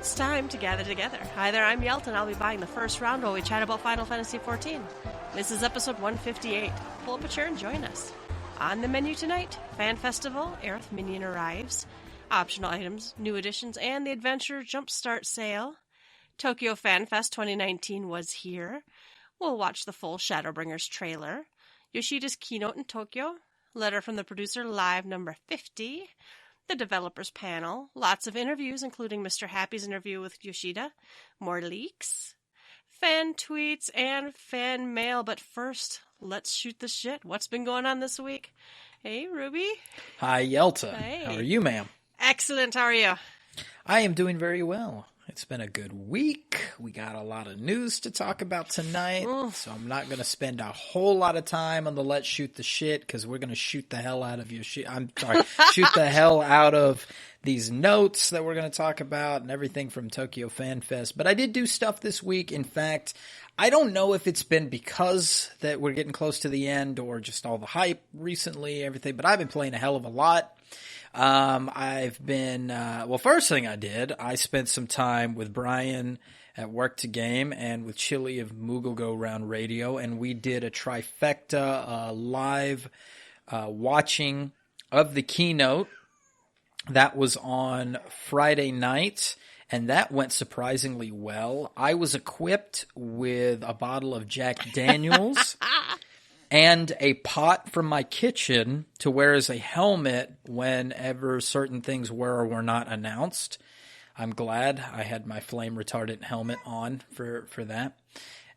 It's time to gather together. Hi there, I'm Yelta, and I'll be buying the first round while we chat about Final Fantasy XIV. This is episode 158. Pull up a chair and join us. On the menu tonight, Fan Festival, Aerith Minion arrives, optional items, new additions, and the Adventure Jumpstart sale. Tokyo Fan Fest 2019 was here. We'll watch the full Shadowbringers trailer. Yoshida's Keynote in Tokyo. Letter from the Producer Live number 50. The Developers Panel. Lots of interviews, including Mr. Happy's interview with Yoshida. More leaks. Fan tweets and fan mail. But first, let's shoot the shit. What's been going on this week? Hey, Ruby. Hi, Yelta. Hey. How are you, ma'am? Excellent. How are you? I am doing very well. It's been a good week. We got a lot of news to talk about tonight, so I'm not going to spend a whole lot of time on the let's shoot the shit because we're going to shoot the hell out of shoot the hell out of these notes that we're going to talk about and everything from Tokyo Fan Fest. But I did do stuff this week. In fact, I don't know if it's been because that we're getting close to the end or just all the hype recently, everything, but I've been playing a hell of a lot. I've been, first thing I did, I spent some time with Brian at Work to Game and with Chili of Moogle Go Round Radio, and we did a trifecta, live, watching of the keynote. That was on Friday night, and that went surprisingly well. I was equipped with a bottle of Jack Daniels and a pot from my kitchen to wear as a helmet whenever certain things were or were not announced. I'm glad I had my flame retardant helmet on for that.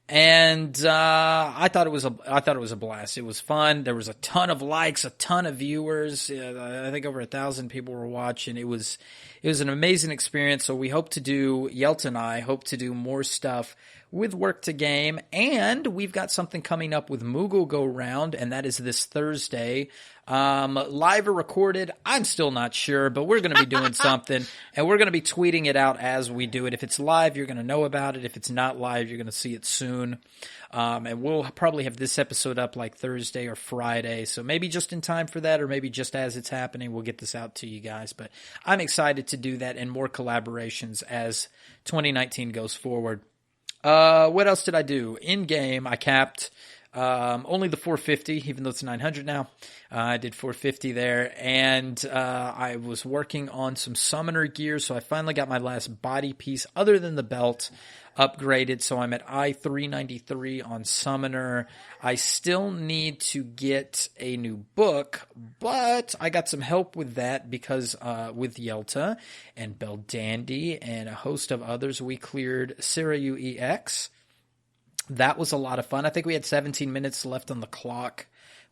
And I thought it was a blast. It was fun. There was a ton of likes, a ton of viewers. I think over 1,000 people were watching. It was an amazing experience. So Yelta and I hope to do more stuff with Work to Game, and we've got something coming up with Moogle Go Round, and that is this Thursday. Live or recorded, I'm still not sure, but we're going to be doing something, and we're going to be tweeting it out as we do it. If it's live, you're going to know about it. If it's not live, you're going to see it soon. And we'll probably have this episode up like Thursday or Friday, so maybe just in time for that, or maybe just as it's happening, we'll get this out to you guys. But I'm excited to do that and more collaborations as 2019 goes forward. What else did I do? In-game, I capped only the 450, even though it's 900 now. I did 450 there, and I was working on some summoner gear, so I finally got my last body piece, other than the belt, upgraded, so I'm at I-393 on summoner. I still need to get a new book, but I got some help with that because with Yelta and Bell Dandy and a host of others, we cleared Sirayu EX. That was a lot of fun. I think we had 17 minutes left on the clock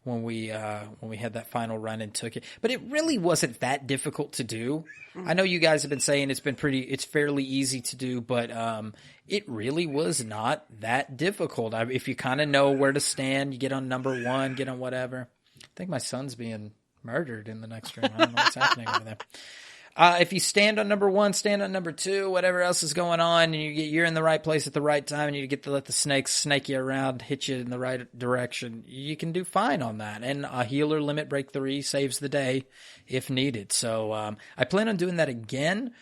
when we had that final run and took it. But it really wasn't that difficult to do. I know you guys have been saying it's fairly easy to do, but it really was not that difficult. If you kind of know where to stand, you get on number one, get on whatever. I think my son's being murdered in the next room. I don't know what's happening over there. If you stand on number one, stand on number two, whatever else is going on, and you're in the right place at the right time, and you get to let the snakes snake you around, hit you in the right direction, you can do fine on that. And a healer limit break 3 saves the day if needed. So I plan on doing that again,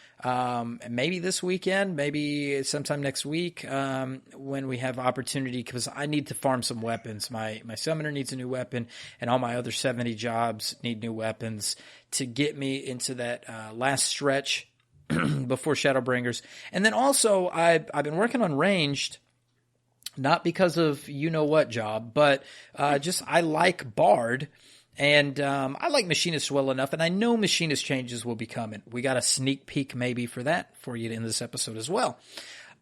maybe this weekend, maybe sometime next week when we have opportunity, because I need to farm some weapons. My summoner needs a new weapon, and all my other 70 jobs need new weapons to get me into that last stretch before Shadowbringers. And then also, I've been working on ranged, not because of you-know-what job, but just I like Bard, and I like Machinist well enough, and I know Machinist changes will be coming. We got a sneak peek maybe for that for you in this episode as well.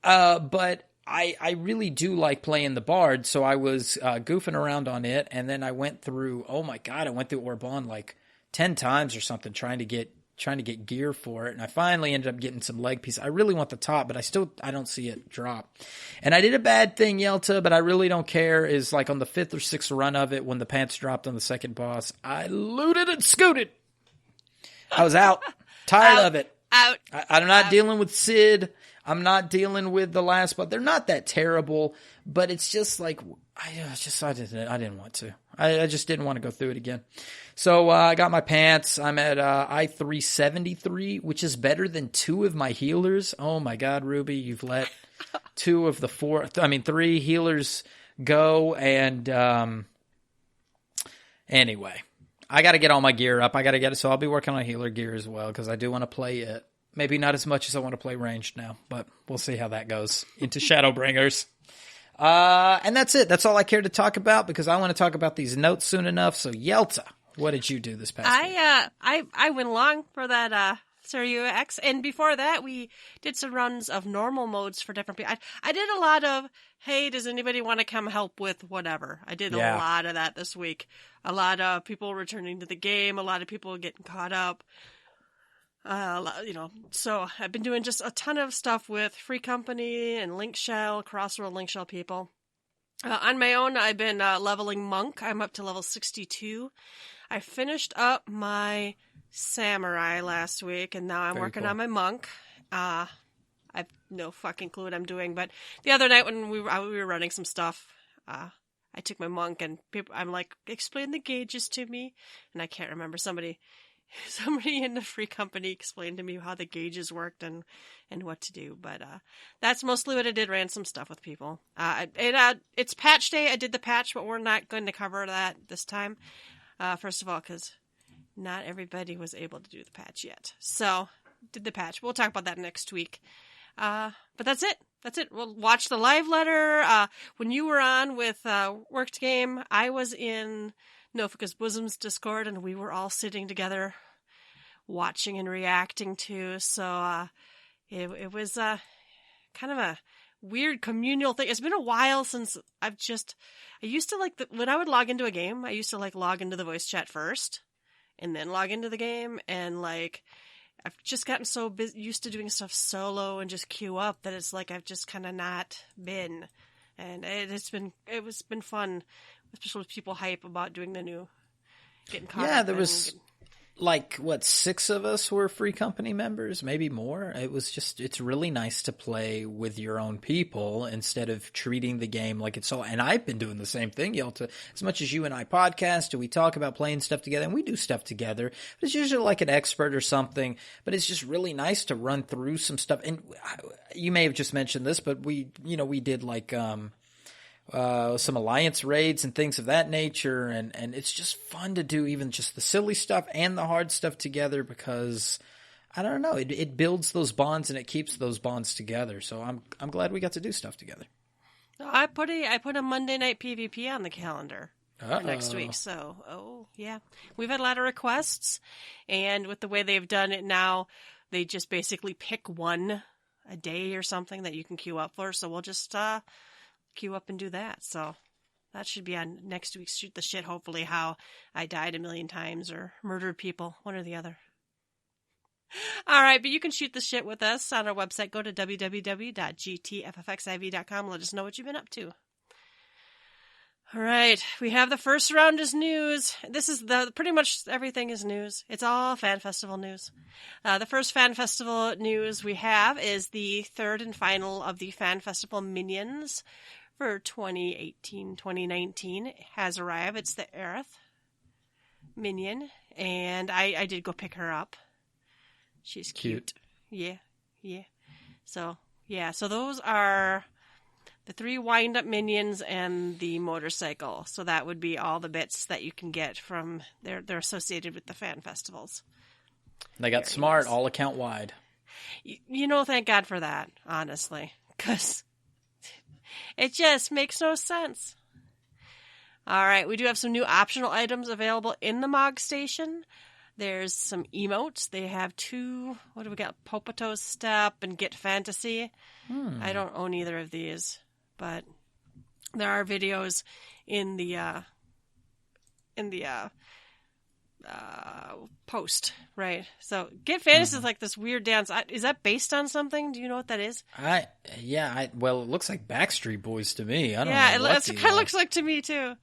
But I really do like playing the Bard, so I was goofing around on it, and then I went through Orban like 10 times or something trying to get gear for it, and I finally ended up getting some leg piece. I really want the top, but I don't see it drop. And I did a bad thing, Yelta, but I really don't care, is like on the 5th or 6th run of it when the pants dropped on the second boss, I looted and scooted. I was out. Tired of it. I'm not dealing with Sid. I'm not dealing with the last, but they're not that terrible. But it's just like I didn't want to. I just didn't want to go through it again. So I got my pants. I'm at I-373, which is better than 2 of my healers. Oh my God, Ruby, you've let 3 healers go. And anyway, I got to get all my gear up. I got to get it. So I'll be working on healer gear as well because I do want to play it. Maybe not as much as I want to play ranged now, but we'll see how that goes into Shadowbringers. And that's it. That's all I care to talk about because I want to talk about these notes soon enough. So Yelta, what did you do this past week? I went along for that Serio X, and before that we did some runs of normal modes for different people. I did a lot of, hey, does anybody want to come help with whatever? I did a lot of that this week. A lot of people returning to the game, a lot of people getting caught up. So I've been doing just a ton of stuff with Free Company and Link Shell, Crossworld Link Shell people. On my own, I've been leveling Monk. I'm up to level 62. I finished up my Samurai last week, and now I'm working on my Monk. I've no fucking clue what I'm doing, but the other night when we were running some stuff, I took my Monk, and I'm like, explain the gauges to me, and I can't remember. Somebody in the Free Company explained to me how the gauges worked and what to do. But that's mostly what I did. Ran some stuff with people. It's patch day. I did the patch, but we're not going to cover that this time. First of all, because not everybody was able to do the patch yet. So did the patch. We'll talk about that next week. But that's it. We'll watch the live letter. When you were on with Worked Game, I was in Nofika's Bosom's Discord, and we were all sitting together watching and reacting to. So it was kind of a weird communal thing. It's been a while since I used to when I would log into a game, I used to log into the voice chat first and then log into the game. And I've just gotten so used to doing stuff solo and just queue up that it's I've just kind of not been. And it's been fun, especially with people hype about doing the new, getting caught up. Yeah, there was 6 of us were Free Company members, maybe more. It's really nice to play with your own people instead of treating the game like it's all. And I've been doing the same thing, Yelta. As much as you and I podcast, we talk about playing stuff together, and we do stuff together. But it's usually like an expert or something. But it's just really nice to run through some stuff. And you may have just mentioned this, but we did some alliance raids and things of that nature, and it's just fun to do even just the silly stuff and the hard stuff together because I don't know, it builds those bonds and it keeps those bonds together. So I'm glad we got to do stuff together. I put a Monday night PvP on the calendar for next week. So we've had a lot of requests, and with the way they've done it now, they just basically pick one a day or something that you can queue up for. So we'll just queue up and do that. So that should be on next week's Shoot the Shit, hopefully, how I died a million times or murdered people, one or the other. All right, but you can shoot the shit with us on our website. Go to www.gtffxiv.com. Let us know what you've been up to. All right, we have the first round is news. This is pretty much everything is news. It's all Fan Festival news. The first Fan Festival news we have is the third and final of the Fan Festival minions for 2018-2019 has arrived. It's the Aerith minion, and I did go pick her up. She's cute. Yeah. So those are the 3 wind-up minions and the motorcycle. So that would be all the bits that you can get from they're associated with the fan festivals. They got smart, all account wide. Thank God for that, honestly, because it just makes no sense. All right, we do have some new optional items available in the Mog Station. There's some emotes. They have 2, what do we got? Popato's Step and Get Fantasy. I don't own either of these, but there are videos in the post, right? So Get Fantasy is like this weird dance. Is that based on something? Do you know what that is? Well, it looks like Backstreet Boys to me. I don't know. Yeah, it kind of looks like to me too.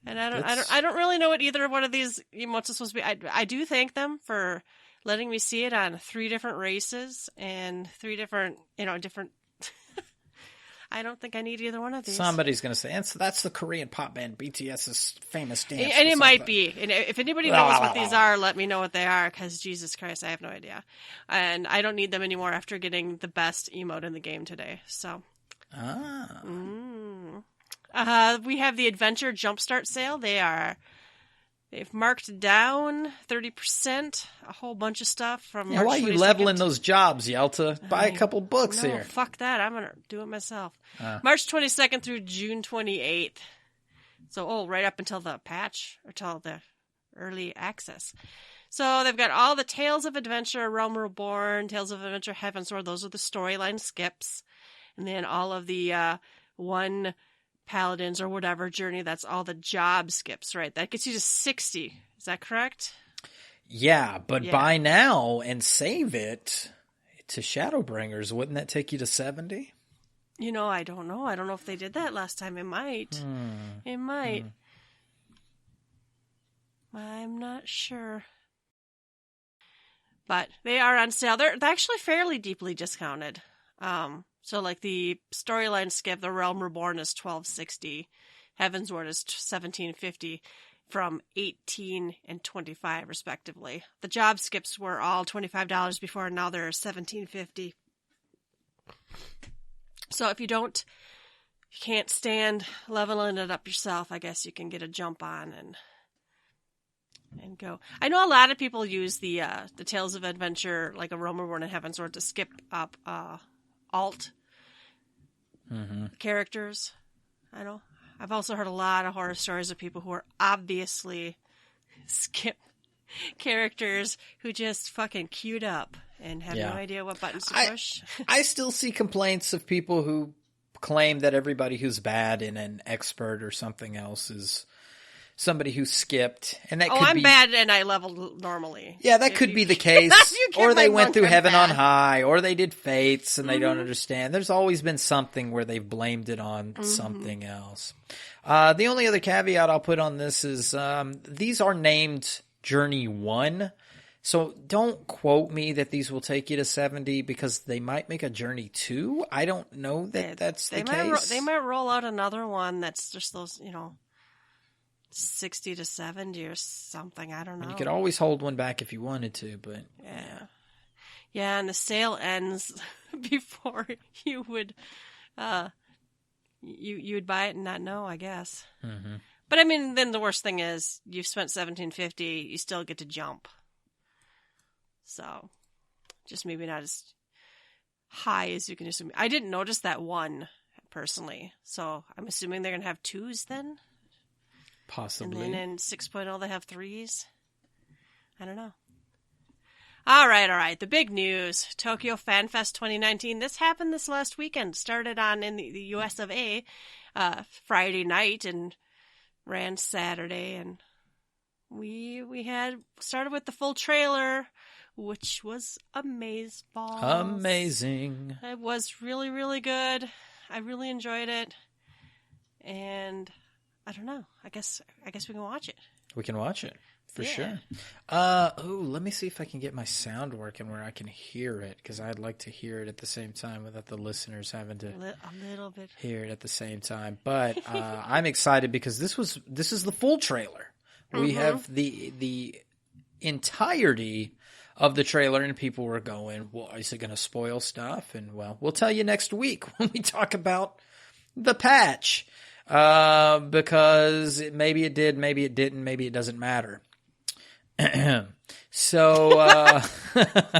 And I don't really know what either one of these emotes is supposed to be. I do thank them for letting me see it on 3 different races and 3 different, different. I don't think I need either one of these. Somebody's going to say, and so that's the Korean pop band BTS's famous dance. And it might be. And if anybody knows what these are, let me know what they are, because Jesus Christ, I have no idea. And I don't need them anymore after getting the best emote in the game today. So. We have the Adventure Jumpstart sale. They've marked down 30%, a whole bunch of stuff from March 22nd. Why are you leveling those jobs, Yelta? Buy a couple books here. Fuck that. I'm going to do it myself. March 22nd through June 28th. So, right up until the patch, or till the early access. So they've got all the Tales of Adventure, Realm Reborn, Tales of Adventure, Heavensward. Those are the storyline skips. And then all of the one Paladins or whatever journey, that's all the job skips, right? That gets you to 60. Is that correct? Yeah, but buy now and save it to Shadowbringers. Wouldn't that take you to 70? I don't know. I don't know if they did that last time. It might. It might. I'm not sure. But they are on sale. They're actually fairly deeply discounted. So like the storyline skip, the Realm Reborn is $12.60, Heavensward is $17.50, from $18 and $25 respectively. The job skips were all $25 before, and now they're $17.50. So if you can't stand leveling it up yourself, I guess you can get a jump on and go. I know a lot of people use the Tales of Adventure, like a Realm Reborn and Heavensward, to skip up alt characters. I know. I've also heard a lot of horror stories of people who are obviously skip characters who just fucking queued up and have no idea what buttons to push. I still see complaints of people who claim that everybody who's bad in an expert or something else is somebody who skipped, and that could I'm be bad and I leveled normally. Yeah, that could be the case. Or they went through Heaven on High, or they did Fates and they don't understand. There's always been something where they've blamed it on something else. The only other caveat I'll put on this is these are named Journey 1. So don't quote me that these will take you to 70, because they might make a Journey 2. I don't know that that's the case. They might roll out another one that's just those, 60 to 70 or something. I don't know. You could always hold one back if you wanted to, but yeah, and the sale ends before you would you would buy it and not know, I guess. But I mean, then the worst thing is you've spent $17.50, you still get to jump. So just maybe not as high as you can assume. I didn't notice that one personally, so I'm assuming they're gonna have 2s then. Possibly. And then in 6.0 they have 3s. I don't know. All right. The big news. Tokyo Fan Fest 2019. This happened this last weekend. Started on in the US of A Friday night and ran Saturday. And we had started with the full trailer, which was amazing. Amazing. It was really, really good. I really enjoyed it. And I don't know. I guess we can watch it. We can watch it for sure. Let me see if I can get my sound working where I can hear it, because I'd like to hear it at the same time without the listeners having to a little bit hear it at the same time. But I'm excited because this is the full trailer. We have the entirety of the trailer, and people were going, "Well, is it going to spoil stuff?" And we'll tell you next week when we talk about the patch. Because maybe it did, maybe it didn't, maybe it doesn't matter. So,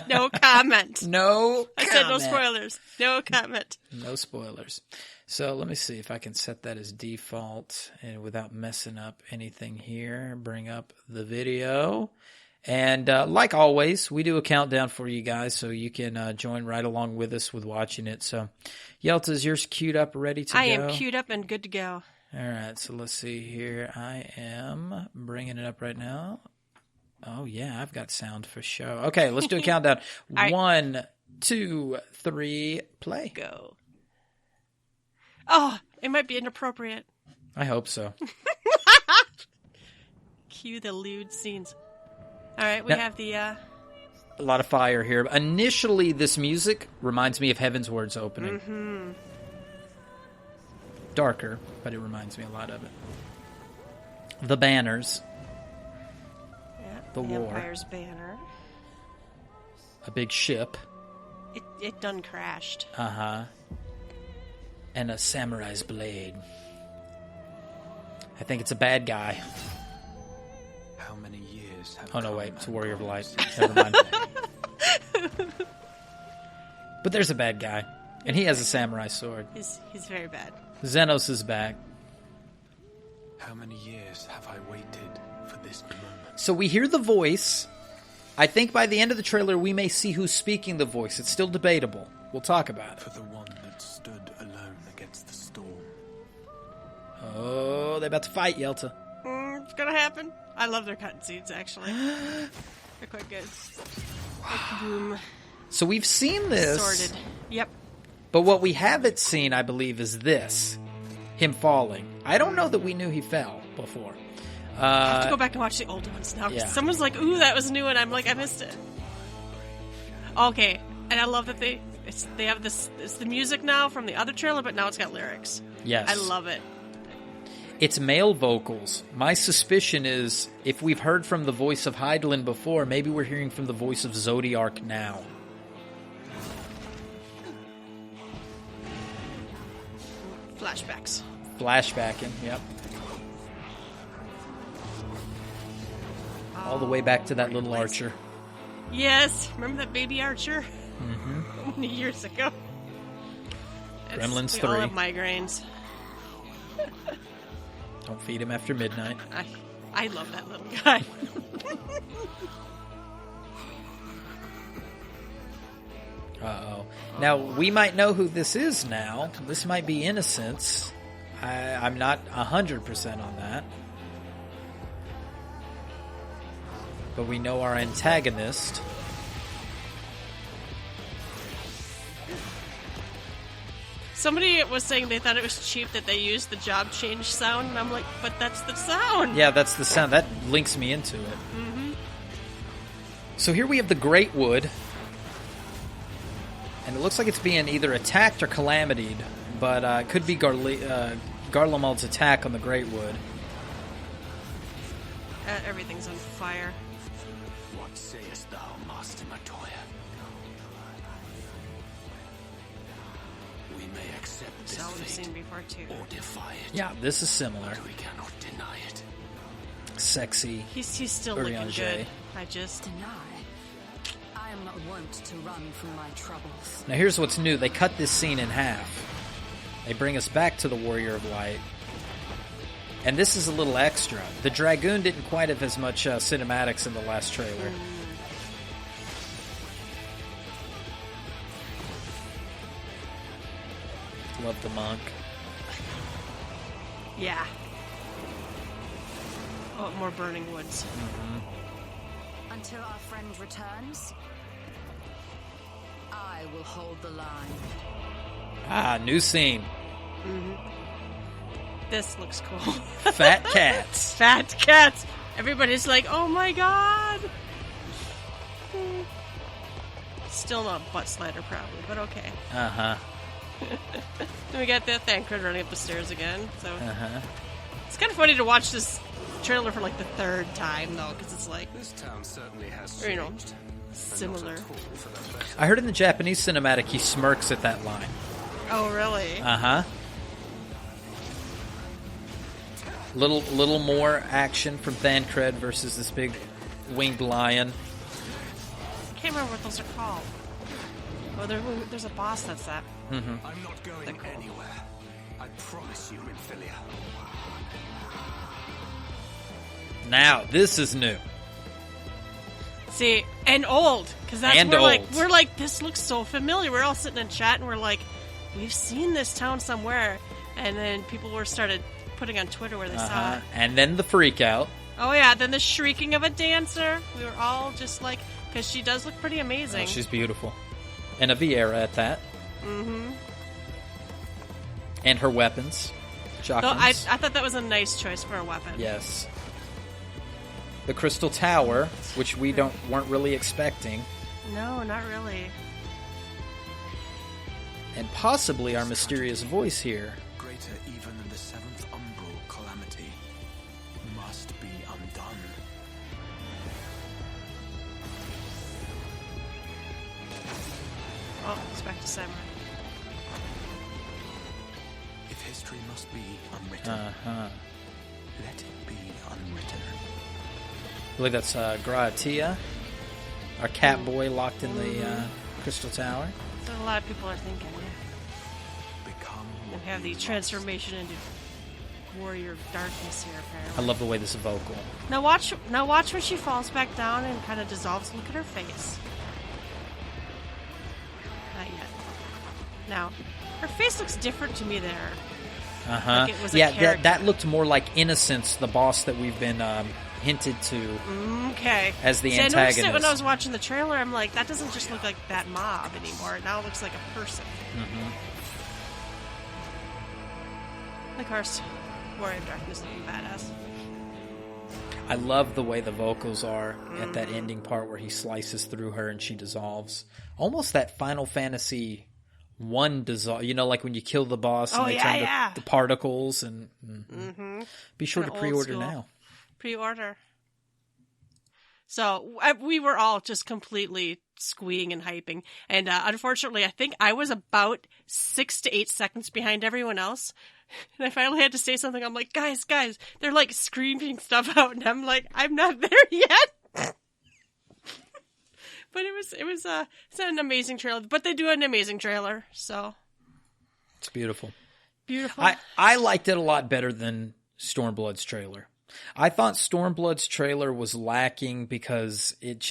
no comment. I said no spoilers. No comment. No spoilers. So let me see if I can set that as default and without messing up anything here. Bring up the video. And like always, we do a countdown for you guys, so you can join right along with us with watching it. So, Yelta, is yours queued up, ready to go? I am queued up and good to go. All right, so let's see here. I am bringing it up right now. Oh, yeah, I've got sound for show. Okay, let's do a countdown. Right. 1, 2, 3, play. Go. Oh, it might be inappropriate. I hope so. Cue the lewd scenes. All right, we have the A lot of fire here. Initially, this music reminds me of Heaven's Word's opening. Mm-hmm. Darker, but it reminds me a lot of it. The banners. Yeah, The war. Empire's banner. A big ship. It done crashed. Uh-huh. And a samurai's blade. I think it's a bad guy. How many years have Oh, no, come wait. It's a and Warrior of gone Light. since- Never mind. But there's a bad guy. And he has a samurai sword. He's very bad. Xenos is back. How many years have I waited for this moment? So we hear the voice. I think by the end of the trailer, we may see who's speaking the voice. It's still debatable. We'll talk about it. For the one that stood alone against the storm. Oh, they're about to fight, Yelta. It's gonna happen. I love their cutscenes, actually. They're quite good. Like, boom. So we've seen this. Sorted. Yep. But what we haven't seen, I believe, is this. Him falling. I don't know that we knew he fell before. I have to go back and watch the old ones now. 'Cause yeah. Someone's like, ooh, that was new, and I'm like, I missed it. Okay. And I love that they have this. It's the music now from the other trailer, but now it's got lyrics. Yes. I love it. It's male vocals. My suspicion is, if we've heard from the voice of Hydaelyn before, maybe we're hearing from the voice of Zodiark now. Flashbacks. Flashbacking, yep. All the way back to that little archer. Yes. Remember that baby archer? Mm-hmm. Many years ago. Gremlins we all 3. have migraines. Don't feed him after midnight. I love that little guy. Uh-oh. Now, we might know who this is now. This might be Innocence. I'm not 100% on that. But we know our antagonist. Somebody was saying they thought it was cheap that they used the job change sound, and I'm like, but that's the sound. Yeah, that's the sound. That links me into it. Mm-hmm. So here we have the Great Wood. And it looks like it's being either attacked or calamitied. But it could be Garlemald's attack on the Great Wood. Everything's on fire. What sayest thou, Master Matoya? We may accept this That's all we've fate seen before, too. or defy it. Yeah, this is similar. But we cannot deny it. Sexy. He's still looking Urianger. good. I just... Deny. I am not wont to run from my troubles. Now here's what's new. They cut this scene in half. They bring us back to the Warrior of Light. And this is a little extra. The Dragoon didn't quite have as much cinematics in the last trailer. Love the monk. Yeah. Oh, more burning woods. Until our friend returns, I will hold the line. Ah, new scene. This looks cool. Fat cats. Fat cats. Everybody's like, oh my god. Still not butt slider, probably, but okay. Uh-huh. Then we got that Thancred running up the stairs again. So Uh-huh. it's kind of funny to watch this trailer for like the third time, though, because it's like, This town certainly has Or, you know, changed. but not similar. at all for the better. I heard in the Japanese cinematic he smirks at that line. Oh, really? Uh-huh. Little more action from Thancred versus this big winged lion. I can't remember what those are called. Oh, there's a boss that's that. I'm not going They're cool. anywhere. I promise you, Infilia. Now, this is new. See, and old, because that's And we're old. like, this looks so familiar. We're all sitting in chat and we're like, we've seen this town somewhere, and then people started putting on Twitter where they saw it. And then the freak out. Oh yeah, then the shrieking of a dancer. We were all just like, because she does look pretty amazing. Oh, she's beautiful. And a Vieira at that. Mm-hmm. And her weapons. Though Chakrams. I thought that was a nice choice for a weapon. Yes. The Crystal Tower, which we weren't really expecting. No, not really. And possibly our mysterious voice here. Greater even than the seventh umbral calamity must be undone. Oh, it's back to Samurai. If history must be unwritten, let it be unwritten. I believe that's Graatia, our cat boy locked in the Crystal Tower. That's what a lot of people are thinking. Become We have the transformation into warrior of darkness here, apparently. I love the way this is vocal. Now watch when she falls back down and kind of dissolves. Look at her face. Not yet. Now, her face looks different to me there. Like it was a Yeah, character. that looked more like Innocence, the boss that we've been hinted to Okay. as the See, I noticed it when antagonist. I was watching the trailer. I'm like, that doesn't just look like that mob anymore. It now looks like a person. Of course, Warrior of Darkness looking badass. I love the way the vocals are at that ending part where he slices through her and she dissolves. Almost that Final Fantasy 1 dissolve. You know, like when you kill the boss and they turn the particles. And Be sure to Kinda old pre-order school. now. Pre-order. So we were all just completely squeeing and hyping. And unfortunately, I think I was about 6 to 8 seconds behind everyone else. And I finally had to say something. I'm like, guys, they're like screaming stuff out. And I'm like, I'm not there yet. But it's an amazing trailer. But they do an amazing trailer. So It's beautiful. beautiful. I liked it a lot better than Stormblood's trailer. I thought Stormblood's trailer was lacking because it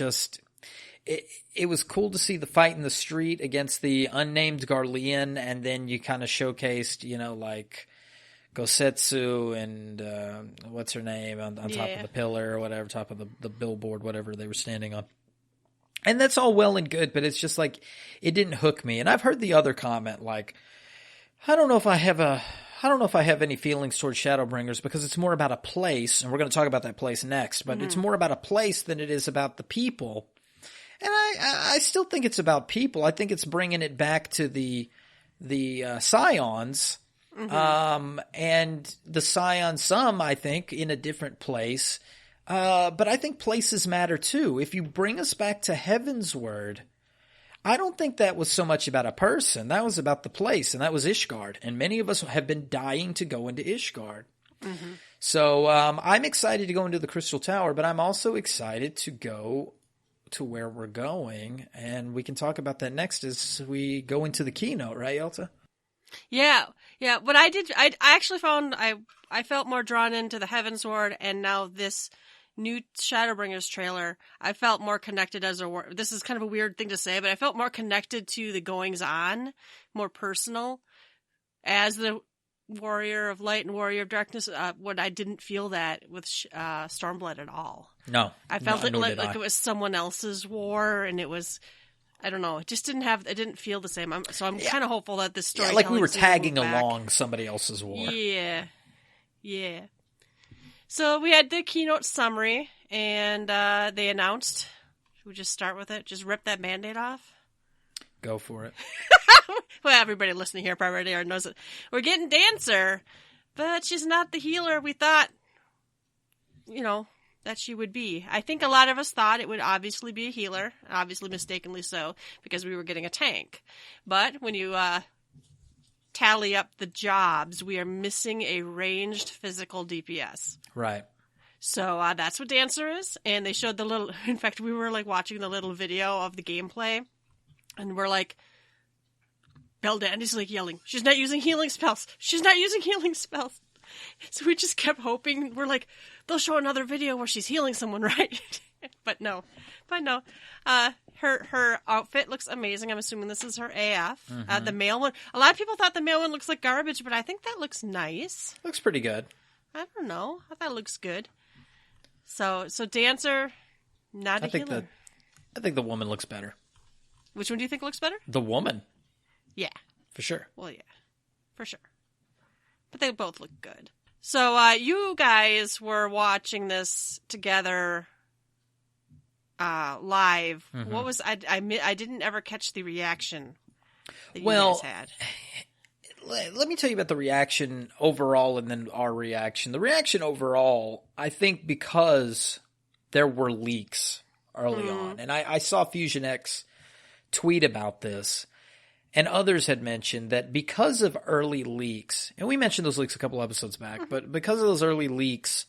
was cool to see the fight in the street against the unnamed Garlean, and then you kind of showcased, like Gosetsu and what's her name on top of the pillar or whatever, top of the billboard, whatever they were standing on. And that's all well and good, but it's just like it didn't hook me. And I've heard the other comment, like, I don't know if I have any feelings towards Shadowbringers because it's more about a place, and we're going to talk about that place next, but it's more about a place than it is about the people. And I still think it's about people. I think it's bringing it back to the Scions, and the Scion some, I think, in a different place. But I think places matter too. If you bring us back to Heavensward, I don't think that was so much about a person. That was about the place, and that was Ishgard. And many of us have been dying to go into Ishgard. So I'm excited to go into the Crystal Tower, but I'm also excited to go to where we're going. And we can talk about that next as we go into the keynote, right, Yelta? Yeah. What I actually found I felt more drawn into the Heavensward, and now this new Shadowbringers trailer, I felt more connected this is kind of a weird thing to say, but I felt more connected to the goings on, more personal, as the Warrior of Light and Warrior of Darkness. When I didn't feel that with Stormblood at all. No, I felt it like it was someone else's war, and it was, I don't know, it just didn't feel the same. I'm kind of hopeful that this story, like we were tagging along somebody else's war. Yeah. So we had the keynote summary, and they announced. Should we just start with it? Just rip that Band-Aid off? Go for it. Well, everybody listening here probably already knows it. We're getting Dancer, but she's not the healer we thought, that she would be. I think a lot of us thought it would obviously be a healer, obviously mistakenly so, because we were getting a tank. But when you tally up the jobs, we are missing a ranged physical DPS. Right. So that's what Dancer is, and they showed in fact, we were like watching the little video of the gameplay, and we're like, Beldandy's like yelling, she's not using healing spells. So we just kept hoping. We're like, they'll show another video where she's healing someone, right? But no. Her outfit looks amazing. I'm assuming this is her AF. The male one. A lot of people thought the male one looks like garbage, but I think that looks nice. Looks pretty good. I don't know. I thought it looks good. So Dancer, not a healer. I think the woman looks better. Which one do you think looks better? The woman. Yeah. For sure. Well, yeah. For sure. But they both look good. So you guys were watching this together live, what was I didn't ever catch the reaction that you Well, guys had. let me tell you about the reaction overall and then our reaction. The reaction overall, I think because there were leaks early on. And I saw Fusion X tweet about this, and others had mentioned that because of early leaks, and we mentioned those leaks a couple episodes back, but because of those early leaks,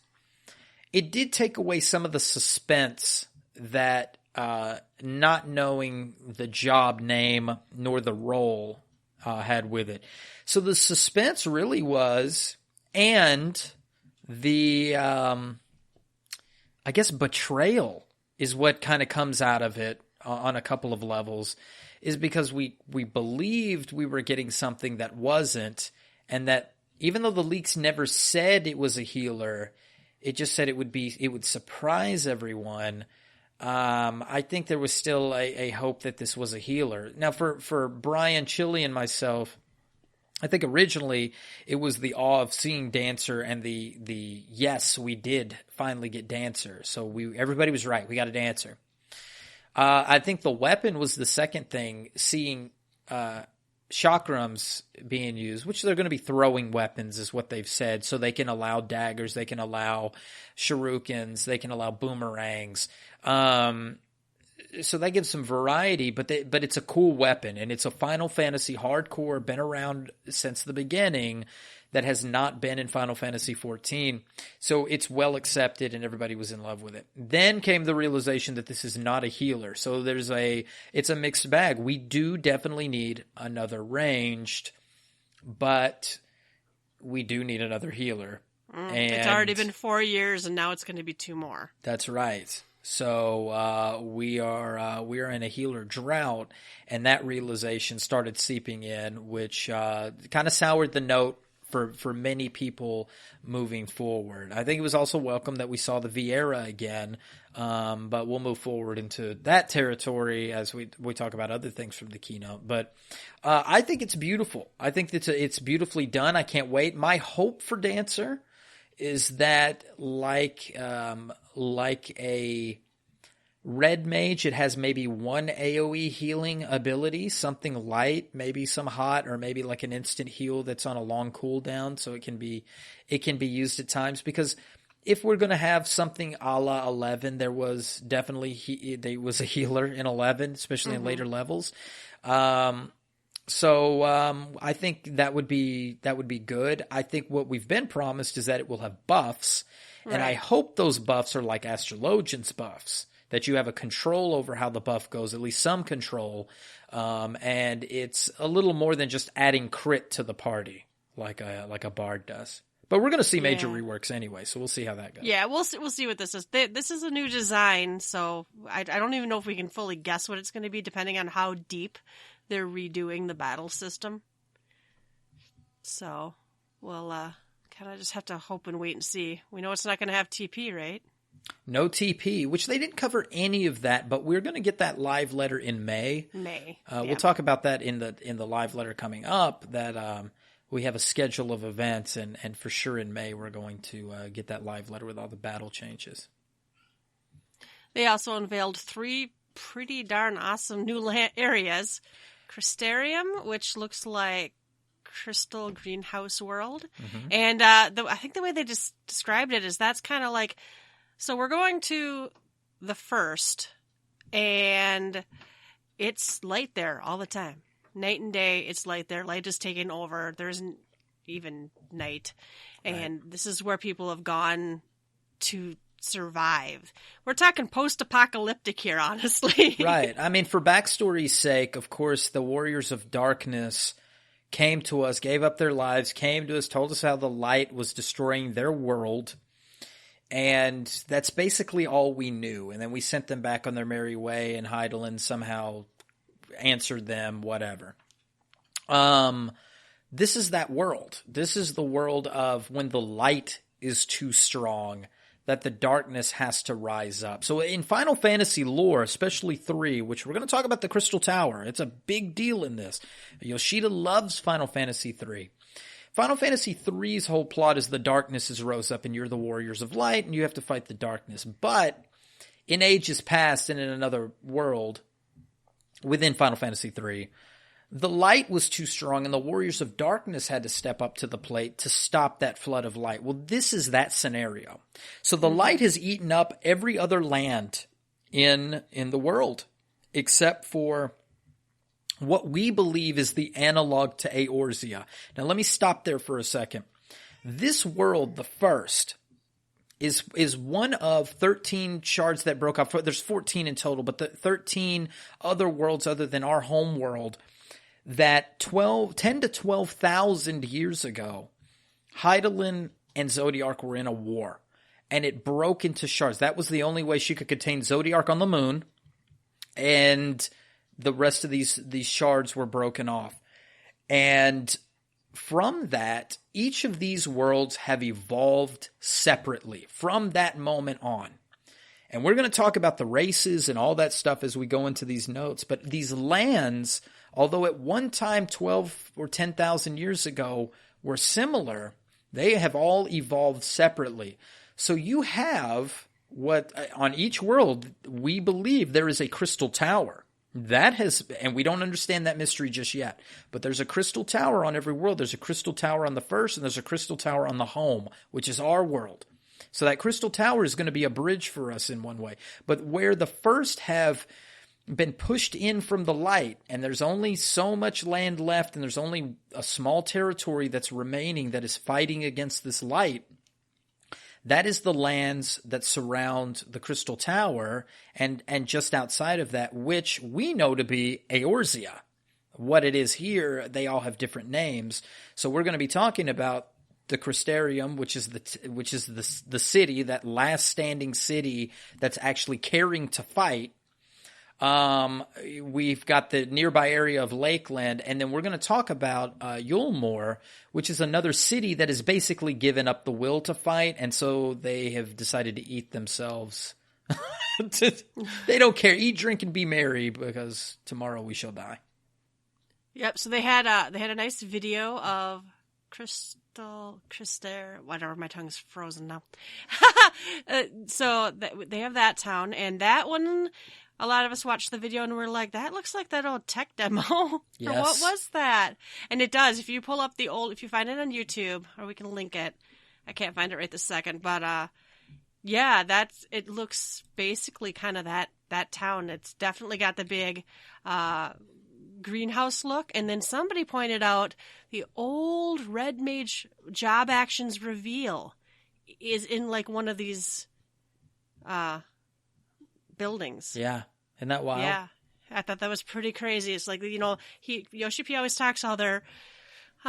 it did take away some of the suspense that not knowing the job name nor the role had with it. So the suspense really was, and the, I guess, betrayal is what kind of comes out of it on a couple of levels, is because we believed we were getting something that wasn't, and that even though the leaks never said it was a healer, it just said it would surprise everyone. I think there was still a hope that this was a healer. Now, for Brian, Chili, and myself, I think originally it was the awe of seeing Dancer and the yes, we did finally get Dancer. So everybody was right. We got a Dancer. I think the weapon was the second thing, seeing chakrams being used, which they're going to be throwing weapons is what they've said. So they can allow daggers, they can allow shurikens, they can allow boomerangs. So that gives some variety, but it's a cool weapon, and it's a Final Fantasy hardcore, been around since the beginning, that has not been in Final Fantasy XIV. So it's well accepted, and everybody was in love with it. Then came the realization that this is not a healer. So it's a mixed bag. We do definitely need another ranged, but we do need another healer. And It's already been 4 years, and now it's going to be 2 more. That's right. So we are in a healer drought, and that realization started seeping in, which kind of soured the note for many people moving forward. I think it was also welcome that we saw the Vieira again, but we'll move forward into that territory as we talk about other things from the keynote. But I think it's beautiful. I think it's beautifully done. I can't wait. My hope for Dancer is that like a red mage, it has maybe one AoE healing ability, something light, maybe some hot, or maybe like an instant heal that's on a long cooldown, so it can be used at times. Because if we're going to have something a la 11, there was definitely there was a healer in 11, especially in later levels. So I think that would be good. I think what we've been promised is that it will have buffs, and I hope those buffs are like Astrologian's buffs, that you have a control over how the buff goes, at least some control, and it's a little more than just adding crit to the party like a bard does. But we're going to see major reworks anyway, so we'll see how that goes. Yeah, we'll see what this is. This is a new design, so I don't even know if we can fully guess what it's going to be, depending on how deep they're redoing the battle system. So we'll kind of just have to hope and wait and see. We know it's not going to have TP, right? No TP, which they didn't cover any of that, but we're going to get that live letter in May. We'll talk about that in the live letter coming up, that we have a schedule of events, and for sure in May we're going to get that live letter with all the battle changes. They also unveiled 3 pretty darn awesome new areas. Crystarium, which looks like Crystal Greenhouse World. And I think the way they just described it is that's kind of like, so we're going to the first, and it's light there all the time. Night and day, it's light there. Light is taking over. There isn't even night. And this is where people have gone to survive. We're talking post-apocalyptic here, honestly. Right. I mean, for backstory's sake, of course, the Warriors of Darkness came to us, gave up their lives, came to us, told us how the light was destroying their world. And that's basically all we knew. And then we sent them back on their merry way, and Heidelin somehow answered them, whatever. This is that world. This is the world of when the light is too strong, that the darkness has to rise up. So in Final Fantasy lore, especially 3, which we're going to talk about the Crystal Tower, it's a big deal in this. Yoshida loves Final Fantasy 3. Final Fantasy 3's whole plot is the darkness has rose up and you're the warriors of light and you have to fight the darkness. But in ages past and in another world within Final Fantasy III, the light was too strong and the Warriors of Darkness had to step up to the plate to stop that flood of light. Well, this is that scenario. So the light has eaten up every other land in the world, except for what we believe is the analog to Eorzea. Now, let me stop there for a second. This world, the first, is one of 13 shards that broke off. There's 14 in total, but the 13 other worlds other than our home world that 10 to 12,000 years ago, Hydaelyn and Zodiark were in a war, and it broke into shards. That was the only way she could contain Zodiark on the moon, and the rest of these shards were broken off. And from that, each of these worlds have evolved separately from that moment on. And we're going to talk about the races and all that stuff as we go into these notes. But these lands, although at one time 12 or 10,000 years ago were similar, they have all evolved separately. So you have what on each world we believe there is a crystal tower. That has, and we don't understand that mystery just yet, but there's a crystal tower on every world. There's a crystal tower on the first, and there's a crystal tower on the home, which is our world. So that crystal tower is going to be a bridge for us in one way. But where the first have been pushed in from the light, and there's only so much land left, and there's only a small territory that's remaining that is fighting against this light, that is the lands that surround the Crystal Tower and just outside of that, which we know to be Eorzea. What it is here, they all have different names. So we're going to be talking about the Crystarium, which is the city, that last standing city that's actually caring to fight. We've got the nearby area of Lakeland, and then we're going to talk about Yulmore, which is another city that has basically given up the will to fight, and so they have decided to eat themselves. They don't care. Eat, drink, and be merry, because tomorrow we shall die. Yep. So they had a nice video of whatever, my tongue's frozen now. So they have that town, and that one. A lot of us watched the video and we're like, that looks like that old tech demo. Yes. Or what was that? And it does. If you pull up if you find it on YouTube, or we can link it. I can't find it right this second. But, yeah, it looks basically kind of that town. It's definitely got the big greenhouse look. And then somebody pointed out the old Red Mage Job Actions reveal is in like one of these buildings. Yeah. Isn't that wild? Yeah. I thought that was pretty crazy. It's like, Yoshi P always talks how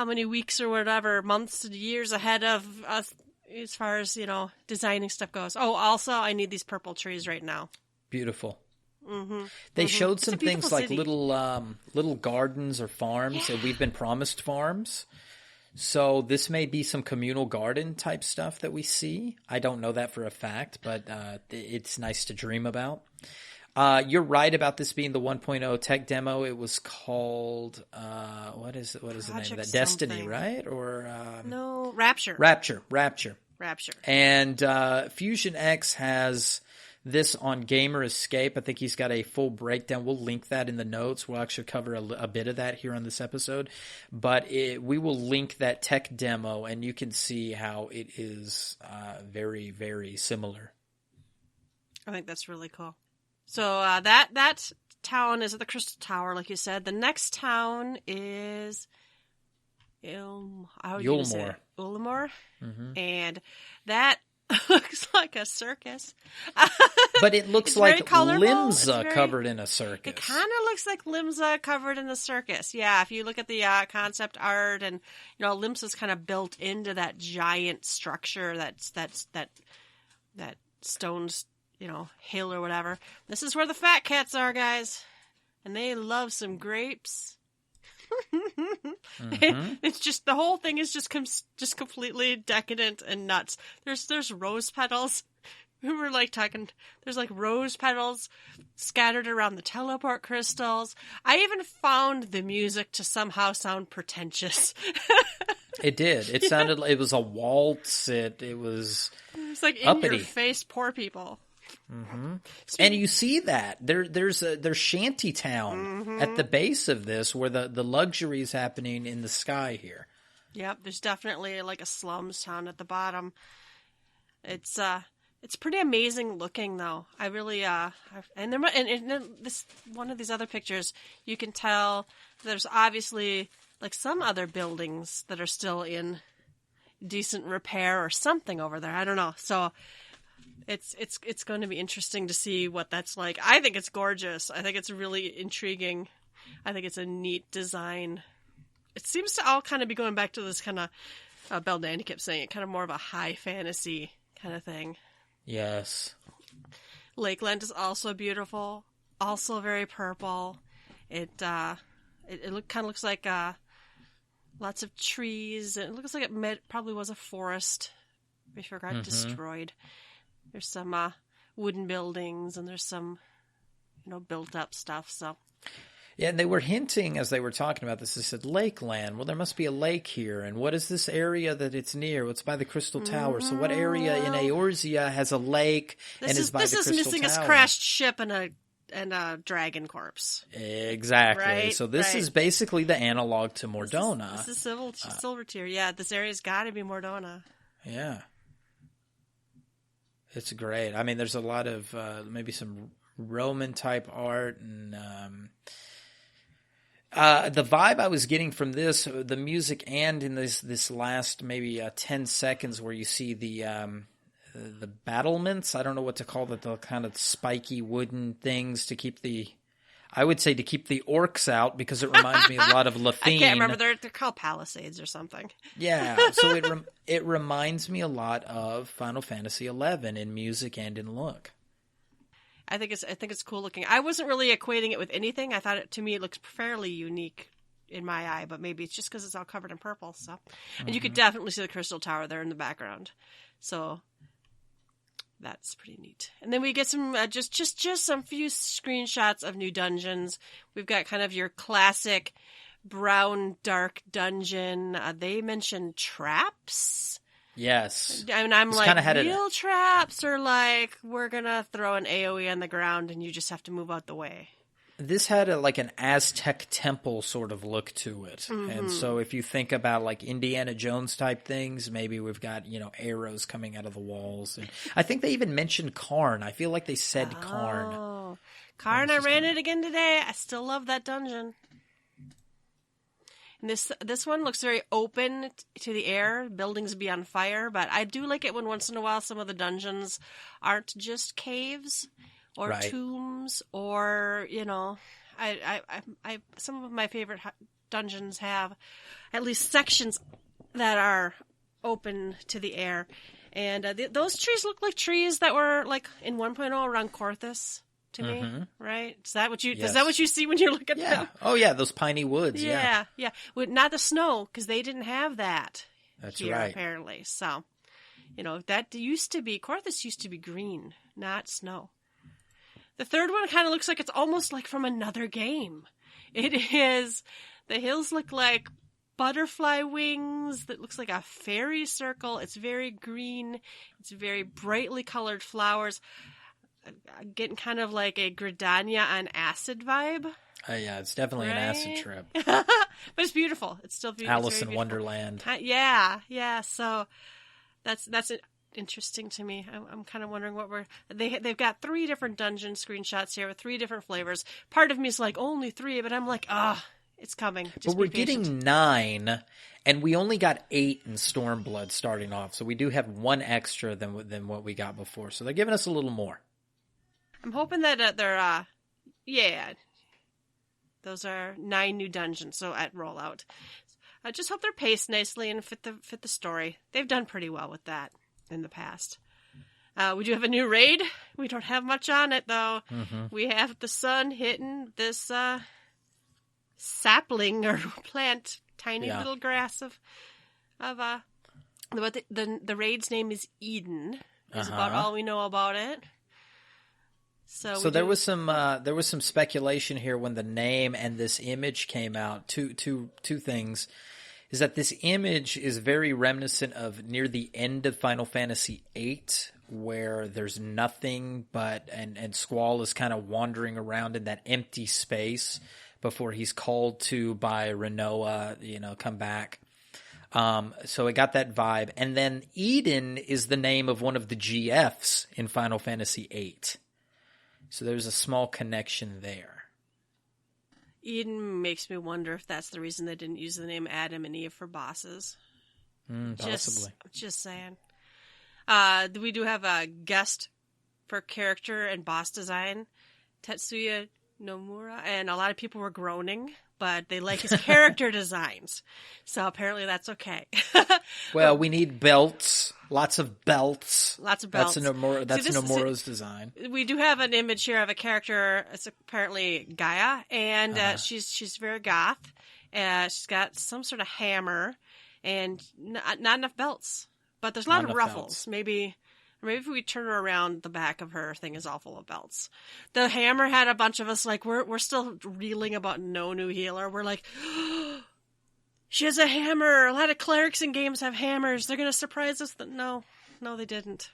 many weeks or whatever, months, years ahead of us as far as, designing stuff goes. Oh, also, I need these purple trees right now. Beautiful. Mm-hmm. They showed some things like city. little gardens or farms. Yeah. We've been promised farms. So this may be some communal garden type stuff that we see. I don't know that for a fact, but it's nice to dream about. You're right about this being the 1.0 tech demo. It was called what is the name of that? Something. Destiny, right? Or no, Rapture. Rapture. And Fusion X has this on Gamer Escape. I think he's got a full breakdown. We'll link that in the notes. We'll actually cover a bit of that here on this episode. But we will link that tech demo, and you can see how it is very, very similar. I think that's really cool. So that town is at the Crystal Tower, like you said. The next town is Yulmore. Ullamore. Mm-hmm. And that looks like a circus. But it looks like Limsa covered in a circus. It kind of looks like Limsa covered in a circus. Yeah, if you look at the concept art, and Limsa's kind of built into that giant structure that stone's hill or whatever. This is where the fat cats are, guys, and they love some grapes. Mm-hmm. It's just the whole thing is just completely decadent and nuts. There's rose petals. We were talking. There's rose petals scattered around the teleport crystals. I even found the music to somehow sound pretentious. It did. It sounded like it was a waltz. It was in uppity. your face, poor people. And you see that there's shanty town at the base of this where the luxury is happening in the sky here. Yep, there's definitely like a slums town at the bottom. It's pretty amazing looking though. I really and this one of these other pictures, you can tell there's obviously like some other buildings that are still in decent repair or something over there. I don't know. So it's going to be interesting to see what that's like. I think it's gorgeous. I think it's really intriguing. I think it's a neat design. It seems to all kind of be going back to this kind of Belle Dandy kept saying it, kind of more of a high fantasy kind of thing. Yes. Lakeland is also beautiful, also very purple. It kind of looks like lots of trees. It looks like it probably was a forest before it got destroyed. There's some wooden buildings and there's some, built up stuff. So. Yeah, and they were hinting as they were talking about this. They said Lakeland. Well, there must be a lake here. And what is this area that it's near? Well, it's by the Crystal Tower. So what area in Eorzea has a lake and is by the Crystal Tower? This is missing a crashed ship and a dragon corpse. Exactly. Right? So this is basically the analog to Mordona. This is Silvertear. Yeah, this area's got to be Mordona. Yeah. It's great. I mean, there's a lot of maybe some Roman-type art and... the vibe I was getting from this, the music, and in this last maybe 10 seconds where you see the battlements, I don't know what to call it, the kind of spiky wooden things to keep the orcs out, because it reminds me a lot of Lafine. I can't remember. They're called palisades or something. Yeah, so it reminds me a lot of Final Fantasy XI in music and in look. I think it's cool looking. I wasn't really equating it with anything. I thought to me it looks fairly unique in my eye, but maybe it's just because it's all covered in purple. So, and you could definitely see the Crystal Tower there in the background. So that's pretty neat. And then we get some just some few screenshots of new dungeons. We've got kind of your classic brown dark dungeon. They mentioned traps. Yes. And I'm it's like, real traps or like, we're going to throw an AoE on the ground and you just have to move out the way. This had like an Aztec temple sort of look to it. And so if you think about like Indiana Jones type things, maybe we've got, arrows coming out of the walls. And I think they even mentioned Karn. I feel like they said Karn. Oh, Karn, I ran it again today. I still love that dungeon. And this one looks very open to the air. Buildings be on fire, but I do like it when once in a while some of the dungeons aren't just caves or tombs or I some of my favorite dungeons have at least sections that are open to the air, and those trees look like trees that were like in 1.0 around Korthus. To me, right? Is that what you see when you look at them? Oh yeah, those piney woods. Yeah. Well, not the snow, because they didn't have that. That's here, right. Apparently, so that used to be Korthus used to be green, not snow. The third one kind of looks like it's almost like from another game. It is. The hills look like butterfly wings. That looks like a fairy circle. It's very green. It's very brightly colored flowers. Getting kind of like a Gridania on acid vibe. Yeah, it's definitely an acid trip. But it's beautiful. It's still beautiful. Alice in Wonderland. Yeah. So that's interesting to me. I'm kind of wondering what they've got 3 different dungeon screenshots here with 3 different flavors. Part of me is like only 3, but I'm like, it's coming. But we're getting 9, and we only got 8 in Stormblood starting off. So we do have 1 extra than what we got before. So they're giving us a little more. I'm hoping that they're, those are 9 new dungeons, so at rollout. I just hope they're paced nicely and fit the story. They've done pretty well with that in the past. We do have a new raid. We don't have much on it, though. We have the sun hitting this sapling or plant, tiny little grass of the raid's name is Eden. Is about all we know about it. So there was some speculation here when the name and this image came out. Two things. is that this image is very reminiscent of near the end of Final Fantasy VIII, where there's nothing but and Squall is kind of wandering around in that empty space before he's called to by Rinoa, come back. So it got that vibe. And then Eden is the name of one of the GFs in Final Fantasy VIII. So there's a small connection there. Eden makes me wonder if that's the reason they didn't use the name Adam and Eve for bosses. Possibly. Just saying. We do have a guest for character and boss design, Tetsuya Nomura, and a lot of people were groaning, but they like his character designs. So apparently that's okay. Well, we need belts. Lots of belts. Lots of belts. That's Nomura's design. We do have an image here of a character. It's apparently Gaia, and she's very goth. She's got some sort of hammer and not enough belts. But there's a lot of ruffles. Belts. Maybe if we turn her around, the back of her thing is all full of belts. The hammer had a bunch of us like we're still reeling about no new healer. We're like, she has a hammer. A lot of clerics in games have hammers. They're gonna surprise us. No, they didn't.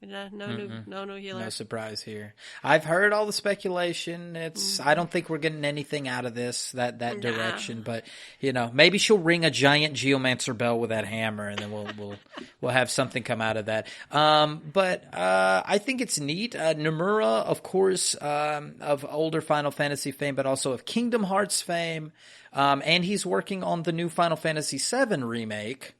No new healer. No surprise here. I've heard all the speculation. I don't think we're getting anything out of this that direction. But maybe she'll ring a giant geomancer bell with that hammer, and then we'll have something come out of that. But I think it's neat. Nomura, of course, of older Final Fantasy fame, but also of Kingdom Hearts fame, and he's working on the new Final Fantasy VII remake.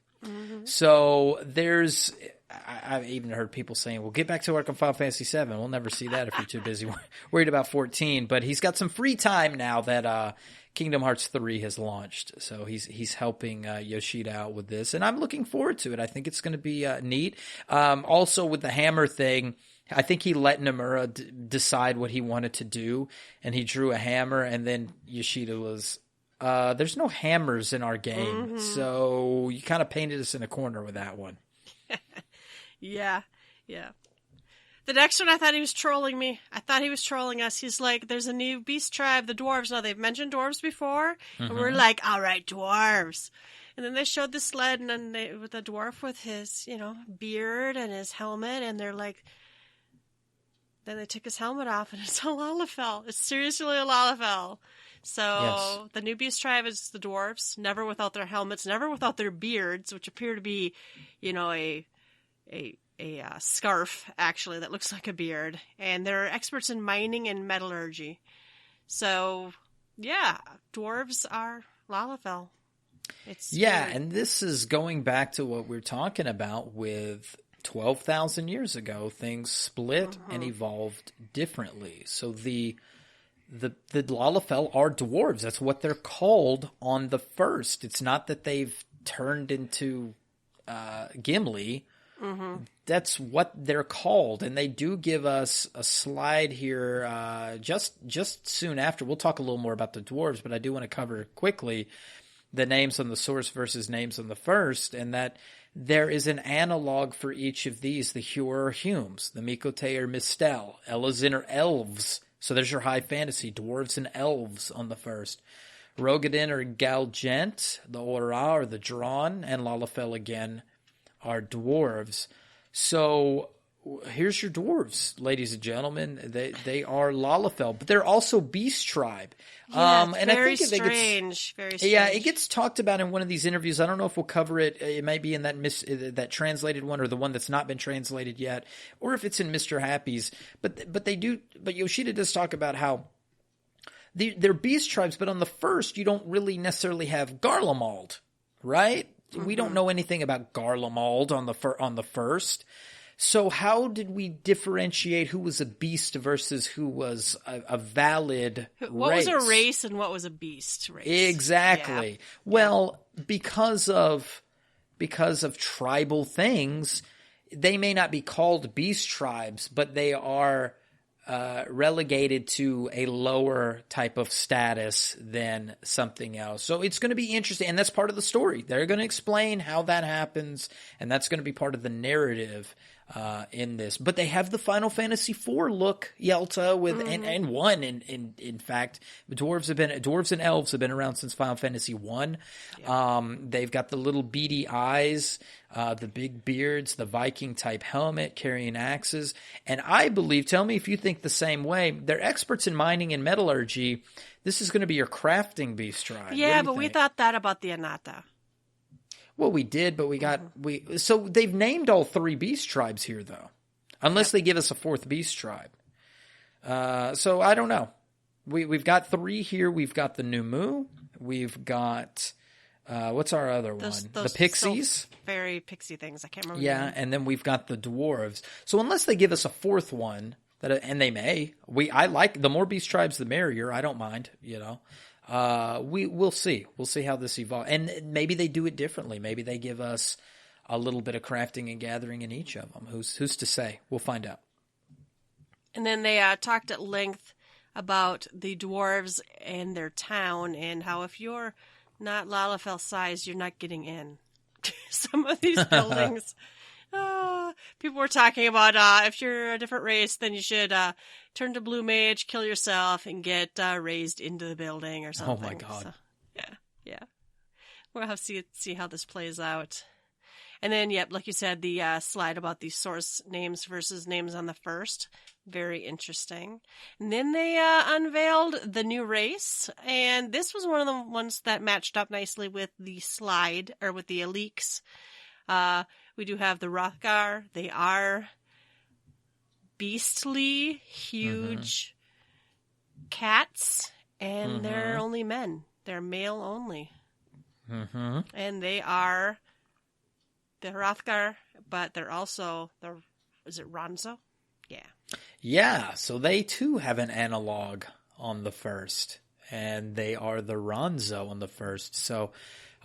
So there's. I've even heard people saying, well, get back to work on Final Fantasy VII. We'll never see that if you're too busy worried about 14. But he's got some free time now that Kingdom Hearts 3 has launched. So he's helping Yoshida out with this. And I'm looking forward to it. I think it's going to be neat. Also, with the hammer thing, I think he let Nomura decide what he wanted to do. And he drew a hammer. And then Yoshida was, there's no hammers in our game. So you kind of painted us in a corner with that one. Yeah. The next one, I thought he was trolling me. I thought he was trolling us. He's like, there's a new beast tribe, the dwarves. Now, they've mentioned dwarves before, and we're like, all right, dwarves. And then they showed the sled, and then with the dwarf with his, beard and his helmet, and they're like, then they took his helmet off, and it's a Lalafell. It's seriously a Lalafell. So The new beast tribe is the dwarves, never without their helmets, never without their beards, which appear to be, a scarf, actually, that looks like a beard. And they're experts in mining and metallurgy. So, yeah, dwarves are Lalafell. And this is going back to what we're talking about with 12,000 years ago. Things split and evolved differently. So the Lalafell are dwarves. That's what they're called on the first. It's not that they've turned into Gimli. That's what they're called, and they do give us a slide here just soon after. We'll talk a little more about the dwarves, but I do want to cover quickly the names on the source versus names on the first, and that there is an analog for each of these. The Huer are Humes, the Mikote are Mistel, Elazin are Elves. So there's your high fantasy, dwarves and elves on the first. Rogadin are Galgent, the Ora are the Drawn, and Lalafell again are dwarves. So here's your dwarves, ladies and gentlemen. They are Lalafell, but they're also Beast Tribe. Yeah, and very I think strange. Very strange. Yeah, it gets talked about in one of these interviews. I don't know if we'll cover it. It may be in that translated one or the one that's not been translated yet, or if it's in Mr. Happy's. But they do. But Yoshida does talk about how they're Beast Tribes, but on the first you don't really necessarily have Garlemald, right? We don't know anything about Garlemald on the first. So how did we differentiate who was a beast versus who was a valid race? What was a race and what was a beast race? Exactly. Yeah. Well, because of tribal things, they may not be called beast tribes, but they are relegated to a lower type of status than something else. So it's going to be interesting, and that's part of the story. They're going to explain how that happens, and that's going to be part of the narrative in this. But they have the Final Fantasy IV look, Yelta, with and one in fact. Dwarves and elves have been around since Final Fantasy I. Yeah. They've got the little beady eyes, the big beards, the Viking type helmet, carrying axes, and I believe, tell me if you think the same way, they're experts in mining and metallurgy. This is going to be your crafting beast tribe. Yeah, but we thought that about the Anata. Well, we did, but so they've named all 3 beast tribes here, though, unless they give us a 4th beast tribe. So I don't know. We've got 3 here. We've got the Numu. We've got what's our other one? The Pixies. Fairy pixie things. I can't remember. Yeah, and then we've got the Dwarves. So unless they give us a 4th one, and they may, I like the more beast tribes, the merrier. I don't mind, we'll see. We'll see how this evolves. And maybe they do it differently. Maybe they give us a little bit of crafting and gathering in each of them. Who's to say? We'll find out. And then they talked at length about the dwarves and their town and how if you're not Lalafell size, you're not getting in some of these buildings. People were talking about if you're a different race, then you should turn to Blue Mage, kill yourself, and get raised into the building or something. Oh my god! So, yeah. We'll have to see how this plays out. And then, like you said, the slide about the source names versus names on the first, very interesting. And then they unveiled the new race, and this was one of the ones that matched up nicely with the slide or with the leaks. We do have the Hrothgar. They are beastly, huge cats, and they're only men. They're male only. And they are the Hrothgar, but they're also is it Ronzo? Yeah. Yeah, so they too have an analog on the first, and they are the Ronzo on the first. So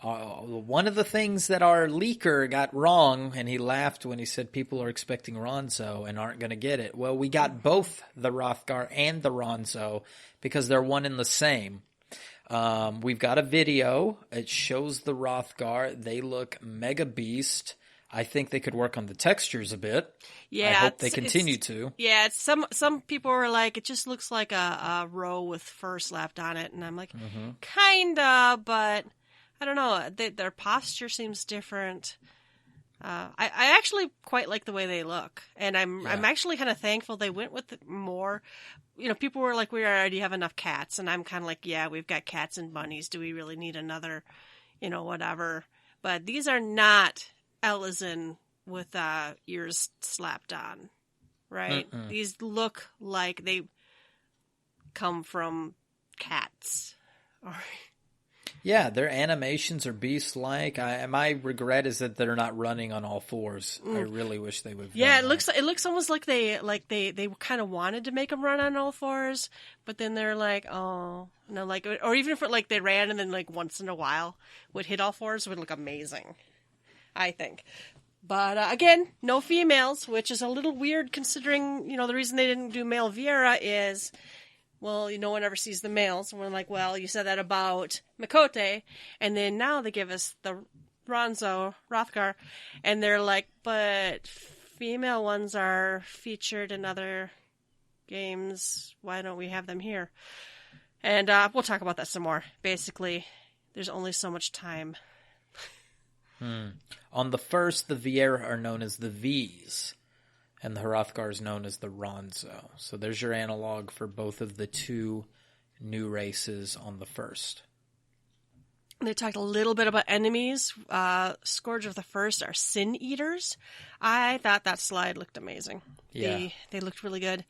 one of the things that our leaker got wrong, and he laughed when he said people are expecting Ronzo and aren't going to get it. Well, we got both the Hrothgar and the Ronzo because they're one and the same. We've got a video. It shows the Hrothgar. They look mega beast. I think they could work on the textures a bit. Yeah, I hope they continue to. Yeah, some people were like, it just looks like a row with fur slapped on it, and I'm like, kinda, but I don't know. Their posture seems different. I actually quite like the way they look, and I'm actually kind of thankful they went with more. People were like, we already have enough cats, and I'm kind of like, yeah, we've got cats and bunnies. Do we really need another, whatever? But these are not Ellison with ears slapped on, right? These look like they come from cats. Yeah, their animations are beast-like. My regret is that they're not running on all fours. I really wish they would. Yeah, it looks almost like they kind of wanted to make them run on all fours, but then they're like, oh no, or even if they ran and then once in a while would hit all fours, would look amazing, I think. But again, no females, which is a little weird considering the reason they didn't do male Viera is, well, no one ever sees the males. And we're like, well, you said that about Mikote. And then now they give us the Ronzo, Hrothgar. And they're like, but female ones are featured in other games. Why don't we have them here? And we'll talk about that some more. Basically, there's only so much time. On the first, the Viera are known as the V's. And the Hrothgar is known as the Ronzo. So there's your analog for both of the two new races on the first. They talked a little bit about enemies. Scourge of the First are Sin Eaters. I thought that slide looked amazing. Yeah. They looked really good.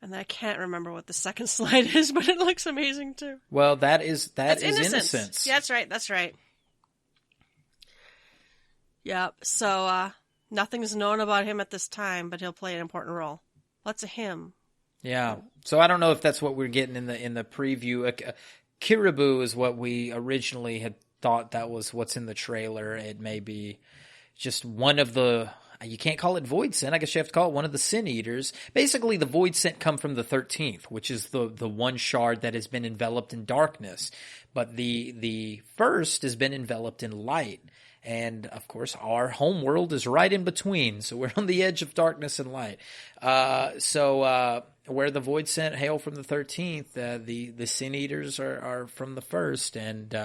And I can't remember what the second slide is, but it looks amazing too. Well, that is Innocence. Yeah, that's right. Yep. So, nothing's known about him at this time, but he'll play an important role. Lots of him. Yeah. So I don't know if that's what we're getting in the preview. Kiribu is what we originally had thought that was what's in the trailer. It may be just one of the... You can't call it Void Scent. I guess you have to call it one of the Sin Eaters. Basically, the Void Scent come from the 13th, which is the one shard that has been enveloped in darkness. But the first has been enveloped in light. And, of course, our home world is right in between. So we're on the edge of darkness and light. Where the Void sent hail from the 13th, the Sin Eaters are from the first. And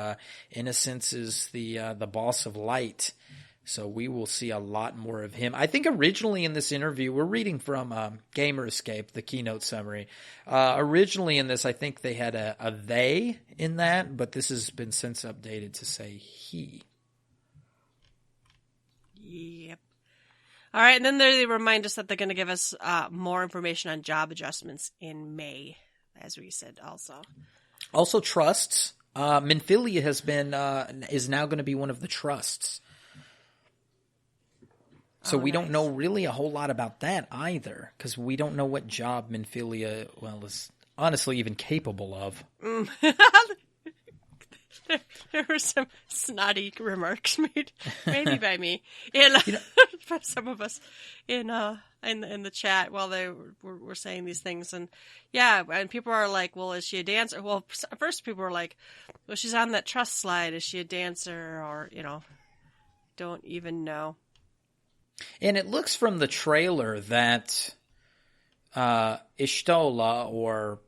Innocence is the boss of light. So we will see a lot more of him. I think originally in this interview, we're reading from Gamer Escape, the keynote summary. Originally in this, I think they had a they in that, but this has been since updated to say he. Yep. All right, and then they remind us that they're going to give us more information on job adjustments in May, as we said also. Also trusts. Minfilia is now going to be one of the trusts. So we don't know really a whole lot about that either, because we don't know what job Minfilia, is honestly even capable of. There were some snotty remarks made, maybe by me, by some of us in the chat while they were saying these things, and people are like, "Well, is she a dancer?" Well, first people were like, "Well, she's on that trust slide. Is she a dancer?" Or don't even know. And it looks from the trailer that Ishtola, or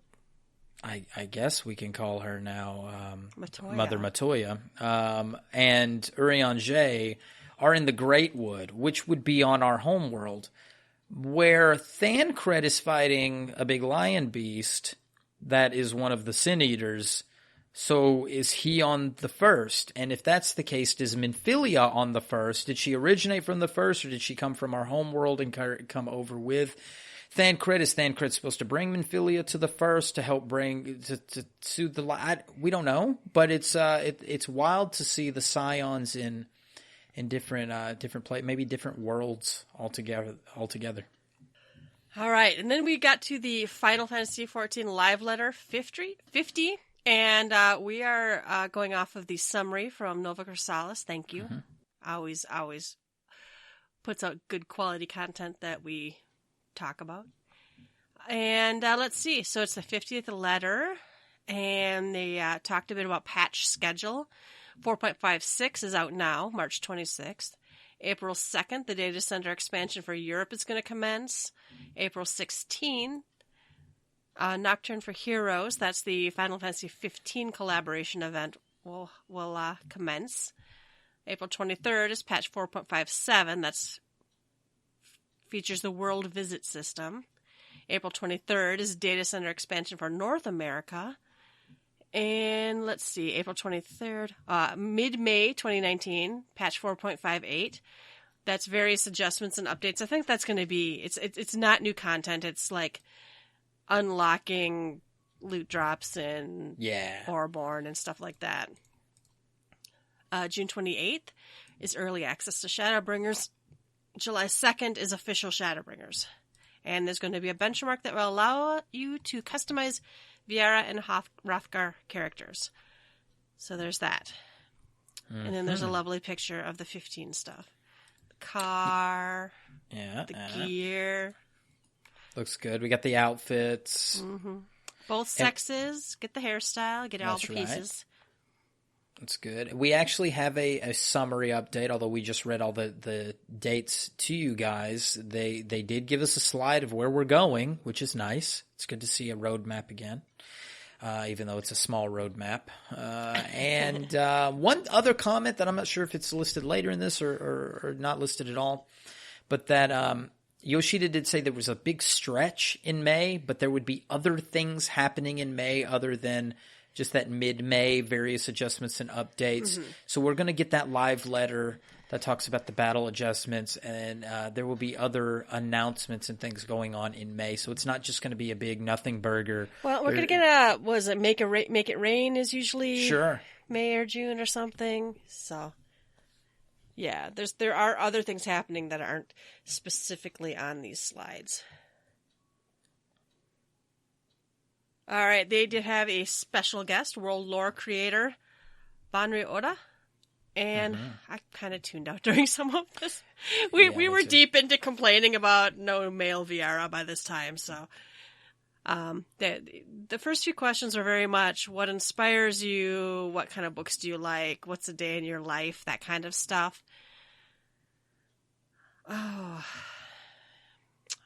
I guess we can call her now Mother Matoya, and Urianger are in the Great Wood, which would be on our homeworld, where Thancred is fighting a big lion beast that is one of the Sin Eaters. So is he on the first? And if that's the case, is Minfilia on the first? Did she originate from the first, or did she come from our homeworld and come over with Thancred? Is Thancred supposed to bring Minfilia to the first to help to soothe the? We don't know, but it's wild to see the Scions in different maybe different worlds altogether. All right, and then we got to the Final Fantasy XIV live letter 50. And we are going off of the summary from Nova Chrysalis. Thank you. Mm-hmm. Always puts out good quality content that we talk about. And let's see. So it's the 50th letter. And they talked a bit about patch schedule. 4.56 is out now, March 26th. April 2nd, the data center expansion for Europe is going to commence. April 16th. Nocturne for Heroes, that's the Final Fantasy XV collaboration event, will commence. April 23rd is patch 4.57, that's features the World Visit system. April 23rd is data center expansion for North America. And let's see, April 23rd, mid-May 2019, patch 4.58. That's various adjustments and updates. I think that's going to be, it's not new content, it's like unlocking loot drops and Oreborn and stuff like that. June 28th is early access to Shadowbringers. July 2nd is official Shadowbringers. And there's going to be a benchmark that will allow you to customize Viera and Hrothgar characters. So there's that. Mm-hmm. And then there's a lovely picture of the 15 stuff. The car, the gear. Looks good. We got the outfits. Mm-hmm. Both sexes. Get the hairstyle. Get all the pieces. That's good. We actually have a summary update, although we just read all the dates to you guys. They did give us a slide of where we're going, which is nice. It's good to see a roadmap again, even though it's a small roadmap. And one other comment that I'm not sure if it's listed later in this or not listed at all, but that Yoshida did say there was a big stretch in May, but there would be other things happening in May other than just that mid-May, various adjustments and updates. Mm-hmm. So we're going to get that live letter that talks about the battle adjustments, and there will be other announcements and things going on in May. So it's not just going to be a big nothing burger. Well, we're going to get Make It Rain is usually May or June or something. So yeah, there are other things happening that aren't specifically on these slides. All right, they did have a special guest, world lore creator Banri Oda, and I kind of tuned out during some of this. We were deep into complaining about no male Viera by this time, so The first few questions are very much what inspires you, what kind of books do you like, what's a day in your life, that kind of stuff. Oh, I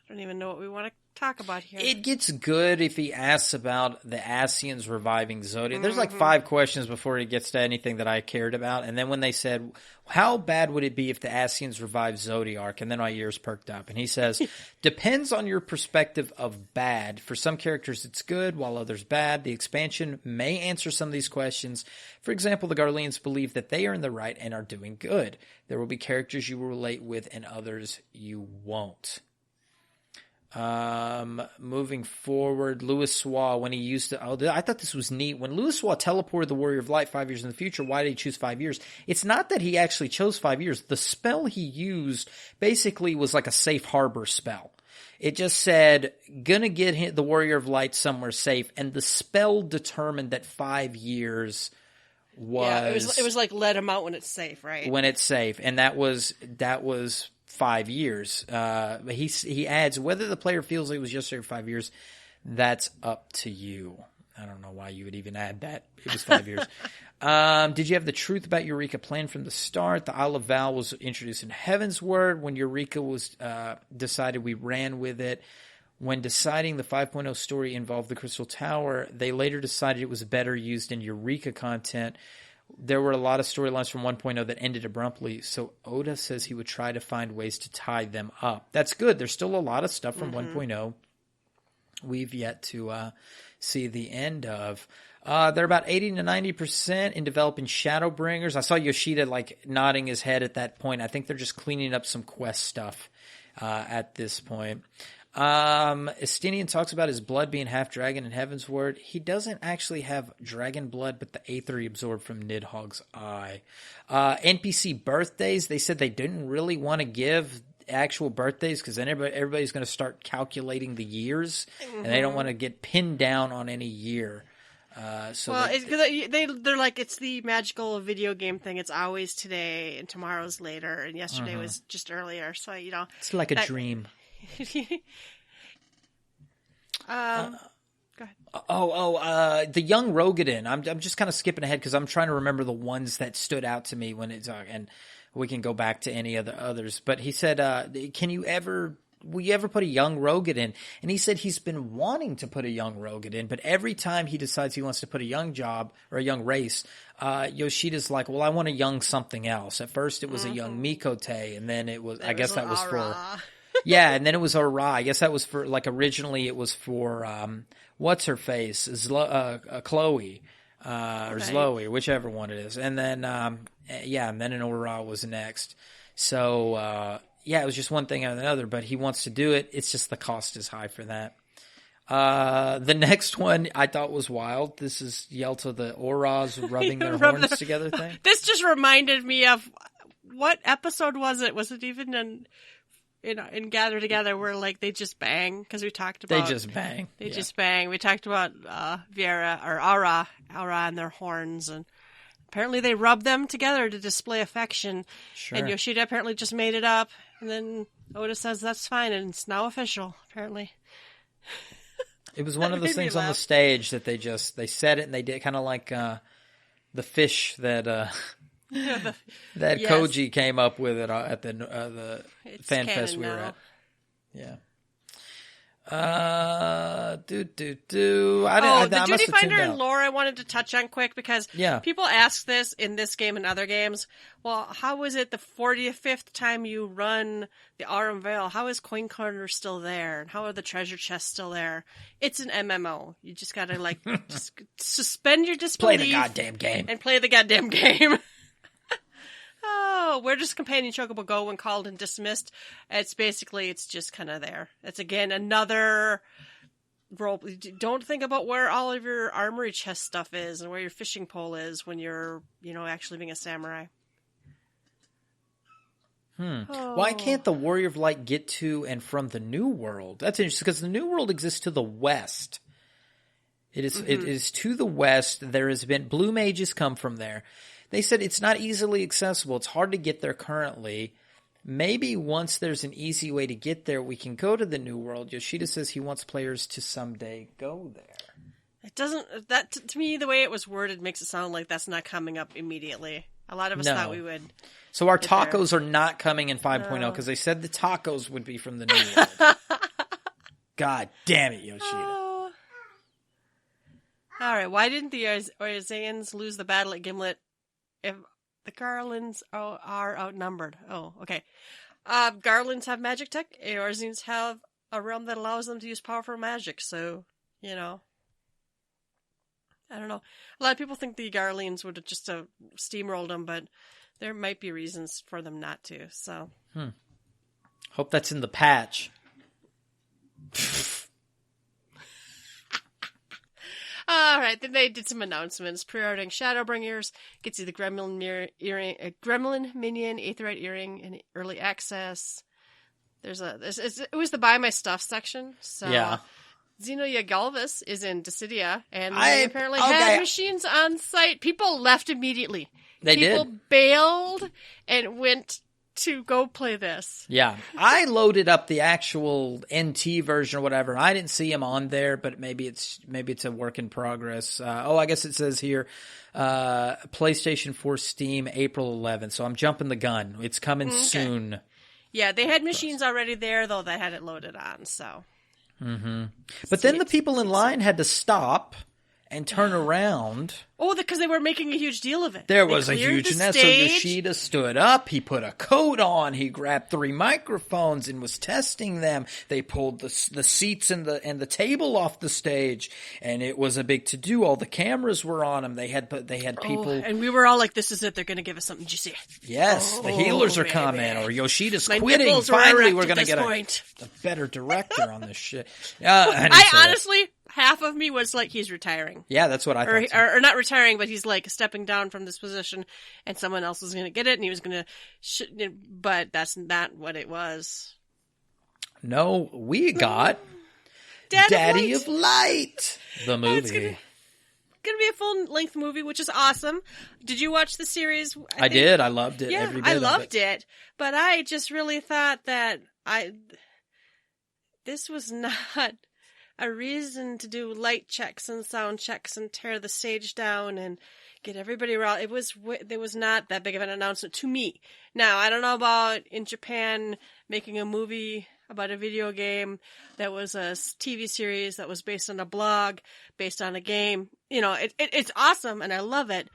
don't even know what we want to talk about here. It gets good if he asks about the Ascians reviving Zodiac. There's like 5 questions before he gets to anything that I cared about. And then when they said, how bad would it be if the Ascians revive Zodiac? And then my ears perked up. And he says, depends on your perspective of bad. For some characters, it's good, while others bad. The expansion may answer some of these questions. For example, the Garleans believe that they are in the right and are doing good. There will be characters you will relate with and others you won't. Moving forward, Louis Swa, when he used to, I thought this was neat. When Louis Swa teleported the Warrior of Light 5 years in the future, why did he choose 5 years? It's not that he actually chose 5 years. The spell he used basically was like a safe harbor spell. It just said, gonna get the Warrior of Light somewhere safe, and the spell determined that 5 years was... Yeah, it was like let him out when it's safe, right? When it's safe, and that was 5 years. He adds, whether the player feels it was yesterday or 5 years, that's up to you. I don't know why you would even add that. It was 5 years. Did you have the truth about Eureka planned from the start? The Isle of Val was introduced in Heaven's Word. When Eureka was decided, we ran with it. When deciding the 5.0 story involved the Crystal Tower, they later decided it was better used in Eureka content. There were a lot of storylines from 1.0 that ended abruptly, so Oda says he would try to find ways to tie them up. That's good. There's still a lot of stuff from 1.0 we've yet to see the end of. They're about 80 to 90% in developing Shadowbringers. I saw Yoshida like nodding his head at that point. I think they're just cleaning up some quest stuff at this point. Estinian talks about his blood being half dragon in Heaven's Word. He doesn't actually have dragon blood, but the aether he absorbed from Nidhogg's eye. NPC birthdays, they said they didn't really want to give actual birthdays because then everybody's going to start calculating the years, and they don't want to get pinned down on any year. They're like, it's the magical video game thing. It's always today, and tomorrow's later, and yesterday was just earlier. So, it's like a dream. Go ahead. The young Rogadin. I'm just kind of skipping ahead because I'm trying to remember the ones that stood out to me when it's and we can go back to any others. But he said, will you ever put a young Rogadin? And he said he's been wanting to put a young Rogadin, but every time he decides he wants to put a young job or a young race, Yoshida's like, well, I want a young something else. At first it was a young Mikote, and then it was, I guess that was for... Yeah, and then it was Aura. I guess that was for, like, originally it was for, what's her face? Chloe, or Zloe, whichever one it is. And then, and then an Aura was next. So, it was just one thing after another, but he wants to do it. It's just the cost is high for that. The next one I thought was wild. This is Yelta, the Auras rubbing their horns together thing. This just reminded me of, what episode was it? Was it even in Gather Together where like they just bang? Because we talked about they just bang. Just bang. We talked about Viera or Aura and their horns, and apparently they rub them together to display affection. Sure. And Yoshida apparently just made it up, and then Oda says that's fine, and it's now official. Apparently, it was one of those things on the stage that they said it, and they did kind of like the fish that. That yes. Koji came up with it at the fan fest we were at. Yeah. The Duty Finder and lore I wanted to touch on quick because people ask this in this game and other games. Well, how is it the 45th time you run the Aurum Vale? How is Coin Corner still there? And how are the treasure chests still there? It's an MMO. You just gotta just suspend your disbelief. Play the goddamn game. And play the goddamn game. Oh, where does Companion Chocobo go when called and dismissed? It's just kind of there. It's again another role. Don't think about where all of your armory chest stuff is and where your fishing pole is when you're, actually being a samurai. Oh. Why can't the Warrior of Light get to and from the New World? That's interesting because the New World exists to the west. It is to the west. There has been blue mages come from there. They said it's not easily accessible. It's hard to get there currently. Maybe once there's an easy way to get there, we can go to the New World. Yoshida says he wants players to someday go there. It doesn't, that to me, the way it was worded makes it sound like that's not coming up immediately. A lot of us thought we would. So our tacos are not coming in 5.0 because they said the tacos would be from the New World. God damn it, Yoshida. Oh. All right, why didn't the Orzayans lose the battle at Gimlet if the Garlands are outnumbered? Oh, okay. Garlands have magic tech. Orzayans have a realm that allows them to use powerful magic, so, you know. I don't know. A lot of people think the Garlands would have just steamrolled them, but there might be reasons for them not to, so. Hope that's in the patch. All right, then they did some announcements. Pre-ordering Shadowbringers gets you the Gremlin Minion, Aetherite Earring, in early access. It was the Buy My Stuff section. So yeah. Xenoia Galvis is in Dissidia, and they apparently had machines on site. People left immediately. People bailed and went to go play this. Yeah. I loaded up the actual NT version or whatever. I didn't see him on there, but maybe it's a work in progress. I guess it says here, PlayStation 4 Steam, April 11th. So I'm jumping the gun. It's coming soon. Yeah, they had machines already there, though, that had it loaded on, so. Mm-hmm. But then the people in line had to stop and turn around. Oh, because they were making a huge deal of it. There was a huge mess. So Yoshida stood up. He put a coat on. He grabbed 3 microphones and was testing them. They pulled the seats and the table off the stage, and it was a big to do. All the cameras were on him. They had people, and we were all like, "This is it. They're going to give us something juicy." Yes, the healers are coming, or Yoshida's quitting. Finally, we're going to get a better director on this shit. I honestly. Half of me was like, he's retiring. Yeah, that's what I thought. Or not retiring, but he's like stepping down from this position, and someone else was going to get it, and he was going to. But that's not what it was. No, we got Daddy of Light, the movie. It's going to be a full-length movie, which is awesome. Did you watch the series? I did. I loved it. Yeah, every bit I loved it. But I just really thought that this was not a reason to do light checks and sound checks and tear the stage down and get everybody around. There was not that big of an announcement to me. Now, I don't know about in Japan making a movie about a video game that was a TV series that was based on a blog, based on a game. You know, it's awesome and I love it.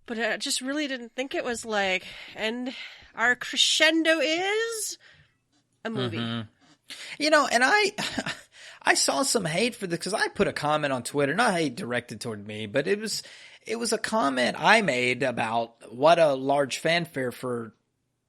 But I just really didn't think it was like, and our crescendo is a movie. Mm-hmm. You know, and I saw some hate for this because I put a comment on Twitter, not hate directed toward me, but it was a comment I made about what a large fanfare for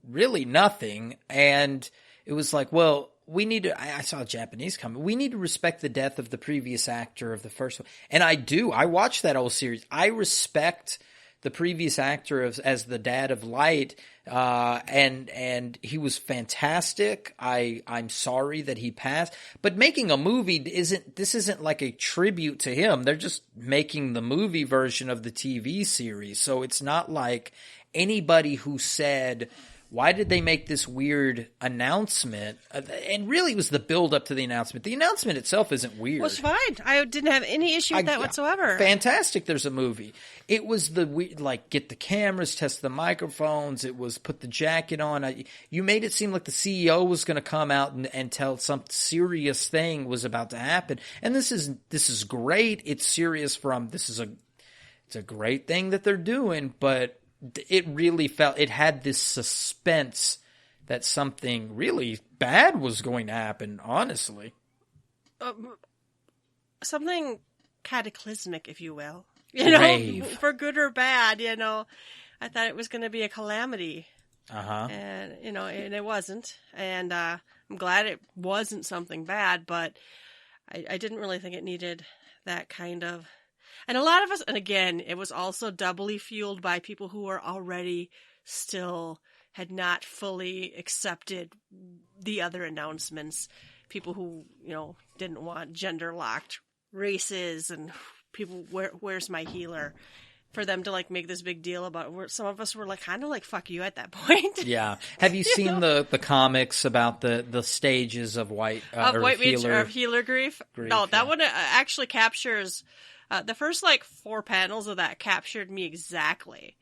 really nothing. And it was like, well, I saw a Japanese comment. We need to respect the death of the previous actor of the first one. And I do. I watched that whole series. I respect the previous actor as the Dad of Light, and he was fantastic. I'm sorry that he passed, but making a movie isn't like a tribute to him. They're just making the movie version of the TV series, so it's not like anybody who said, why did they make this weird announcement? And really, it was the build up to the announcement. The announcement itself isn't weird. Well, it's fine. I didn't have any issue with that whatsoever. Fantastic. There's a movie. It was get the cameras, test the microphones. It was put the jacket on. You made it seem like the CEO was going to come out and tell some serious thing was about to happen. And this is great. It's serious it's a great thing that they're doing, but it really it had this suspense that something really bad was going to happen, honestly. Something cataclysmic, if you will. You know, for good or bad, you know. I thought it was going to be a calamity. Uh-huh. And, you know, and it wasn't. And I'm glad it wasn't something bad, but I didn't really think it needed that kind of... And a lot of us, and again, it was also doubly fueled by people who were already still had not fully accepted the other announcements. People who, you know, didn't want gender-locked races and people, where's my healer? for them to like make this big deal about it. Some of us were like kind of like fuck you at that point. Yeah. Have you seen the comics about the stages of white healer grief? No, that one actually captures the first like 4 panels of that captured me exactly.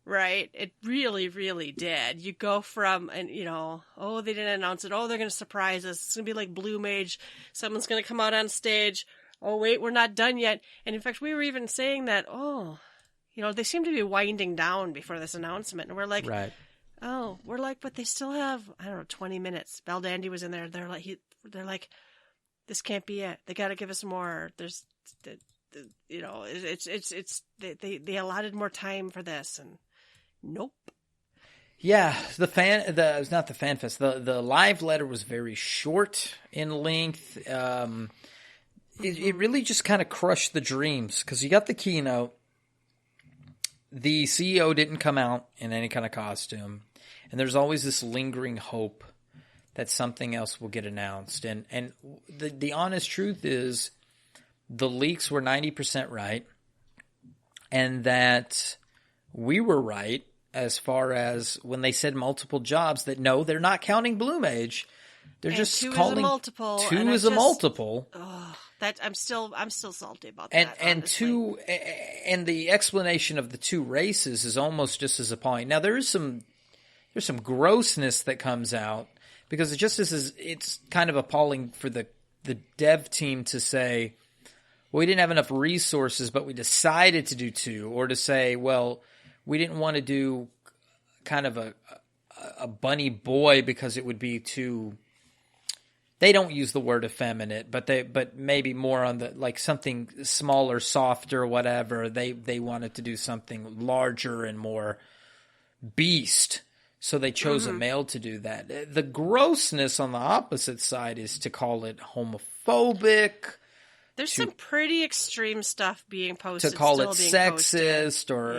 Right? It really, really did. You go from, and they didn't announce it. Oh, they're going to surprise us. It's going to be like Blue Mage. Someone's going to come out on stage. Oh, wait, we're not done yet. And in fact, we were even saying that, they seem to be winding down before this announcement. And we're like, right. But they still have, 20 minutes. Bell Dandy was in there. They're like, this can't be it. They got to give us more. There's, they allotted more time for this. And nope. Yeah, it was not the fan fest. The live letter was very short in length. It really just kind of crushed the dreams because you got the keynote. The CEO didn't come out in any kind of costume, and there's always this lingering hope that something else will get announced. And the honest truth is, the leaks were 90% right, and that we were right as far as when they said multiple jobs. That no, they're not counting Blue Mage. They're just calling 2 is a multiple. That I'm still salty about that. And the explanation of the 2 races is almost just as appalling. Now there's some grossness that comes out because it's kind of appalling for the dev team to say, well, we didn't have enough resources, but we decided to do 2, or to say, well, we didn't want to do kind of a bunny boy because it would be too. They don't use the word effeminate, but maybe more on the like something smaller, softer, whatever. They wanted to do something larger and more beast, so they chose a male to do that. The grossness on the opposite side is to call it homophobic. There's some pretty extreme stuff being posted. To call it sexist posted. Or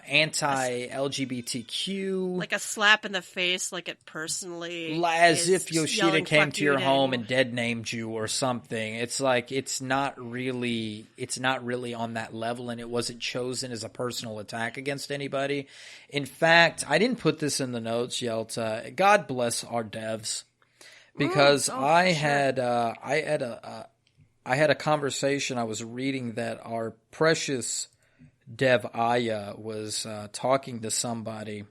anti-LGBTQ. Like a slap in the face, like it personally. As if Yoshida came to your home and dead named you or something. It's like, it's not really on that level, and it wasn't chosen as a personal attack against anybody. In fact, I didn't put this in the notes, Yelta. God bless our devs. Because I had a conversation. I was reading that our precious dev Aya was talking to somebody.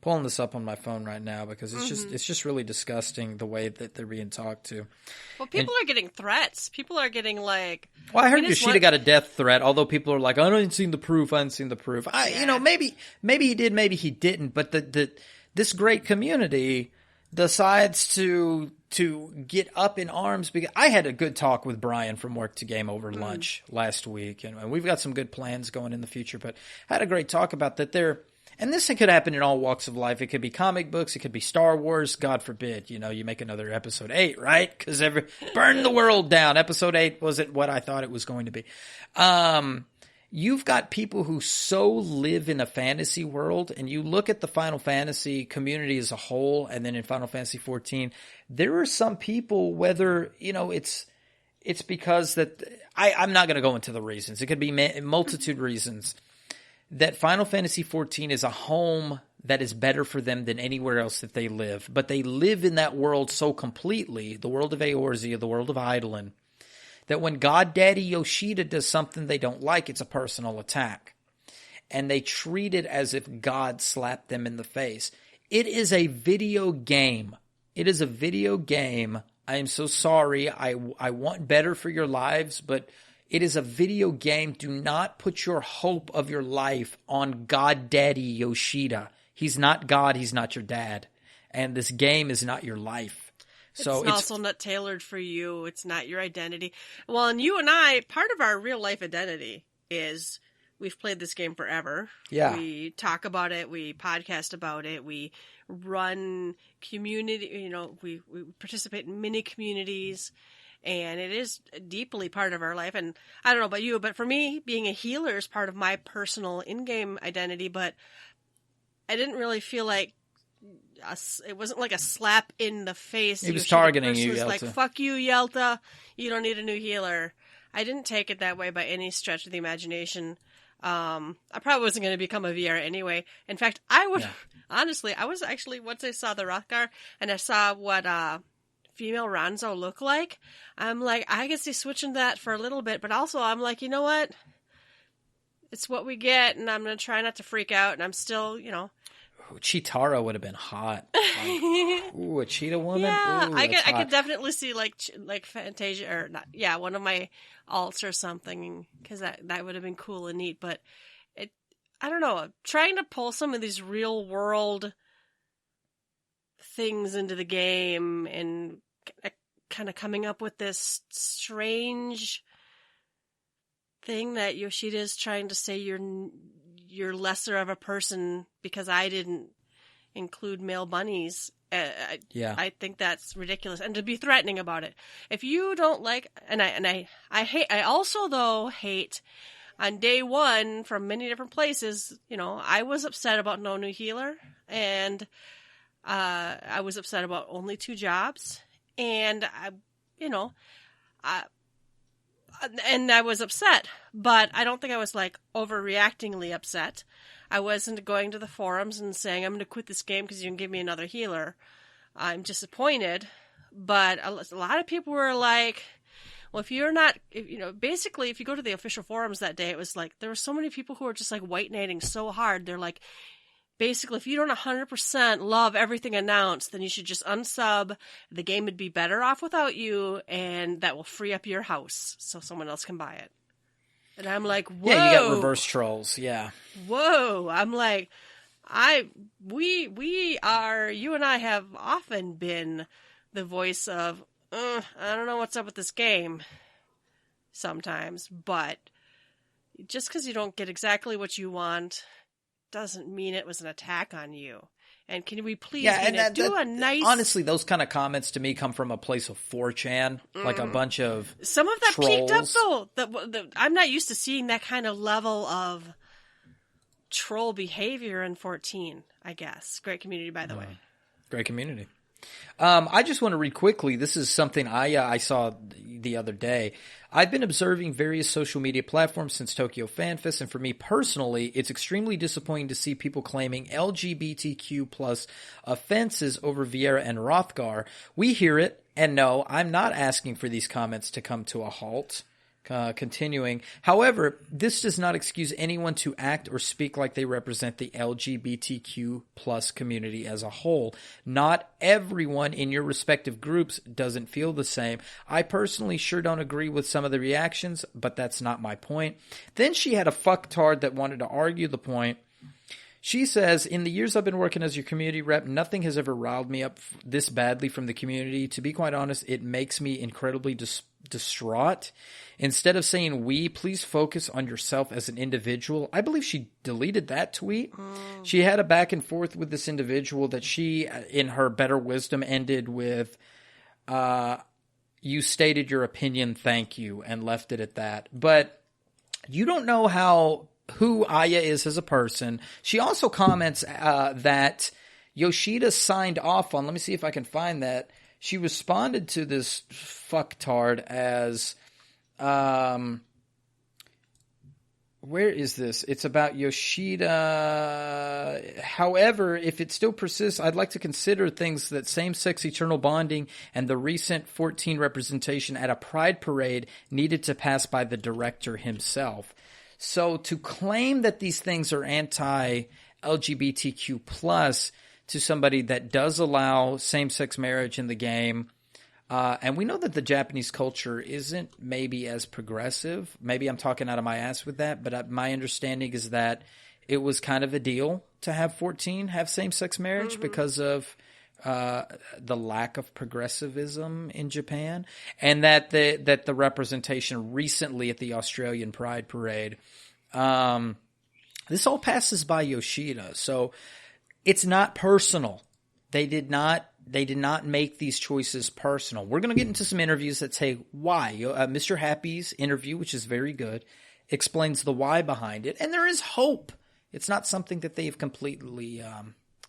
Pulling this up on my phone right now because it's just really disgusting the way that they're being talked to. Well, people are getting threats. People are getting like. Well, I heard Yoshida got a death threat. Although people are like, I haven't seen the proof. Maybe he did, maybe he didn't. But this great community decides to get up in arms because I had a good talk with Brian from Work to Game over lunch last week, and we've got some good plans going in the future, but I had a great talk about that and this could happen in all walks of life. It could be comic books, it could be Star Wars, God forbid, you make another episode 8, right? Because burn the world down. Episode 8 wasn't what I thought it was going to be. You've got people who so live in a fantasy world, and you look at the Final Fantasy community as a whole, and then in Final Fantasy 14, there are some people, whether, it's because that, I'm not going to go into the reasons. It could be multitude reasons, that Final Fantasy 14 is a home that is better for them than anywhere else that they live. But they live in that world so completely, the world of Eorzea, the world of Eidolon, that when Goddaddy Yoshida does something they don't like, it's a personal attack. And they treat it as if God slapped them in the face. It is a video game. It is a video game. I am so sorry. I want better for your lives, but it is a video game. Do not put your hope of your life on Goddaddy Yoshida. He's not God. He's not your dad. And this game is not your life. So it's also not tailored for you. It's not your identity. Well, and you and I, part of our real life identity is we've played this game forever. Yeah. We talk about it. We podcast about it. We run community, we participate in mini communities, and it is deeply part of our life. And I don't know about you, but for me, being a healer is part of my personal in-game identity, but I didn't really feel like it wasn't like a slap in the face. He was targeting you, was Yelta. Like, fuck you, Yelta. You don't need a new healer. I didn't take it that way by any stretch of the imagination. I probably wasn't going to become a VR anyway. In fact, I would, honestly, I was actually, once I saw the Rothgar and I saw what female Ranzo look like, I'm like, I can see switching that for a little bit, but also I'm like, you know what? It's what we get, and I'm going to try not to freak out, and I'm still, Chitara would have been hot. Like, ooh, a cheetah woman? Yeah, Ooh, I that's could definitely see like Fantasia or not. Yeah, one of my alts or something, because that would have been cool and neat. But I don't know. Trying to pull some of these real world things into the game and kind of coming up with this strange thing that Yoshida is trying to say you're lesser of a person because I didn't include male bunnies. I think that's ridiculous, and to be threatening about it. If you don't like, I also hate on day one from many different places. I was upset about no new healer, and I was upset about only 2 jobs, and I was upset, but I don't think I was overreactingly upset. I wasn't going to the forums and saying, I'm going to quit this game because you can give me another healer. I'm disappointed, but a lot of people were like, well, if you go to the official forums that day, it was like, there were so many people who were just white knighting so hard. They're like, basically, if you don't 100% love everything announced, then you should just unsub. The game would be better off without you, and that will free up your house so someone else can buy it. And I'm like, whoa. Yeah, you got reverse trolls, yeah. Whoa. I'm like, you and I have often been the voice of, I don't know what's up with this game sometimes, but just because you don't get exactly what you want doesn't mean it was an attack on you. And can we please do a nice... Honestly, those kind of comments to me come from a place of 4chan, like a bunch of some of that trolls. peaked up, though. I'm not used to seeing that kind of level of troll behavior in 14, I guess. Great community, by the way. Great community. I just want to read quickly. This is something I saw the other day. I've been observing various social media platforms since Tokyo Fan Fest, and for me personally, it's extremely disappointing to see people claiming LGBTQ plus offenses over Vieira and Rothgar. We hear it, and no, I'm not asking for these comments to come to a halt. Continuing. However, this does not excuse anyone to act or speak like they represent the LGBTQ plus community as a whole. Not everyone in your respective groups doesn't feel the same. I personally sure don't agree with some of the reactions, but that's not my point. Then she had a fucktard that wanted to argue the point. She says, in the years I've been working as your community rep, nothing has ever riled me up this badly from the community. To be quite honest, it makes me incredibly distraught. Instead of saying we, please focus on yourself as an individual. I believe she deleted that tweet. She had a back and forth with this individual that she, in her better wisdom, ended with, you stated your opinion, thank you, and left it at that. But you don't know who Aya is as a person. She also comments that Yoshida signed off on, let me see if I can find that. She responded to this fucktard as, where is this? It's about Yoshida. However, if it still persists, I'd like to consider things that same-sex eternal bonding and the recent 14 representation at a pride parade needed to pass by the director himself. So to claim that these things are anti-LGBTQ plus to somebody that does allow same-sex marriage in the game, and we know that the Japanese culture isn't maybe as progressive. Maybe I'm talking out of my ass with that, but my understanding is that it was kind of a deal to have 14 have same-sex marriage because of the lack of progressivism in Japan, and that the representation recently at the Australian Pride Parade, this all passes by Yoshida, so it's not personal. They did not make these choices personal. We're going to get into some interviews that say why. Mr. Happy's interview, which is very good, explains the why behind it, and there is hope. It's not something that they've completely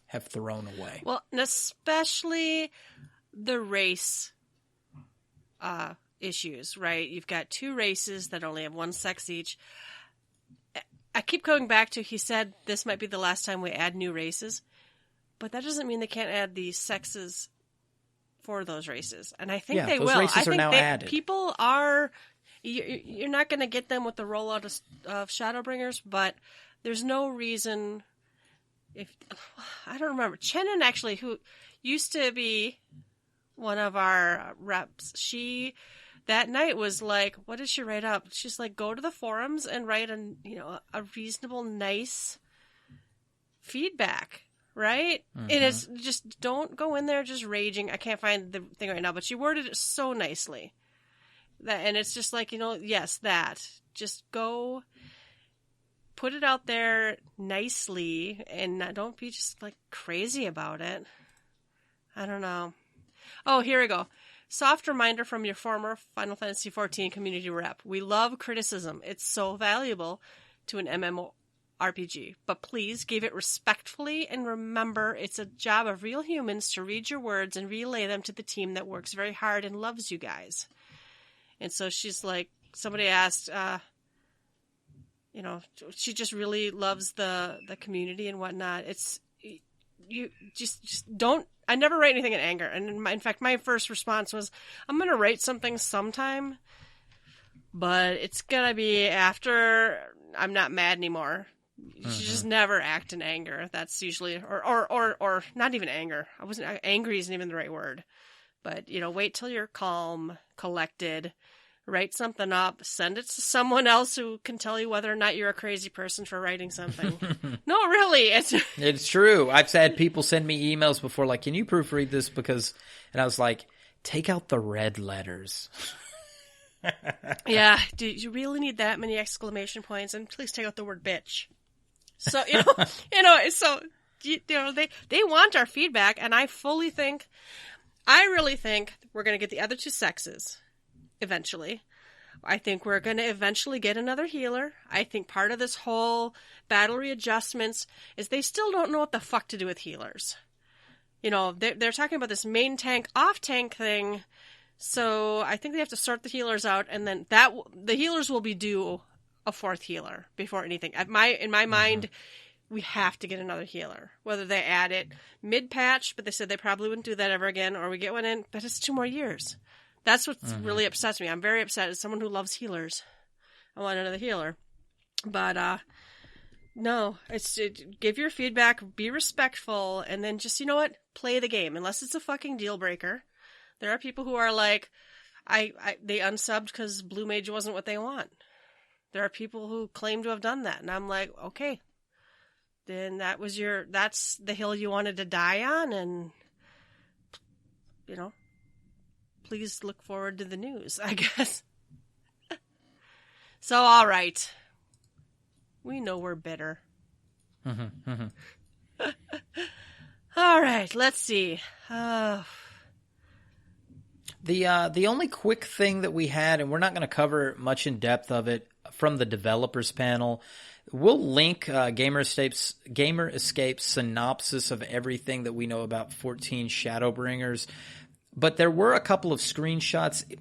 have thrown away. Well, and especially the race issues, right? You've got 2 races that only have 1 sex each. I keep going back to, he said this might be the last time we add new races, but that doesn't mean they can't add the sexes for those races. And I think they those will. races I are think now added. People are, you're not going to get them with the rollout of Shadowbringers, but there's no reason I don't remember. Chenin, actually, who used to be one of our reps, that night was like, what did she write up? She's like, go to the forums and write a reasonable, nice feedback, right? Mm-hmm. And it's just, don't go in there just raging. I can't find the thing right now, but she worded it so nicely. And it's just like, yes, that. Just go put it out there nicely and don't be just like crazy about it. I don't know. Oh, here we go. Soft reminder from your former Final Fantasy XIV community rep. We love criticism. It's so valuable to an MMORPG. But please give it respectfully and remember it's a job of real humans to read your words and relay them to the team that works very hard and loves you guys. And so she's like, somebody asked, she just really loves the community and whatnot. It's, you just don't, I never write anything in anger. And in fact, my first response was, I'm going to write something sometime, but it's going to be after I'm not mad anymore. You should just never act in anger. That's usually, or not even anger. Angry isn't even the right word. But, wait till you're calm, collected, write something up, send it to someone else who can tell you whether or not you're a crazy person for writing something. No, really. It's true. I've had people send me emails before, like, can you proofread this? And I was like, take out the red letters. Yeah. Do you really need that many exclamation points? And please take out the word bitch. So, so, they want our feedback. And I really think we're going to get the other two sexes. Eventually. I think we're going to eventually get another healer. I think part of this whole battle readjustments is they still don't know what the fuck to do with healers. They're talking about this main tank, off tank thing. So I think they have to sort the healers out, and then the healers will be due a fourth healer before anything. In my mind, we have to get another healer. Whether they add it mid-patch, but they said they probably wouldn't do that ever again, or we get one in, but it's 2 more years. That's what really upsets me. I'm very upset as someone who loves healers. I want another healer. But, no. Give your feedback, be respectful, and then just, play the game. Unless it's a fucking deal breaker. There are people who are like, they unsubbed because Blue Mage wasn't what they want. There are people who claim to have done that. And I'm like, okay. Then that's the hill you wanted to die on, and, please look forward to the news, I guess. So, all right. We know we're bitter. All right, let's see. The only quick thing that we had, and we're not going to cover much in depth of it from the developers panel, we'll link Gamer Escape's synopsis of everything that we know about 14 Shadowbringers. But there were a couple of screenshots. It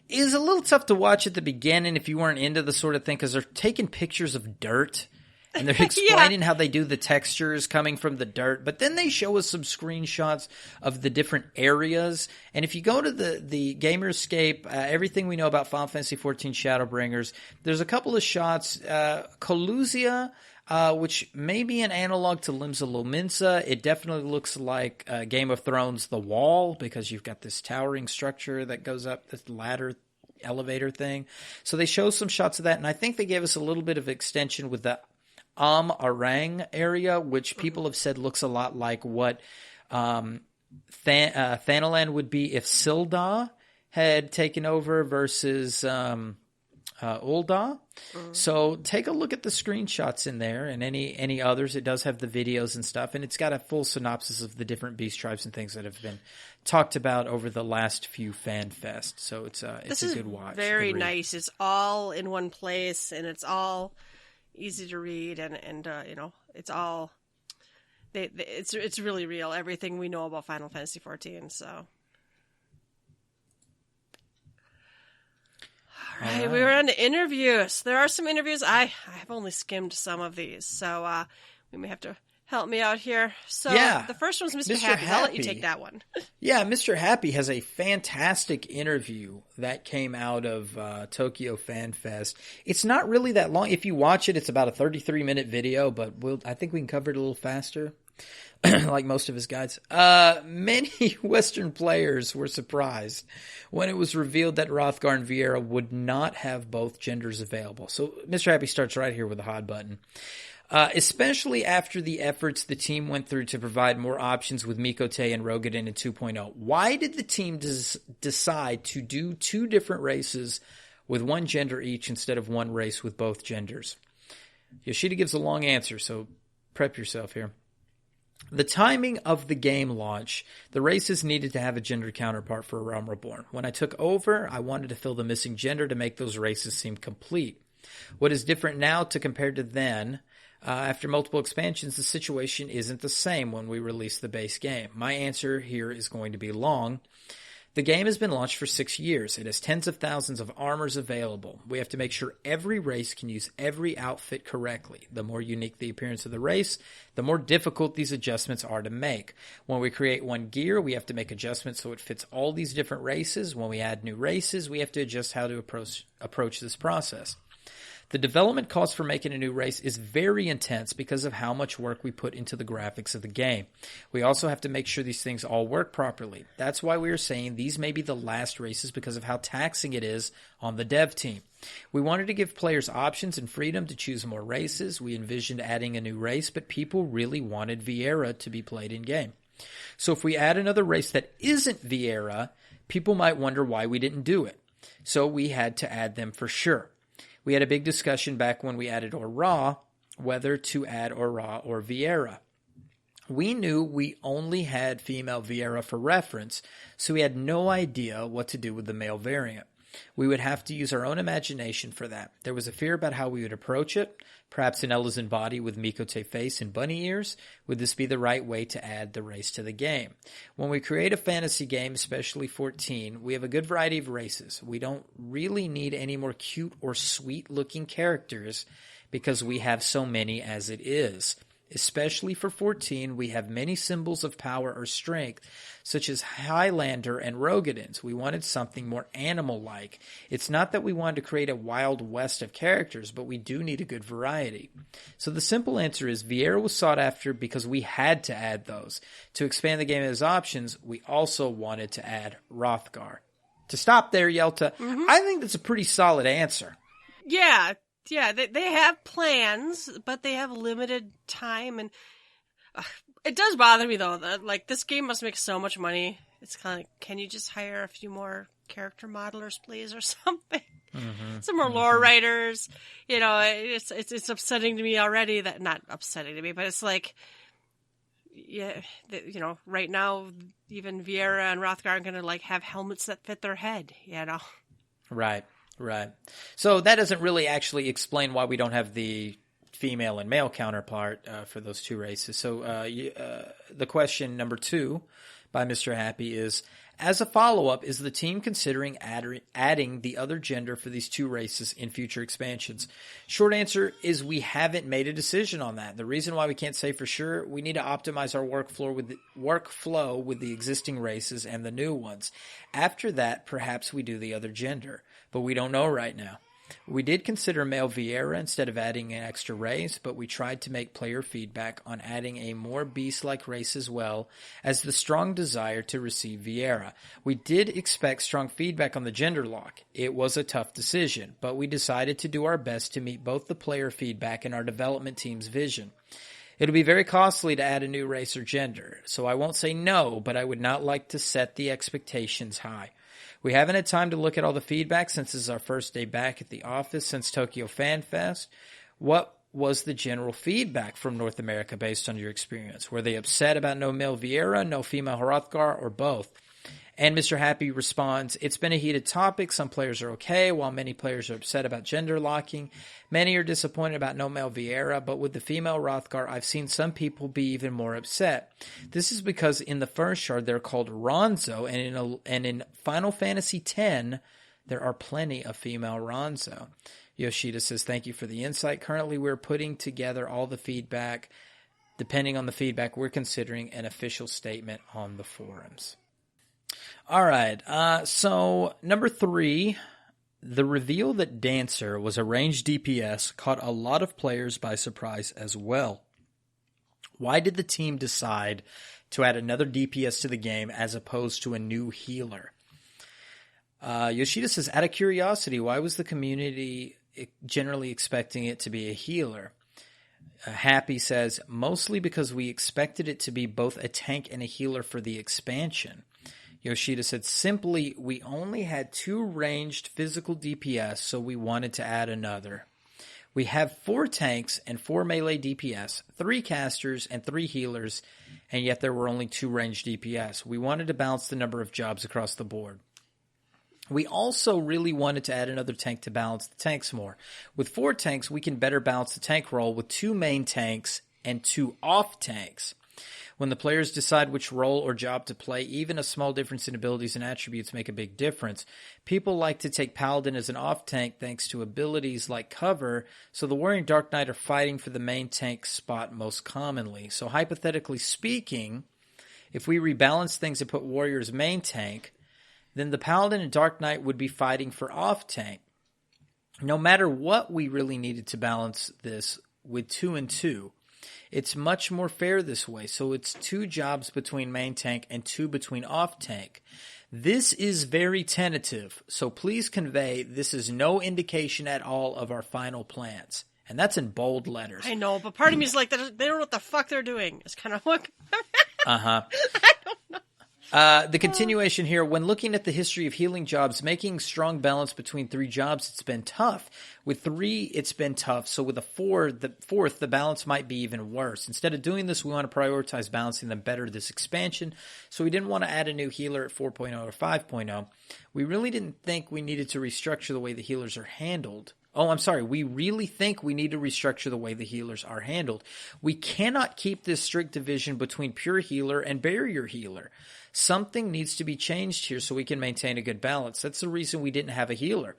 is a little tough to watch at the beginning if you weren't into the sort of thing, because they're taking pictures of dirt and they're explaining how they do the textures coming from the dirt. But then they show us some screenshots of the different areas. And if you go to the Gamer Escape, everything we know about Final Fantasy XIV Shadowbringers, there's a couple of shots. Coluzia, which may be an analog to Limsa Lominsa. It definitely looks like Game of Thrones The Wall, because you've got this towering structure that goes up, this ladder elevator thing. So they show some shots of that, and I think they gave us a little bit of extension with the Arang area, which people have said looks a lot like what Thanalan would be if Silda had taken over versus Ul'dah. So take a look at the screenshots in there and any others. It does have the videos and stuff, and it's got a full synopsis of the different beast tribes and things that have been talked about over the last few fan fests. So it's a good watch. Very nice. It's all in one place, and it's all easy to read, and it's all it's really real. Everything we know about Final Fantasy XIV. So. All right, we were on to interviews. There are some interviews. I have only skimmed some of these, so we may have to help me out here. So the first one's Mr. Happy. I'll let you take that one. Yeah, Mr. Happy has a fantastic interview that came out of Tokyo Fan Fest. It's not really that long. If you watch it, it's about a 33-minute video, but I think we can cover it a little faster. Like most of his guides. Many Western players were surprised when it was revealed that Hrothgar and Vieira would not have both genders available. So Mr. Happy starts right here with a hot button. Especially after the efforts the team went through to provide more options with Mikote and Rogadin in 2.0. Why did the team decide to do two different races with one gender each instead of one race with both genders? Yoshida gives a long answer, so prep yourself here. The timing of the game launch, the races needed to have a gender counterpart for A Realm Reborn. When I took over, I wanted to fill the missing gender to make those races seem complete. What is different now to compared to then, after multiple expansions, the situation isn't the same when we release the base game. My answer here is going to be long. The game has been launched for 6 years. It has tens of thousands of armors available. We have to make sure every race can use every outfit correctly. The more unique the appearance of the race, the more difficult these adjustments are to make. When we create one gear, we have to make adjustments so it fits all these different races. When we add new races, we have to adjust how to approach this process. The development cost for making a new race is very intense because of how much work we put into the graphics of the game. We also have to make sure these things all work properly. That's why we are saying these may be the last races because of how taxing it is on the dev team. We wanted to give players options and freedom to choose more races. We envisioned adding a new race, but people really wanted Vieira to be played in-game. So if we add another race that isn't Vieira, people might wonder why we didn't do it. So we had to add them for sure. We had a big discussion back when we added Aura, whether to add Aura or Vieira. We knew we only had female Vieira for reference, so we had no idea what to do with the male variant. We would have to use our own imagination for that. There was a fear about how we would approach it, perhaps an Elysian body with Mikote face and bunny ears. Would this be the right way to add the race to the game? When we create a fantasy game, especially 14, we have a good variety of races. We don't really need any more cute or sweet-looking characters because we have so many as it is. Especially for 14, we have many symbols of power or strength, such as Highlander and Rogadins. We wanted something more animal-like. It's not that we wanted to create a wild west of characters, but we do need a good variety. So the simple answer is Vieira was sought after because we had to add those. To expand the game as options, we also wanted to add Hrothgar. To stop there, Yelta, I think that's a pretty solid answer. Yeah. Yeah, they have plans, but they have limited time, and it does bother me, though, that, like, this game must make so much money. It's kind of like, can you just hire a few more character modelers, please, or something? Some more lore writers. You know, it's upsetting to me already that, not upsetting to me, but it's like, yeah, you know, right now, even Vieira and Hrothgar are going to, like, have helmets that fit their head, you know? Right. Right. So that doesn't really actually explain why we don't have the female and male counterpart for those two races. So the question number 2 by Mr. Happy is, as a follow-up, is the team considering adding the other gender for these two races in future expansions? Short answer is we haven't made a decision on that. The reason why we can't say for sure, we need to optimize our workflow with the existing races and the new ones. After that, perhaps we do the other gender, but we don't know right now. We did consider male Vieira instead of adding an extra race, but we tried to make player feedback on adding a more beast-like race as well as the strong desire to receive Vieira. We did expect strong feedback on the gender lock. It was a tough decision, but we decided to do our best to meet both the player feedback and our development team's vision. It'll be very costly to add a new race or gender, so I won't say no, but I would not like to set the expectations high. We haven't had time to look at all the feedback since this is our first day back at the office since Tokyo Fan Fest. What was the general feedback from North America based on your experience? Were they upset about no male Vieira, no female Hrothgar, or both? And Mr. Happy responds, it's been a heated topic. Some players are okay, while many players are upset about gender locking. Many are disappointed about no male Vieira, but with the female Hrothgar, I've seen some people be even more upset. This is because in the first shard, they're called Ronzo, and in Final Fantasy X, there are plenty of female Ronzo. Yoshida says, thank you for the insight. Currently, we're putting together all the feedback. Depending on the feedback, we're considering an official statement on the forums. All right. So, number 3, the reveal that Dancer was a ranged DPS caught a lot of players by surprise as well. Why did the team decide to add another DPS to the game as opposed to a new healer? Yoshida says, out of curiosity, why was the community generally expecting it to be a healer? Happy says, mostly because we expected it to be both a tank and a healer for the expansion. Yoshida said, simply, we only had 2 ranged physical DPS, so we wanted to add another. We have 4 tanks and 4 melee DPS, 3 casters and 3 healers, and yet there were only 2 ranged DPS. We wanted to balance the number of jobs across the board. We also really wanted to add another tank to balance the tanks more. With 4 tanks, we can better balance the tank role with 2 main tanks and 2 off tanks. When the players decide which role or job to play, even a small difference in abilities and attributes make a big difference. People like to take Paladin as an off tank thanks to abilities like cover, so the Warrior and Dark Knight are fighting for the main tank spot most commonly. So hypothetically speaking, if we rebalance things and put Warrior as main tank, then the Paladin and Dark Knight would be fighting for off tank. No matter what, we really needed to balance this with 2 and 2. It's much more fair this way, so it's 2 jobs between main tank and 2 between off tank. This is very tentative, so please convey this is no indication at all of our final plans. And that's in bold letters. I know, but part of me is like, they don't know what the fuck they're doing. It's kind of what... Uh-huh. I don't know. The continuation here, when looking at the history of healing jobs, making strong balance between 3 jobs, it's been tough. With 3, it's been tough. So with a 4, the fourth, the balance might be even worse. Instead of doing this, we want to prioritize balancing them better this expansion. So we didn't want to add a new healer at 4.0 or 5.0. We really didn't think we needed to restructure the way the healers are handled. We really think we need to restructure the way the healers are handled. We cannot keep this strict division between pure healer and barrier healer. Something needs to be changed here so we can maintain a good balance. That's the reason we didn't have a healer.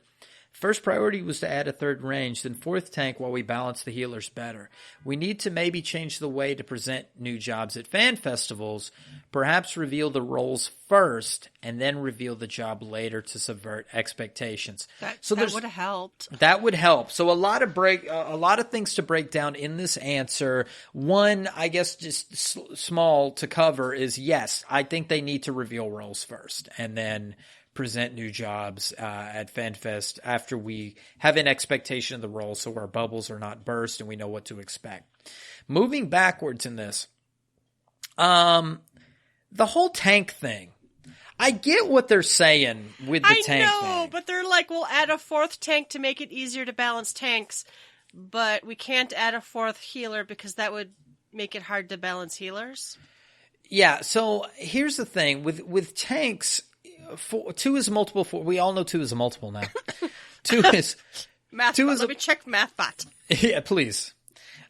First priority was to add a 3rd range, then 4th tank while we balance the healers better. We need to maybe change the way to present new jobs at fan festivals, perhaps reveal the roles first, and then reveal the job later to subvert expectations. That would have helped. That would help. So a lot of things to break down in this answer. One, I guess just small to cover is yes, I think they need to reveal roles first, and then present new jobs at FanFest after we have an expectation of the role so our bubbles are not burst and we know what to expect. Moving backwards in this, the whole tank thing. I get what they're saying with the tank thing. I know, but they're like, we'll add a 4th tank to make it easier to balance tanks, but we can't add a 4th healer because that would make it hard to balance healers. Yeah, so here's the thing. With tanks... 2 is a multiple 4. We all know 2 is a multiple now. 2 is... Let me check MathBot. Yeah, please.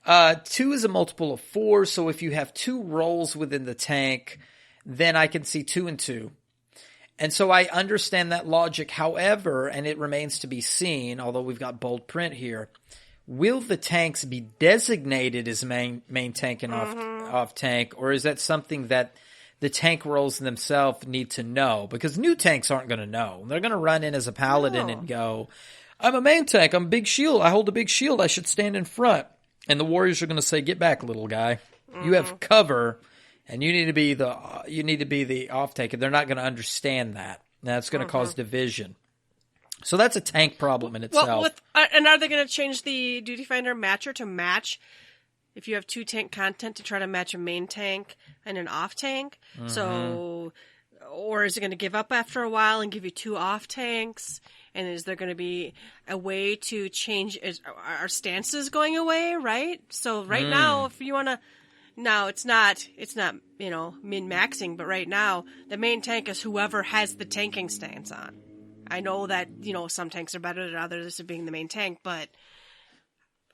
2 is a multiple of 4, so if you have 2 roles within the tank, then I can see 2 and 2. And so I understand that logic. However, and it remains to be seen, although we've got bold print here, will the tanks be designated as main tank and off tank, or is that something that the tank roles themselves need to know? Because new tanks aren't going to know. They're going to run in as a paladin and go, I'm a main tank. I'm a big shield. I hold a big shield. I should stand in front. And the warriors are going to say, get back, little guy. You have cover, and you need to be the off tank. And they're not going to understand that. That's going to cause division. So that's a tank problem in itself. Well, and are they going to change the Duty Finder matcher to match if you have 2 tank content to try to match a main tank and an off tank? So, or is it going to give up after a while and give you 2 off tanks? And is there going to be a way to change our stances going away? Right. So right now, if you want to, now it's not min maxing, but right now the main tank is whoever has the tanking stance on. I know that some tanks are better than others at being the main tank, but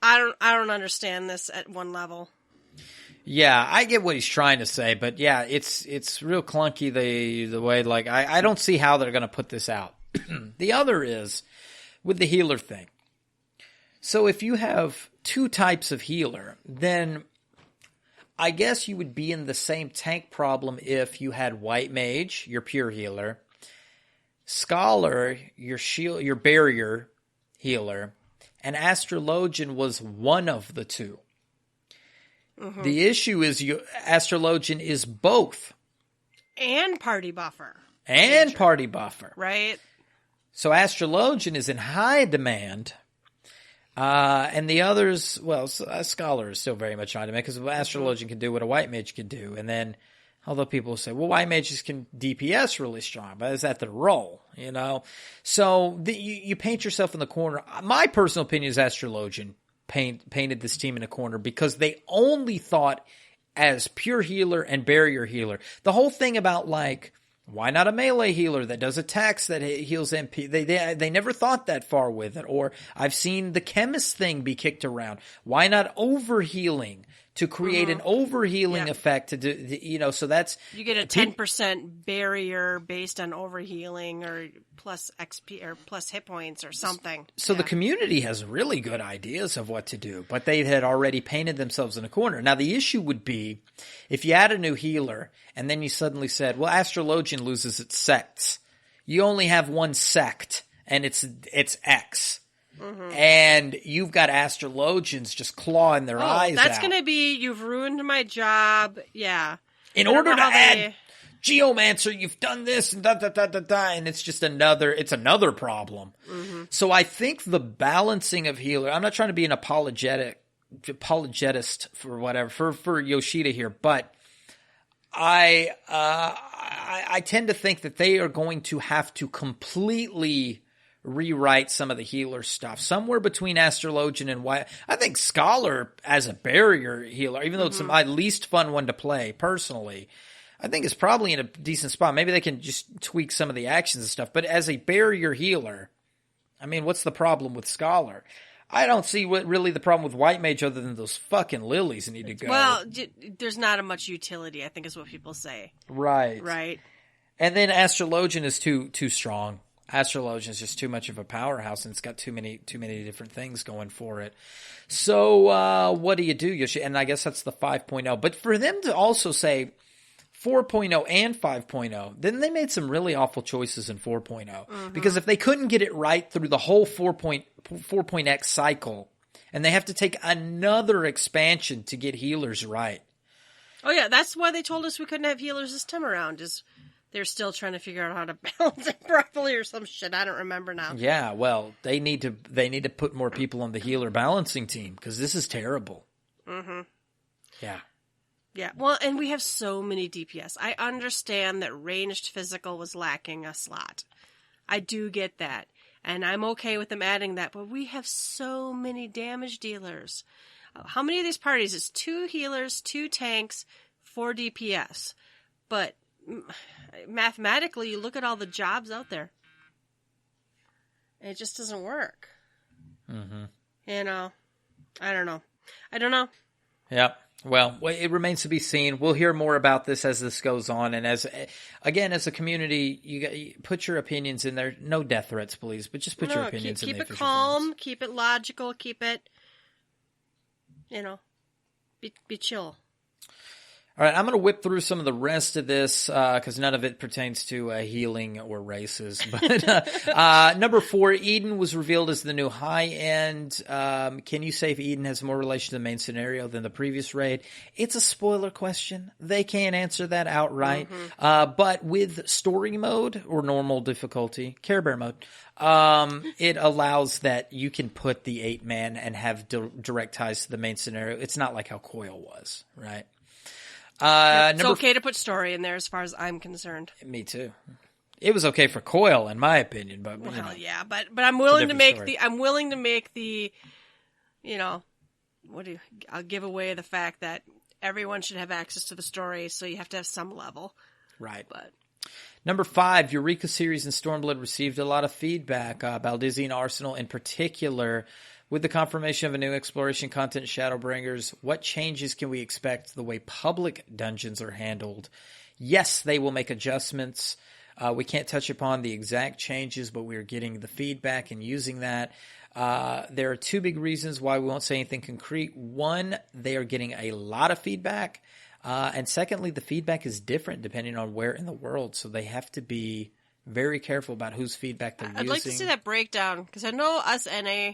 I don't understand this at one level. Yeah, I get what he's trying to say, but yeah, it's real clunky the way, like, I don't see how they're going to put this out. The other is with the healer thing. So if you have two types of healer, then I guess you would be in the same tank problem if you had White Mage, your pure healer, Scholar, your shield, your barrier healer, and Astrologian was one of the two. Mm-hmm. The issue is Astrologian is both. And party buffer. And major. Party buffer. Right. So Astrologian is in high demand. And the others, well, Scholar is still very much high demand because Astrologian can do what a White Mage can do. And then, although people say, well, White Mages can DPS really strong, but is that their role? You know? So you paint yourself in the corner. My personal opinion is Astrologian painted this team in a corner because they only thought as pure healer and barrier healer. The whole thing about like, why not a melee healer that does attacks that heals MP? They never thought that far with it. Or I've seen the chemist thing be kicked around. Why not overhealing to create an overhealing effect to do, you know, so that's... You get a 10% barrier based on overhealing or plus XP or plus hit points or something. So the community has really good ideas of what to do, but they had already painted themselves in a corner. Now the issue would be if you add a new healer and then you suddenly said, well, Astrologian loses its sects. You only have one sect and it's X. Mm-hmm. And you've got Astrologians just clawing their eyes out. That's going to be, you've ruined my job. Yeah. In order to add Geomancer, you've done this and and it's just another problem. Mm-hmm. So I think the balancing of healer, I'm not trying to be an apologetist for whatever, for Yoshida here, but I tend to think that they are going to have to completely rewrite some of the healer stuff. Somewhere between Astrologian and White. I think Scholar as a barrier healer, even though it's my least fun one to play personally, I think it's probably in a decent spot. Maybe they can just tweak some of the actions and stuff. But as a barrier healer, I mean, what's the problem with Scholar? I don't see what really the problem with White Mage other than those fucking lilies need to go. Well, there's not a much utility, I think is what people say. Right. Right. And then Astrologian is too strong. Astrologian is just too much of a powerhouse, and it's got too many different things going for it. So what do you do, Yoshida? And I guess that's the 5.0. But for them to also say 4.0 and 5.0, then they made some really awful choices in 4.0. Mm-hmm. Because if they couldn't get it right through the whole 4.x cycle, and they have to take another expansion to get healers right. Oh, yeah, that's why they told us we couldn't have healers this time around, is they're still trying to figure out how to balance it properly or some shit. I don't remember now. Yeah, well, they need to put more people on the healer balancing team because this is terrible. Mm-hmm. Yeah. Yeah, well, and we have so many DPS. I understand that ranged physical was lacking a slot. I do get that. And I'm okay with them adding that, but we have so many damage dealers. How many of these parties is 2 healers, 2 tanks, 4 DPS? But mathematically, you look at all the jobs out there, and it just doesn't work. Mm-hmm. You know, I don't know. Yeah. Well, it remains to be seen. We'll hear more about this as this goes on. And as a community, you put your opinions in there. No death threats, please, but just put your opinions in there. Keep it calm. Keep it logical. Keep it, be chill. All right, I'm going to whip through some of the rest of this because none of it pertains to healing or races. But number 4, Eden was revealed as the new high-end. Can you say if Eden has more relation to the main scenario than the previous raid? It's a spoiler question. They can't answer that outright. Mm-hmm. But with story mode or normal difficulty, Care Bear mode, it allows that you can put the 8-man and have direct ties to the main scenario. It's not like how Coil was, right? It's okay to put story in there as far as I'm concerned. Me too. It was okay for Coil in my opinion, but yeah, but I'm willing to make I'll give away the fact that everyone should have access to the story, so you have to have some level. Right. But number 5, Eureka series and Stormblood received a lot of feedback. Baldizian Arsenal in particular. With the confirmation of a new exploration content, Shadowbringers, what changes can we expect to the way public dungeons are handled? Yes, they will make adjustments. We can't touch upon the exact changes, but we're getting the feedback and using that. There are two big reasons why we won't say anything concrete. One, they are getting a lot of feedback. And secondly, the feedback is different depending on where in the world. So they have to be very careful about whose feedback they're using. I'd like to see that breakdown, because I know us NA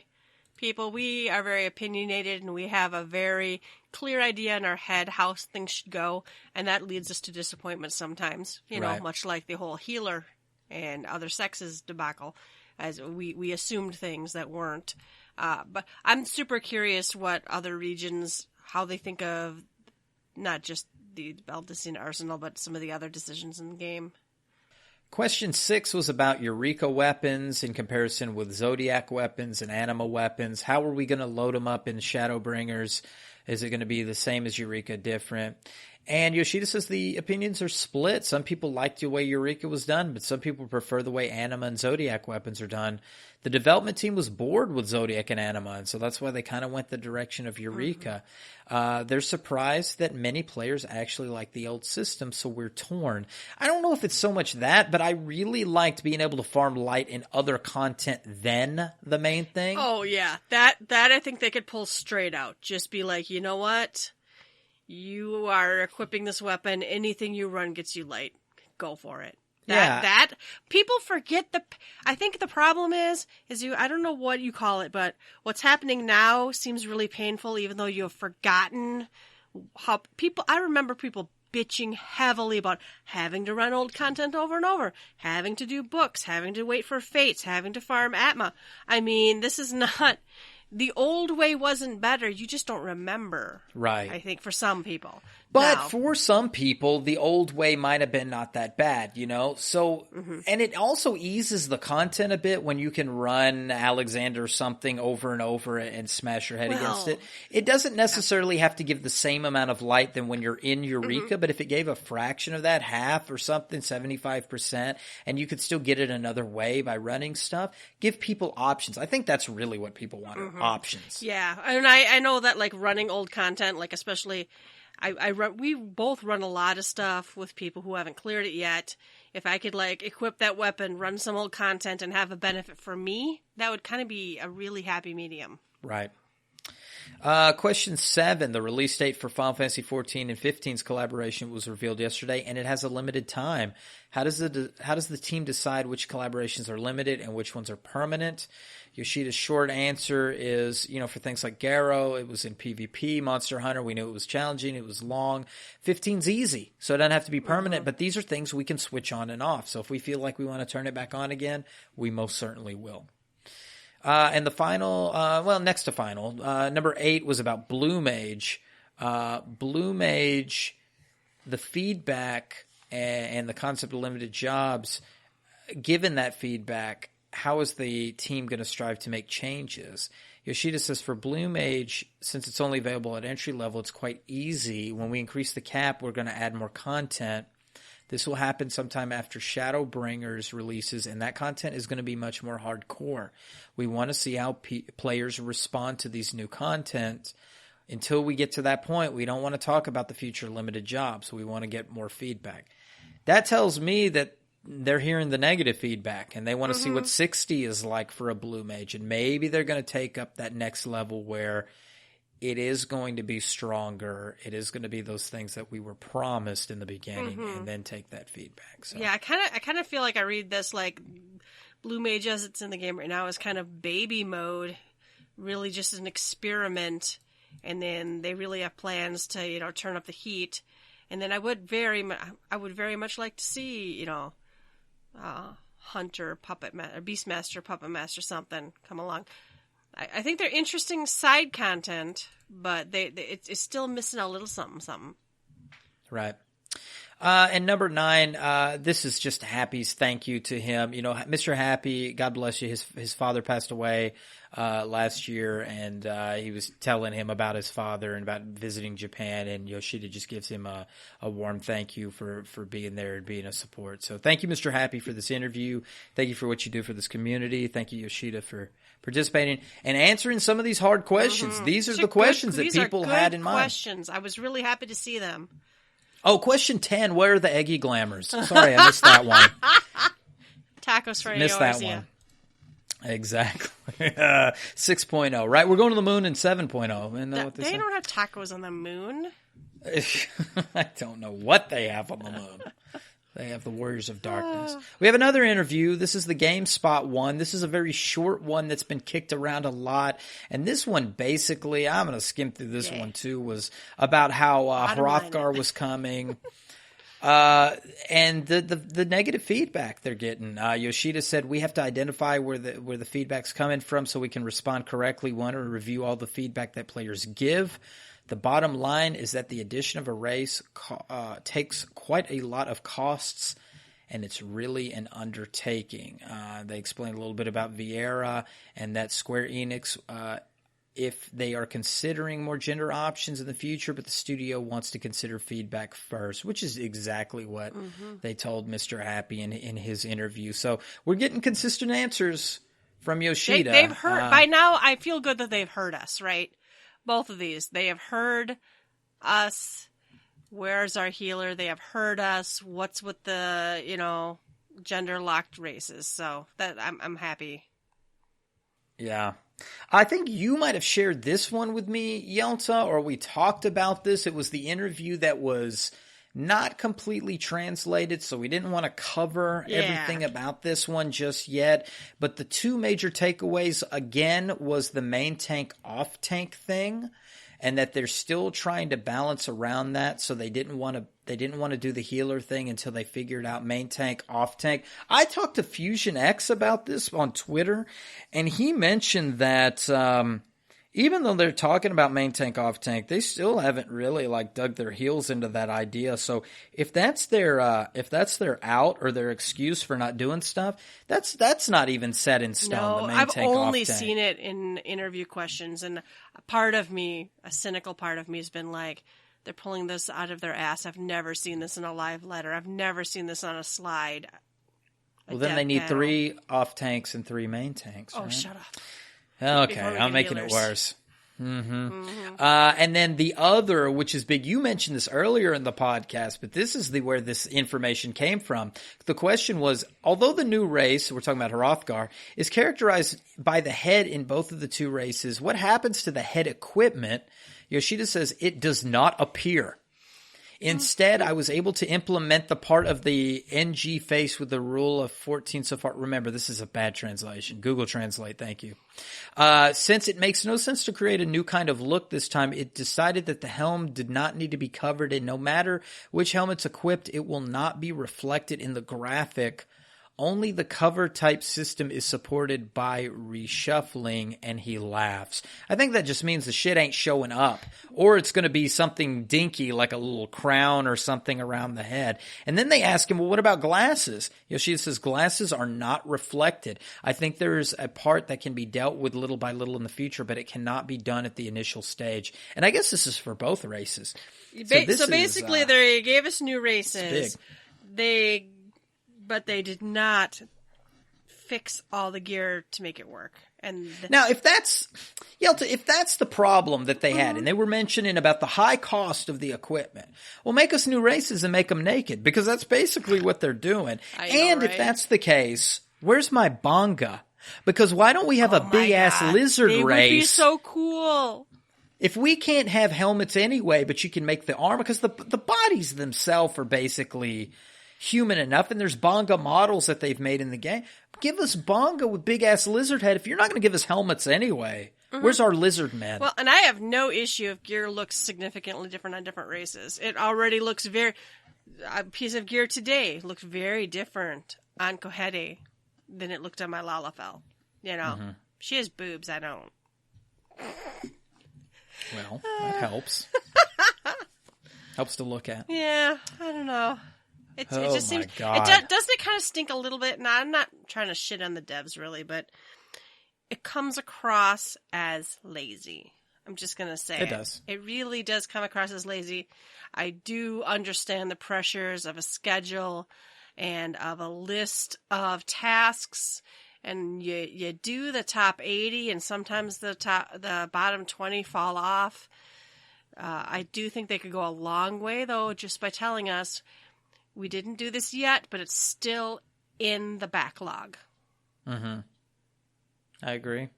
people, we are very opinionated and we have a very clear idea in our head how things should go, and that leads us to disappointment sometimes, you know, Right. much like the whole healer and other sexes debacle, as we assumed things that weren't. But I'm super curious what other regions, how they think of not just the Baldician Arsenal, but some of the other decisions in the game. Question 6 was about Eureka weapons in comparison with Zodiac weapons and Anima weapons. How are we going to load them up in Shadowbringers? Is it going to be the same as Eureka, different? And Yoshida says the opinions are split. Some people like the way Eureka was done, but some people prefer the way Anima and Zodiac weapons are done. The development team was bored with Zodiac and Anima, and so that's why they kind of went the direction of Eureka. They're surprised that many players actually like the old system, so we're torn. I don't know if it's so much that, but I really liked being able to farm light in other content than the main thing. Oh, yeah. That I think they could pull straight out. Just be like, you know what? You are equipping this weapon. Anything you run gets you light. Go for it. That people forget I think the problem is I don't know what you call it, but what's happening now seems really painful, even though you have forgotten how I remember people bitching heavily about having to run old content over and over, having to do books, having to wait for fates, having to farm Atma. I mean, this is not, the old way wasn't better. You just don't remember. Right. I think for some people. But Now, for some people, the old way might have been not that bad, you know? So, and it also eases the content a bit when you can run Alexander something over and over and smash your head against it. It doesn't necessarily have to give the same amount of light than when you're in Eureka, but if it gave a fraction of that, half or something, 75%, and you could still get it another way by running stuff, give people options. I think that's really what people want, are options. yeah. And I know that, like, running old content, like, especially, we both run a lot of stuff with people who haven't cleared it yet. If I could, like, equip that weapon, run some old content, and have a benefit for me, that would kind of be a really happy medium. Right. Question 7, the release date for Final Fantasy 14 and 15's collaboration was revealed yesterday, and it has a limited time. How does the team decide which collaborations are limited and which ones are permanent? Yoshida's short answer is, you know, for things like Garrow, it was in PvP. Monster Hunter, we knew it was challenging, it was long. 15's easy, so it doesn't have to be permanent, but these are things we can switch on and off. So if we feel like we want to turn it back on again, we most certainly will. And the final, next to final, number 8 was about Blue Mage. Blue Mage, the feedback and the concept of limited jobs, given that feedback, how is the team going to strive to make changes? Yoshida says for Blue Mage, since it's only available at entry level, it's quite easy. When we increase the cap, we're going to add more content. This will happen sometime after Shadowbringers releases, and that content is going to be much more hardcore. We want to see how players respond to these new content. Until we get to that point, we don't want to talk about the future limited jobs. We want to get more feedback. That tells me that they're hearing the negative feedback, and they want to see what 60 is like for a Blue Mage, and maybe they're going to take up that next level where it is going to be stronger. It is going to be those things that we were promised in the beginning, and then take that feedback. So. Yeah, I kind of feel like I read this like Blue Mage as it's in the game right now is kind of baby mode, really just an experiment, and then they really have plans to, you know, turn up the heat. And then I would very much like to see, you know, Hunter or Beastmaster Puppet Master something come along. I think they're interesting side content, but it's still missing a little something. Right. And number 9, this is just Happy's thank you to him. You know, Mr. Happy, God bless you. His father passed away last year, and he was telling him about his father and about visiting Japan, and Yoshida just gives him a warm thank you for being there and being a support. So thank you, Mr. Happy, for this interview. Thank you for what you do for this community. Thank you, Yoshida, for participating and answering some of these hard questions. These are the questions that people had in mind. Questions. I was really happy to see them. Oh, question 10. Where are the eggy glamours? Sorry, I missed that one. Tacos for Missed that one. Exactly. 6.0, right? We're going to the moon in 7.0. Isn't that what they don't have tacos on the moon. I don't know what they have on the moon. They have the Warriors of Darkness. We have another interview. This is the GameSpot one. This is a very short one that's been kicked around a lot. And this one, basically, I'm going to skim through this one too, was about how Hrothgar was coming. And the negative feedback they're getting. Yoshida said, we have to identify where the feedback's coming from so we can respond correctly. We want to review all the feedback that players give. The bottom line is that the addition of a race takes quite a lot of costs, and it's really an undertaking. They explained a little bit about Vieira and that Square Enix, if they are considering more gender options in the future, but the studio wants to consider feedback first, which is exactly what they told Mr. Happy in his interview. So we're getting consistent answers from Yoshida. They've heard by now. I feel good that they've heard us, right? Both of these. They have heard us. Where's our healer? They have heard us. What's with the, gender locked races? So that I'm happy. Yeah. I think you might have shared this one with me, Yelta, or we talked about this. It was the interview that was not completely translated, so we didn't want to cover everything about this one just yet. But the two major takeaways, again, was the main tank off tank thing, and that they're still trying to balance around that. So they didn't want to do the healer thing until they figured out main tank off tank. I talked to Fusion X about this on Twitter, and he mentioned that even though they're talking about main tank off tank, they still haven't really dug their heels into that idea. So if that's their out or their excuse for not doing stuff, that's not even set in stone. No, the main I've tank only off tank. seen it in interview questions, and a cynical part of me has been like, they're pulling this out of their ass. I've never seen this in a live letter. I've never seen this on a slide. Well, then they need 3 off tanks and 3 main tanks. Oh, right? shut up. Okay, I'm making it worse. And then the other, which is big, you mentioned this earlier in the podcast, but this is where this information came from. The question was, although the new race, we're talking about Hrothgar, is characterized by the head in both of the two races, what happens to the head equipment? Yoshida says it does not appear. Instead, I was able to implement the part of the NG face with the rule of 14 so far. Remember, this is a bad translation. Google Translate, thank you. Since it makes no sense to create a new kind of look this time, it decided that the helm did not need to be covered, and no matter which helmet's equipped, it will not be reflected in the graphic. Only the cover type system is supported by reshuffling, and he laughs. I think that just means the shit ain't showing up, or it's going to be something dinky like a little crown or something around the head. And then they ask him, well, what about glasses? Yoshida says glasses are not reflected. I think there's a part that can be dealt with little by little in the future, but it cannot be done at the initial stage. And I guess this is for both races. So basically, they gave us new races. But they did not fix all the gear to make it work. And now, if that's the problem that they had, and they were mentioning about the high cost of the equipment, well, make us new races and make them naked, because that's basically what they're doing. If that's the case, where's my Bonga? Because why don't we have a big-ass lizard race? They would be so cool. If we can't have helmets anyway, but you can make the armor, because the bodies themselves are basically human enough, and there's Bonga models that they've made in the game. Give us Bonga with big-ass lizard head if you're not going to give us helmets anyway. Where's our lizard men? Well, and I have no issue if gear looks significantly different on different races. It already looks a piece of gear today looked very different on Kohede than it looked on my Lalafell. She has boobs, I don't. Well, that helps. Helps to look at. Yeah, I don't know. It just seems. God. Doesn't it kind of stink a little bit? And I'm not trying to shit on the devs, really, but it comes across as lazy. I'm just gonna say it does. It really does come across as lazy. I do understand the pressures of a schedule and of a list of tasks, and you do the top 80, and sometimes the bottom 20 fall off. I do think they could go a long way, though, just by telling us we didn't do this yet, but it's still in the backlog. Mm-hmm. I agree.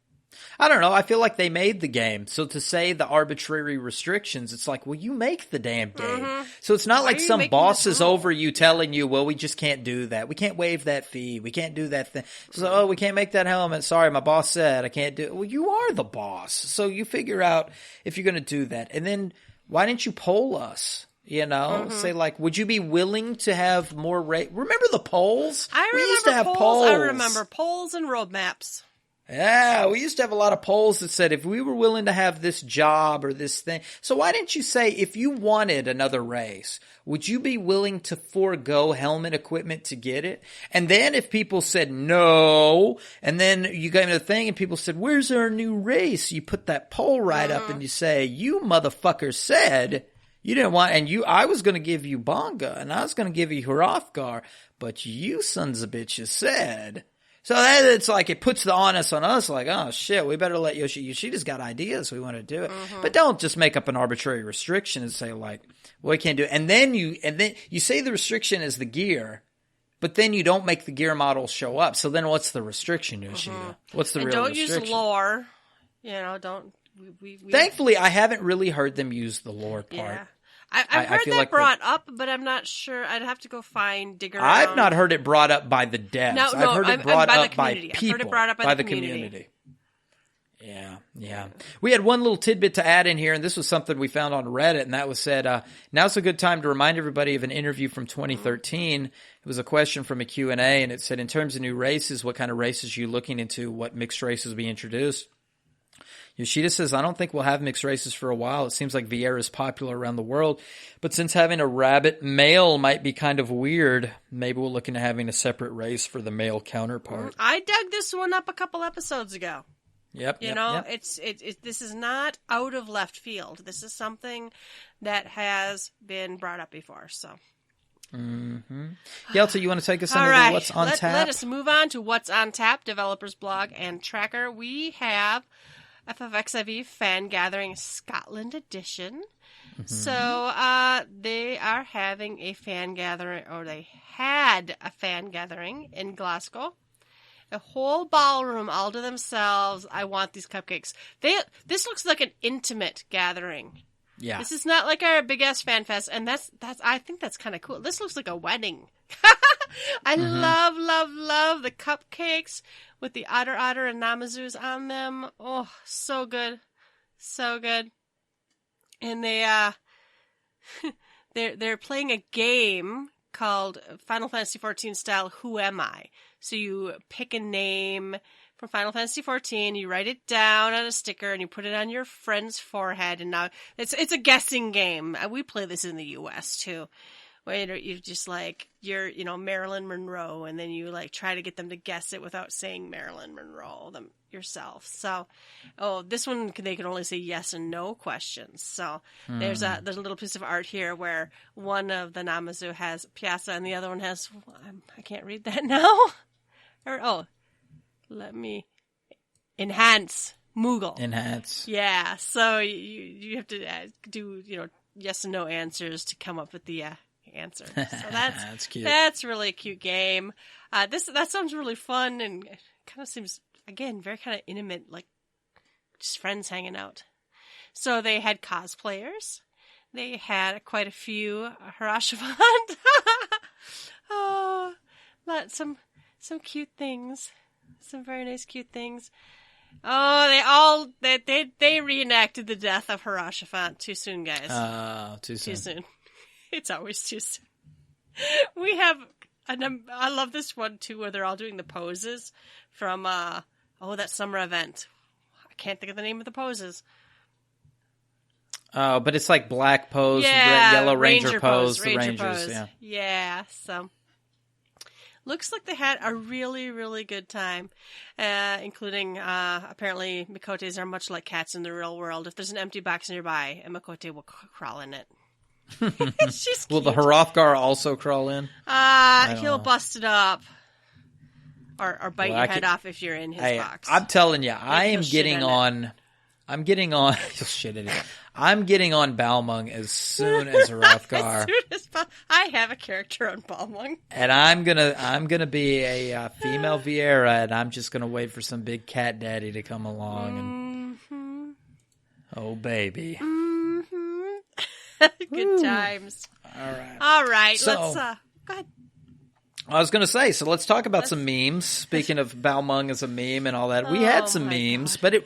I don't know. I feel like they made the game. So to say the arbitrary restrictions, it's like, well, you make the damn game. Mm-hmm. So it's not Why like are you some making boss this is rule? over you telling you, well, we just can't do that. We can't waive that fee. We can't do that thing. So, oh, we can't make that helmet. Sorry, my boss said I can't do it. Well, you are the boss. So you figure out if you're going to do that. And then why didn't you poll us? You know, say like, would you be willing to have more remember the polls? We used to have polls. I remember polls and roadmaps. Yeah, we used to have a lot of polls that said if we were willing to have this job or this thing. So why didn't you say if you wanted another race, would you be willing to forego helmet equipment to get it? And then if people said no, and then you gave me the thing and people said, where's our new race? You put that poll right up and you say, you motherfucker said you didn't want, and I was going to give you Bonga and I was going to give you Hrothgar, but you sons of bitches said. So that it's like it puts the onus on us, like, oh shit, we better let Yoshida's got ideas, we want to do it. But don't just make up an arbitrary restriction and say like, well, we can't do it. And then you say the restriction is the gear, but then you don't make the gear models show up. So then what's the restriction, Yoshida? What's the real restriction? Don't use lore. You know, don't. We Thankfully, I haven't really heard them use the lore part. Yeah. I've heard that brought up, but I'm not sure. I'd have to go dig around. I've not heard it brought up by the devs. No, I've heard it brought up by people. I've heard it brought up by the community. Yeah. We had one little tidbit to add in here, and this was something we found on Reddit, and that was said, now's a good time to remind everybody of an interview from 2013. It was a question from a Q&A, and it said, in terms of new races, what kind of races are you looking into? What mixed races will be introduced? Yoshida says, I don't think we'll have mixed races for a while. It seems like Viera is popular around the world. But since having a rabbit male might be kind of weird, maybe we'll look into having a separate race for the male counterpart. I dug this one up a couple episodes ago. Yep. This is not out of left field. This is something that has been brought up before. So, Yelta, you want to take us into what's on tap? Let us move on to what's on tap, developers blog and tracker. We have FFXIV Fan Gathering Scotland Edition. So they are having a fan gathering, or they had a fan gathering in Glasgow. A whole ballroom all to themselves. I want these cupcakes. This looks like an intimate gathering. Yeah. This is not like our big ass fan fest, and that's I think that's kind of cool. This looks like a wedding. I love the cupcakes with the otter and Namazus on them. Oh, so good. So good. And they're playing a game called Final Fantasy XIV style Who Am I? So you pick a name from Final Fantasy XIV, you write it down on a sticker, and you put it on your friend's forehead. And now it's a guessing game. We play this in the U.S. too. Where you just like, you're, Marilyn Monroe, and then you like try to get them to guess it without saying Marilyn Monroe yourself. So, this one, they can only say yes and no questions. So there's a little piece of art here where one of the Namazu has Piazza and the other one has, I can't read that now. Let me enhance Moogle. Enhance. Yeah. So you have to do, yes and no answers to come up with the answer. So that's cute. That's really a cute game. That sounds really fun and kind of seems, again, very kind of intimate, like just friends hanging out. So they had cosplayers. They had quite a few Harashivant. Some cute things. Some very nice cute things. Oh, they reenacted the death of Harashivant. Too soon, guys. Too soon. It's always too soon. We have, I love this one too, where they're all doing the poses from, that summer event. I can't think of the name of the poses. Oh, but it's like black pose, yellow ranger pose, the Rangers. Pose. Yeah, so. Looks like they had a really, really good time, including, apparently, Mikotes are much like cats in the real world. If there's an empty box nearby, a Mikote will crawl in it. She's Will cute. the Hrothgar also crawl in? He'll bust it up. Or bite your head off if you're in his box. I'm telling you, I am getting on I'm getting on. Shit, it is. I'm getting on Balmung as soon as Hrothgar. I have a character on Balmung, and I'm gonna be a female Vieira, and I'm just gonna wait for some big cat daddy to come along. And oh baby, good times. All right. So, let's go ahead. I was going to say, so let's talk about some memes. Speaking of Balmung as a meme and all that, we had some memes, but it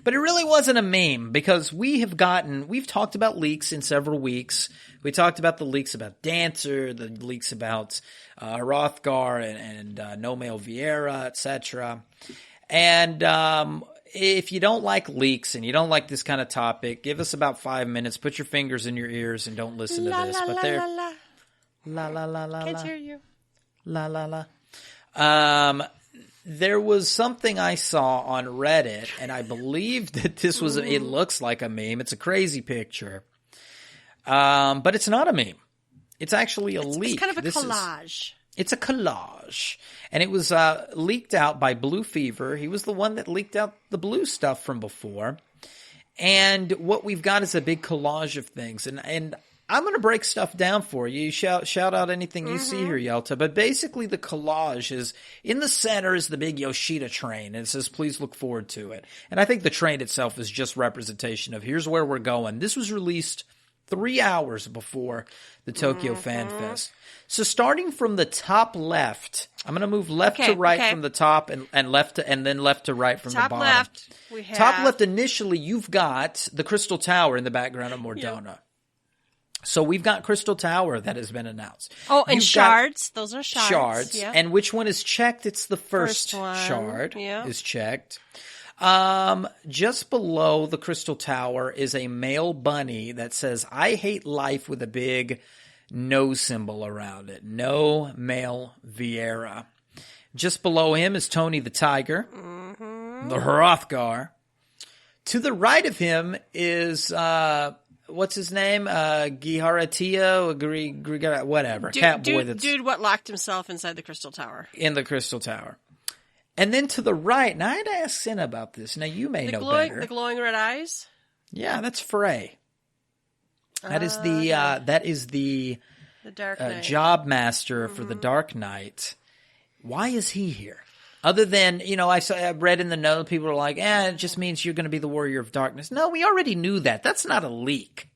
really wasn't a meme because we've talked about leaks in several weeks. We talked about the leaks about Dancer, the leaks about Hrothgar and No Male Vieira, etc. And if you don't like leaks and you don't like this kind of topic, give us about 5 minutes. Put your fingers in your ears and don't listen to this. But they're la la la la. Can't hear you. La la la. There was something I saw on Reddit, and I believe that this was. It looks like a meme. It's a crazy picture, but it's not a meme. It's actually a leak. It's kind of a collage. It's a collage, and it was leaked out by Blue Fever. He was the one that leaked out the blue stuff from before, and what we've got is a big collage of things, and I'm going to break stuff down for you. Shout out anything you see here, Yelta. But basically the collage is, in the center is the big Yoshida train. And it says, please look forward to it. And I think the train itself is just representation of here's where we're going. This was released 3 hours before the Tokyo Fan Fest. So starting from the top left, I'm going to move left to right from the top and left to, and then left to right from the bottom. Left, we have... Top left, initially, you've got the Crystal Tower in the background of Mordona. Yep. So we've got Crystal Tower that has been announced. Oh, and shards. Those are shards. Shards. Yep. And which one is checked? It's the first shard is checked. Just below the Crystal Tower is a male bunny that says, I hate life, with a big no symbol around it. No Male Vieira. Just below him is Tony the Tiger, the Hrothgar. To the right of him is... what's his name? Giharatia, whatever. Catboy that's... Dude, what locked himself inside the Crystal Tower. In the Crystal Tower. And then to the right, now I had to ask Sin about this. Now you may know better. The glowing red eyes? Yeah, that's Frey. That is the Dark Knight. Job master for the Dark Knight. Why is he here? Other than, I read in the note, people are like, it just means you're going to be the Warrior of Darkness. No, we already knew that. That's not a leak.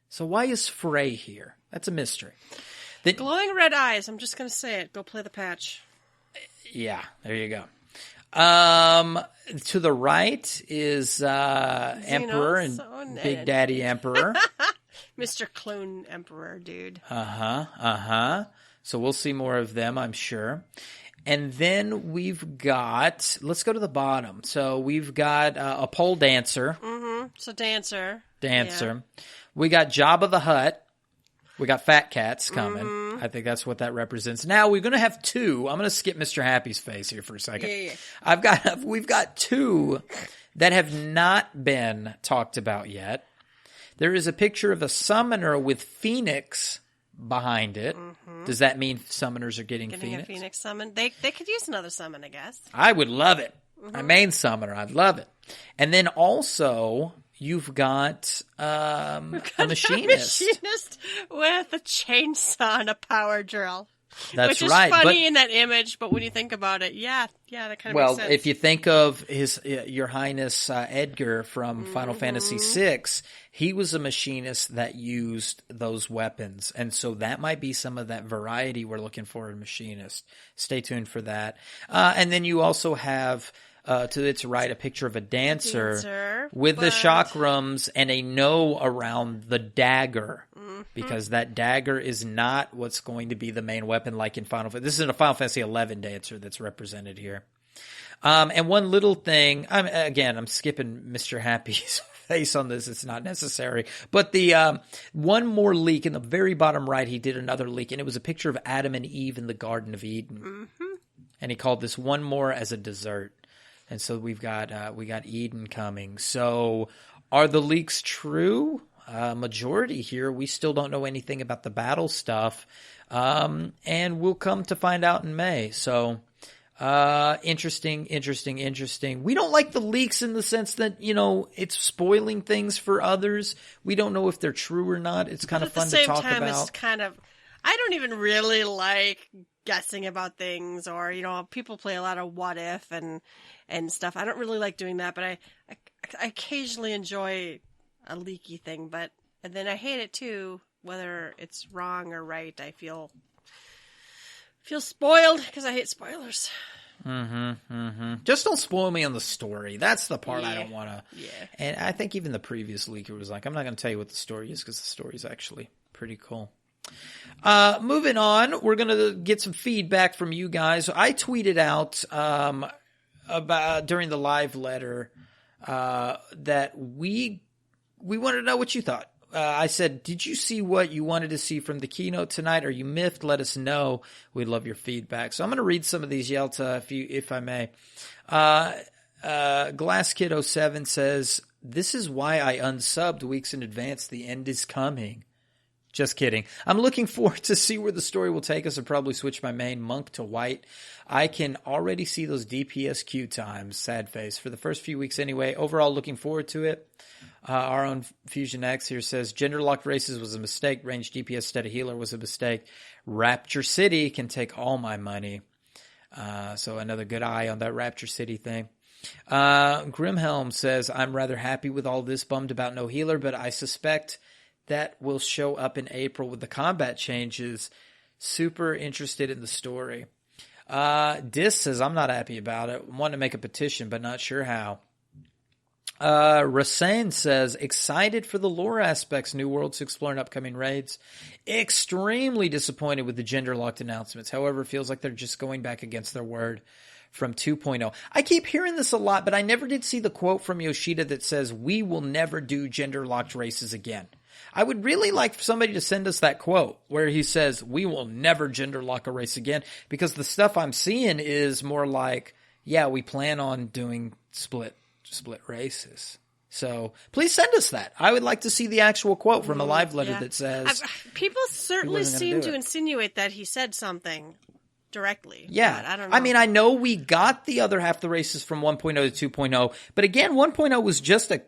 So why is Frey here? That's a mystery. Glowing red eyes. I'm just going to say it. Go play the patch. Yeah, there you go. To the right is Emperor and Big Daddy Emperor. Mr. Clone Emperor, dude. So we'll see more of them, I'm sure. And then we've got, let's go to the bottom. So we've got a pole dancer. So Dancer. Yeah. We got Jabba the Hutt. We got Fat Cats coming. I think that's what that represents. Now we're going to have two. I'm going to skip Mr. Happy's face here for a second. Yeah. We've got two that have not been talked about yet. There is a picture of a summoner with Phoenix behind it. Does that mean summoners are getting Phoenix? A Phoenix summon. They could use another summon, I guess. I would love it. My main summoner. I'd love it. And then also, you've got a machinist. A machinist with a chainsaw and a power drill. That's which is right. funny in that image, but when you think about it, that kind of makes sense. Well, if you think of Your Highness Edgar from Final Fantasy VI, he was a machinist that used those weapons, and so that might be some of that variety we're looking for in machinist. Stay tuned for that. And then you also have to its right a picture of a dancer with the chakrams and a no around the dagger. Because that dagger is not what's going to be the main weapon like in Final Fantasy. This is a Final Fantasy XI dancer that's represented here. And one little thing, I'm skipping Mr. Happy's face on this. It's not necessary. But the one more leak in the very bottom right, he did another leak, and it was a picture of Adam and Eve in the Garden of Eden. And he called this one more as a dessert. And so we've got Eden coming. So are the leaks true? Majority here, we still don't know anything about the battle stuff, and we'll come to find out in May. So Interesting. We don't like the leaks in the sense that, it's spoiling things for others. We don't know if they're true or not. It's kind of fun to talk about. It's kind of, I don't even really like guessing about things, or, people play a lot of what if and stuff. I don't really like doing that, but I occasionally enjoy a leaky thing, and then I hate it too, whether it's wrong or right. I feel spoiled because I hate spoilers. Just don't spoil me on the story. That's the part I don't want to. Yeah. And I think even the previous leaker was like, I'm not going to tell you what the story is because the story is actually pretty cool. Moving on, we're going to get some feedback from you guys. I tweeted out about during the live letter that we wanted to know what you thought. I said, did you see what you wanted to see from the keynote tonight? Are you miffed? Let us know. We'd love your feedback. So I'm going to read some of these, Yelta, if I may. GlassKid07 says, this is why I unsubbed weeks in advance. The end is coming. Just kidding. I'm looking forward to see where the story will take us. I'll probably switch my main monk to white. I can already see those DPS queue times. Sad face. For the first few weeks anyway. Overall, looking forward to it. Our own Fusion X here says, gender-locked races was a mistake. Ranged DPS instead of healer was a mistake. Rapture City can take all my money. So another good eye on that Rapture City thing. Grimhelm says, I'm rather happy with all this. Bummed about no healer, but I suspect that will show up in April with the combat changes. Super interested in the story. Dis says, I'm not happy about it. Want to make a petition, but not sure how. Rasain says, excited for the lore aspects, new worlds to explore and upcoming raids. Extremely disappointed with the gender-locked announcements. However, it feels like they're just going back against their word from 2.0. I keep hearing this a lot, but I never did see the quote from Yoshida that says, we will never do gender-locked races again. I would really like for somebody to send us that quote where he says, we will never gender lock a race again, because the stuff I'm seeing is more like, yeah, we plan on doing split races. So please send us that. I would like to see the actual quote from a live letter that says, people certainly seem to insinuate that he said something directly. Yeah. I don't know. I mean, I know we got the other half of the races from 1.0 to 2.0, but again, 1.0 was just a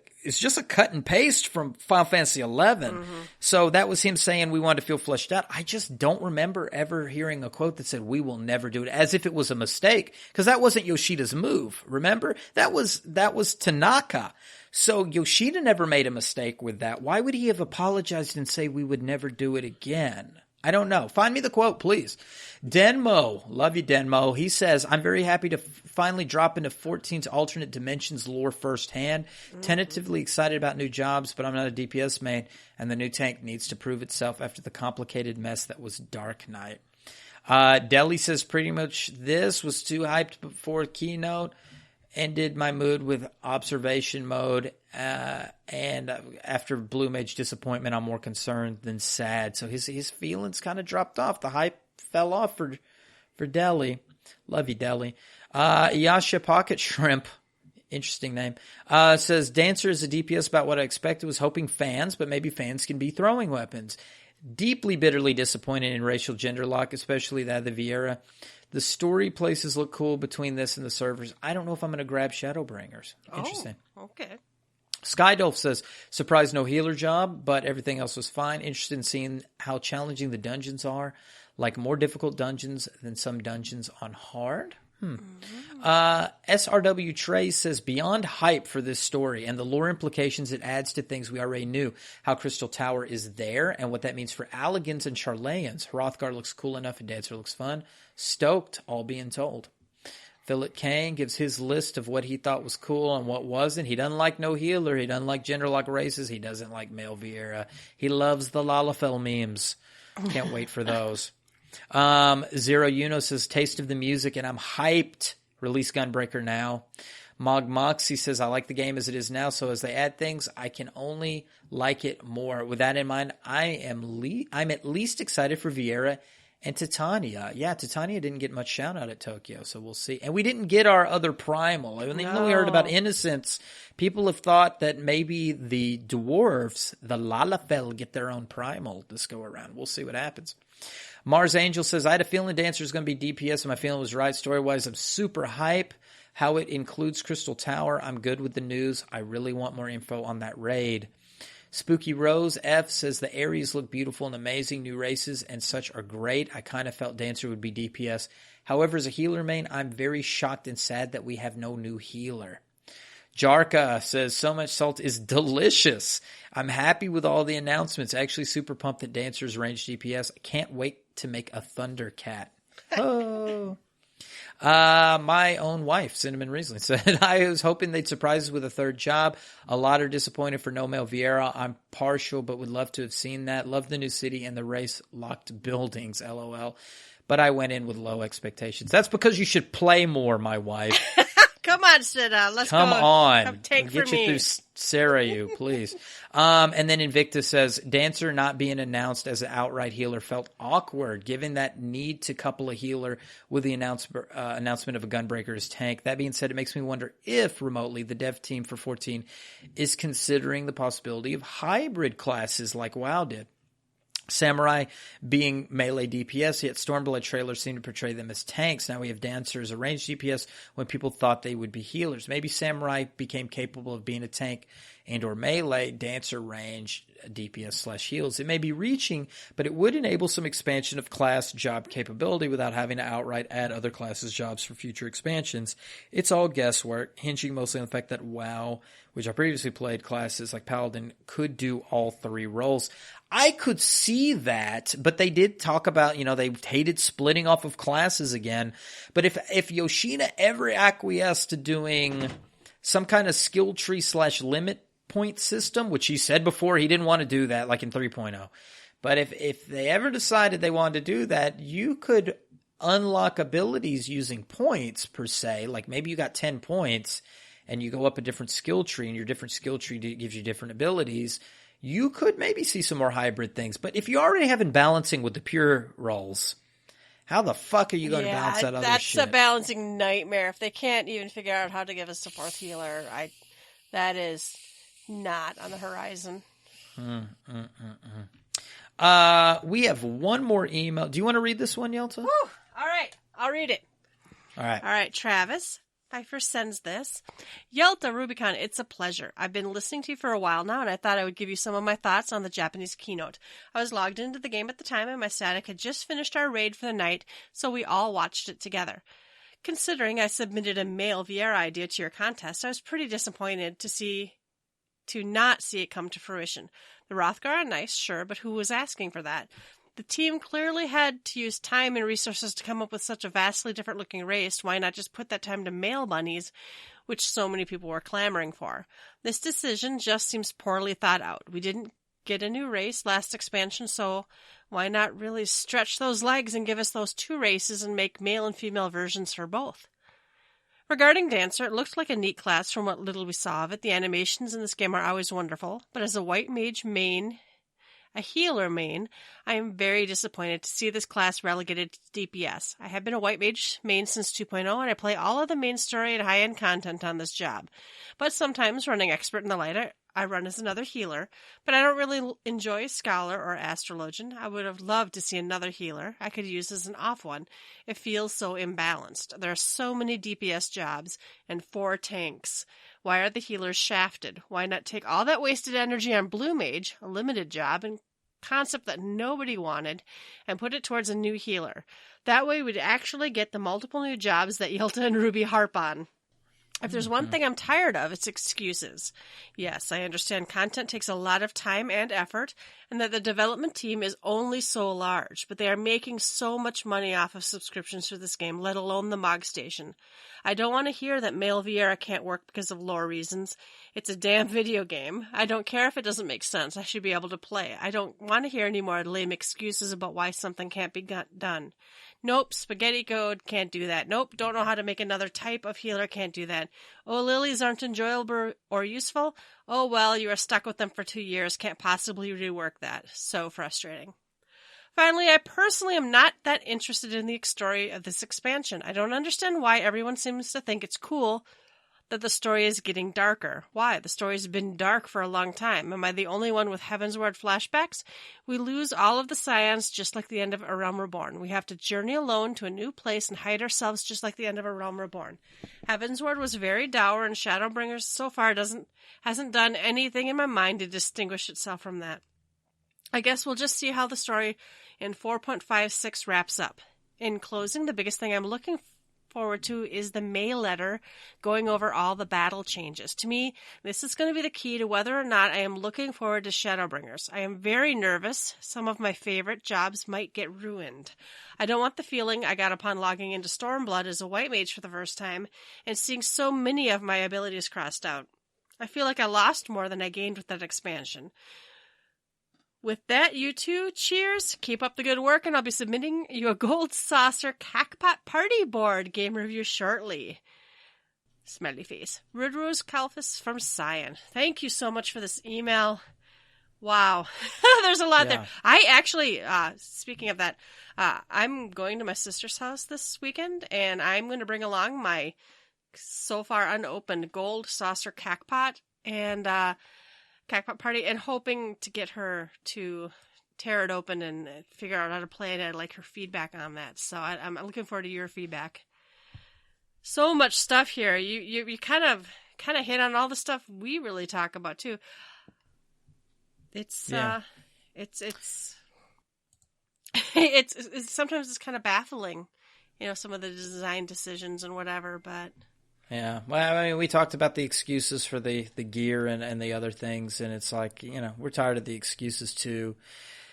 cut and paste from Final Fantasy 11. So that was him saying we wanted to feel fleshed out. I just don't remember ever hearing a quote that said we will never do it, as if it was a mistake, because that wasn't Yoshida's move. Remember? That was Tanaka. So Yoshida never made a mistake with that. Why would he have apologized and say we would never do it again? I don't know. Find me the quote, please. Denmo. Love you, Denmo. He says, I'm very happy to finally drop into 14's alternate dimensions lore firsthand. Tentatively excited about new jobs, but I'm not a DPS main, and the new tank needs to prove itself after the complicated mess that was Dark Knight. Deli says, pretty much this was too hyped before Keynote. Ended my mood with observation mode, and after Blue Mage disappointment, I'm more concerned than sad. So his feelings kind of dropped off. The hype fell off for Deli. Love you, Deli. Yasha Pocket Shrimp, interesting name, says, Dancer is a DPS about what I expected. Was hoping fans, but maybe fans can be throwing weapons. Deeply, bitterly disappointed in racial gender lock, especially that of the Vieira. The story places look cool between this and the servers. I don't know if I'm going to grab Shadowbringers. Interesting. Oh, okay. Skydolf says, surprised no healer job, but everything else was fine. Interested in seeing how challenging the dungeons are. Like more difficult dungeons than some dungeons on hard. SRW Trey says, beyond hype for this story and the lore implications it adds to things we already knew, how Crystal Tower is there and what that means for Alligans and Charlayans. Hrothgar looks cool enough and Dancer looks fun. Stoked, all being told. Philip Kane gives his list of what he thought was cool and what wasn't. He doesn't like no healer. He doesn't like gender lock races. He doesn't like male Vieira. He loves the Lalafell memes. Can't wait for those. Zero Uno says, taste of the music, and I'm hyped. Release Gunbreaker now. Mog Moxie says, I like the game as it is now, so as they add things, I can only like it more. With that in mind, I'm at least excited for Vieira and Titania. Yeah, Titania didn't get much shout out at Tokyo, so we'll see. And we didn't get our other primal. I mean, even though we heard about Innocence, people have thought that maybe the dwarves, the Lalafell, get their own primal this go around. We'll see what happens. Mars Angel says, I had a feeling Dancer was going to be DPS, and my feeling was right. Story-wise, I'm super hype. How it includes Crystal Tower, I'm good with the news. I really want more info on that raid. Spooky Rose F says, the Ares look beautiful and amazing. New races and such are great. I kind of felt Dancer would be DPS. However, as a healer main, I'm very shocked and sad that we have no new healer. Jarka says, so much salt is delicious. I'm happy with all the announcements. Actually super pumped that Dancer's range DPS. I can't wait to make a Thundercat. Oh. My own wife, Cinnamon Riesling, said, I was hoping they'd surprise us with a third job. A lot are disappointed for no Mel Vieira. I'm partial, but would love to have seen that. Love the new city and the race locked buildings, LOL. But I went in with low expectations. That's because you should play more, my wife. Come on, Sida. Let's Come go. on. Come take Get for you me. through Sarah, you, please. And then Invictus says, Dancer not being announced as an outright healer felt awkward, given that need to couple a healer with the announcement of a Gunbreaker as tank. That being said, it makes me wonder if remotely the dev team for 14 is considering the possibility of hybrid classes like WoW did. Samurai being melee DPS, yet Stormblood trailers seem to portray them as tanks. Now we have Dancer as a ranged DPS when people thought they would be healers. Maybe Samurai became capable of being a tank and or melee, Dancer range DPS / heals. It may be reaching, but it would enable some expansion of class job capability without having to outright add other classes' jobs for future expansions. It's all guesswork, hinging mostly on the fact that WoW, which I previously played, classes like Paladin could do all three roles. I could see that, but they did talk about, they hated splitting off of classes again. But if Yoshida ever acquiesced to doing some kind of skill tree / limit point system, which he said before he didn't want to do that, like in 3.0. But if they ever decided they wanted to do that, you could unlock abilities using points per se. Like maybe you got 10 points and you go up a different skill tree, and your different skill tree gives you different abilities. You could maybe see some more hybrid things. But if you already have balancing with the pure roles, how the fuck are you going to balance that other shit? That's a balancing nightmare. If they can't even figure out how to give a support healer, that is not on the horizon. We have one more email. Do you want to read this one, Yelta? Woo! All right. I'll read it. All right. All right, Travis Pfeiffer sends this. Yelta, Rubicon, it's a pleasure. I've been listening to you for a while now, and I thought I would give you some of my thoughts on the Japanese Keynote. I was logged into the game at the time, and my static had just finished our raid for the night, so we all watched it together. Considering I submitted a male Vieira idea to your contest, I was pretty disappointed to not see it come to fruition. The Rothgar are nice, sure, but who was asking for that? The team clearly had to use time and resources to come up with such a vastly different looking race. Why not just put that time to male bunnies, which so many people were clamoring for? This decision just seems poorly thought out. We didn't get a new race last expansion, so why not really stretch those legs and give us those two races and make male and female versions for both? Regarding Dancer, it looked like a neat class from what little we saw of it. The animations in this game are always wonderful, but as a white mage main, a healer main, I am very disappointed to see this class relegated to DPS. I have been a white mage main since 2.0, and I play all of the main story and high-end content on this job. But sometimes, running Expert in the Light, I run as another healer, but I don't really enjoy Scholar or Astrologian. I would have loved to see another healer I could use as an off one. It feels so imbalanced. There are so many DPS jobs and 4 tanks. Why are the healers shafted? Why not take all that wasted energy on Blue Mage, a limited job, and concept that nobody wanted, and put it towards a new healer? That way we'd actually get the multiple new jobs that Yelta and Ruby harp on. If there's one thing I'm tired of, it's excuses. Yes, I understand content takes a lot of time and effort, and that the development team is only so large, but they are making so much money off of subscriptions for this game, let alone the MOG station. I don't want to hear that male Vieira can't work because of lore reasons. It's a damn video game. I don't care if it doesn't make sense. I should be able to play. I don't want to hear any more lame excuses about why something can't be done. Nope, spaghetti code, can't do that. Nope, don't know how to make another type of healer, can't do that. Oh, lilies aren't enjoyable or useful? Oh, well, you are stuck with them for 2 years, can't possibly rework that. So frustrating. Finally, I personally am not that interested in the story of this expansion. I don't understand why everyone seems to think it's cool that the story is getting darker. Why? The story's been dark for a long time. Am I the only one with Heavensward flashbacks? We lose all of the scions just like the end of A Realm Reborn. We have to journey alone to a new place and hide ourselves just like the end of A Realm Reborn. Heavensward was very dour, and Shadowbringers so far hasn't done anything in my mind to distinguish itself from that. I guess we'll just see how the story in 4.56 wraps up. In closing, the biggest thing I'm looking forward to is the May letter going over all the battle changes. To me, this is going to be the key to whether or not I am looking forward to Shadowbringers. I am very nervous. Some of my favorite jobs might get ruined. I don't want the feeling I got upon logging into Stormblood as a white mage for the first time and seeing so many of my abilities crossed out. I feel like I lost more than I gained with that expansion. With that, you two, cheers. Keep up the good work, and I'll be submitting you a Gold Saucer Cackpot Party Board game review shortly. Smiley face. Rudrose Kalphus from Cyan. Thank you so much for this email. Wow. There's a lot there. I actually, speaking of that, I'm going to my sister's house this weekend, and I'm going to bring along my so far unopened Gold Saucer Cackpot and Cackpot Party, and hoping to get her to tear it open and figure out how to play it. I'd like her feedback on that. So I'm looking forward to your feedback. So much stuff here. You kind of hit on all the stuff we really talk about too. It's sometimes it's kind of baffling, some of the design decisions and whatever, but. Yeah, well, I mean, we talked about the excuses for the gear and the other things, and it's like, we're tired of the excuses too.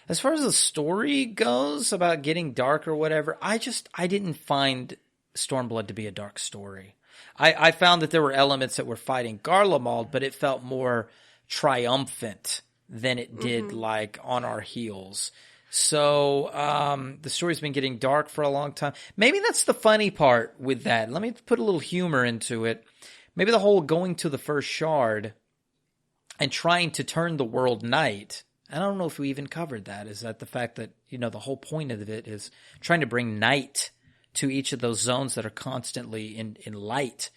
As far as the story goes about getting dark or whatever, I didn't find Stormblood to be a dark story. I found that there were elements that were fighting Garlemald, but it felt more triumphant than it did like on our heels. So the story's been getting dark for a long time. Maybe that's the funny part with that. Let me put a little humor into it. Maybe the whole going to the first shard and trying to turn the world night. I don't know if we even covered that. Is that the fact that, the whole point of it is trying to bring night to each of those zones that are constantly in light.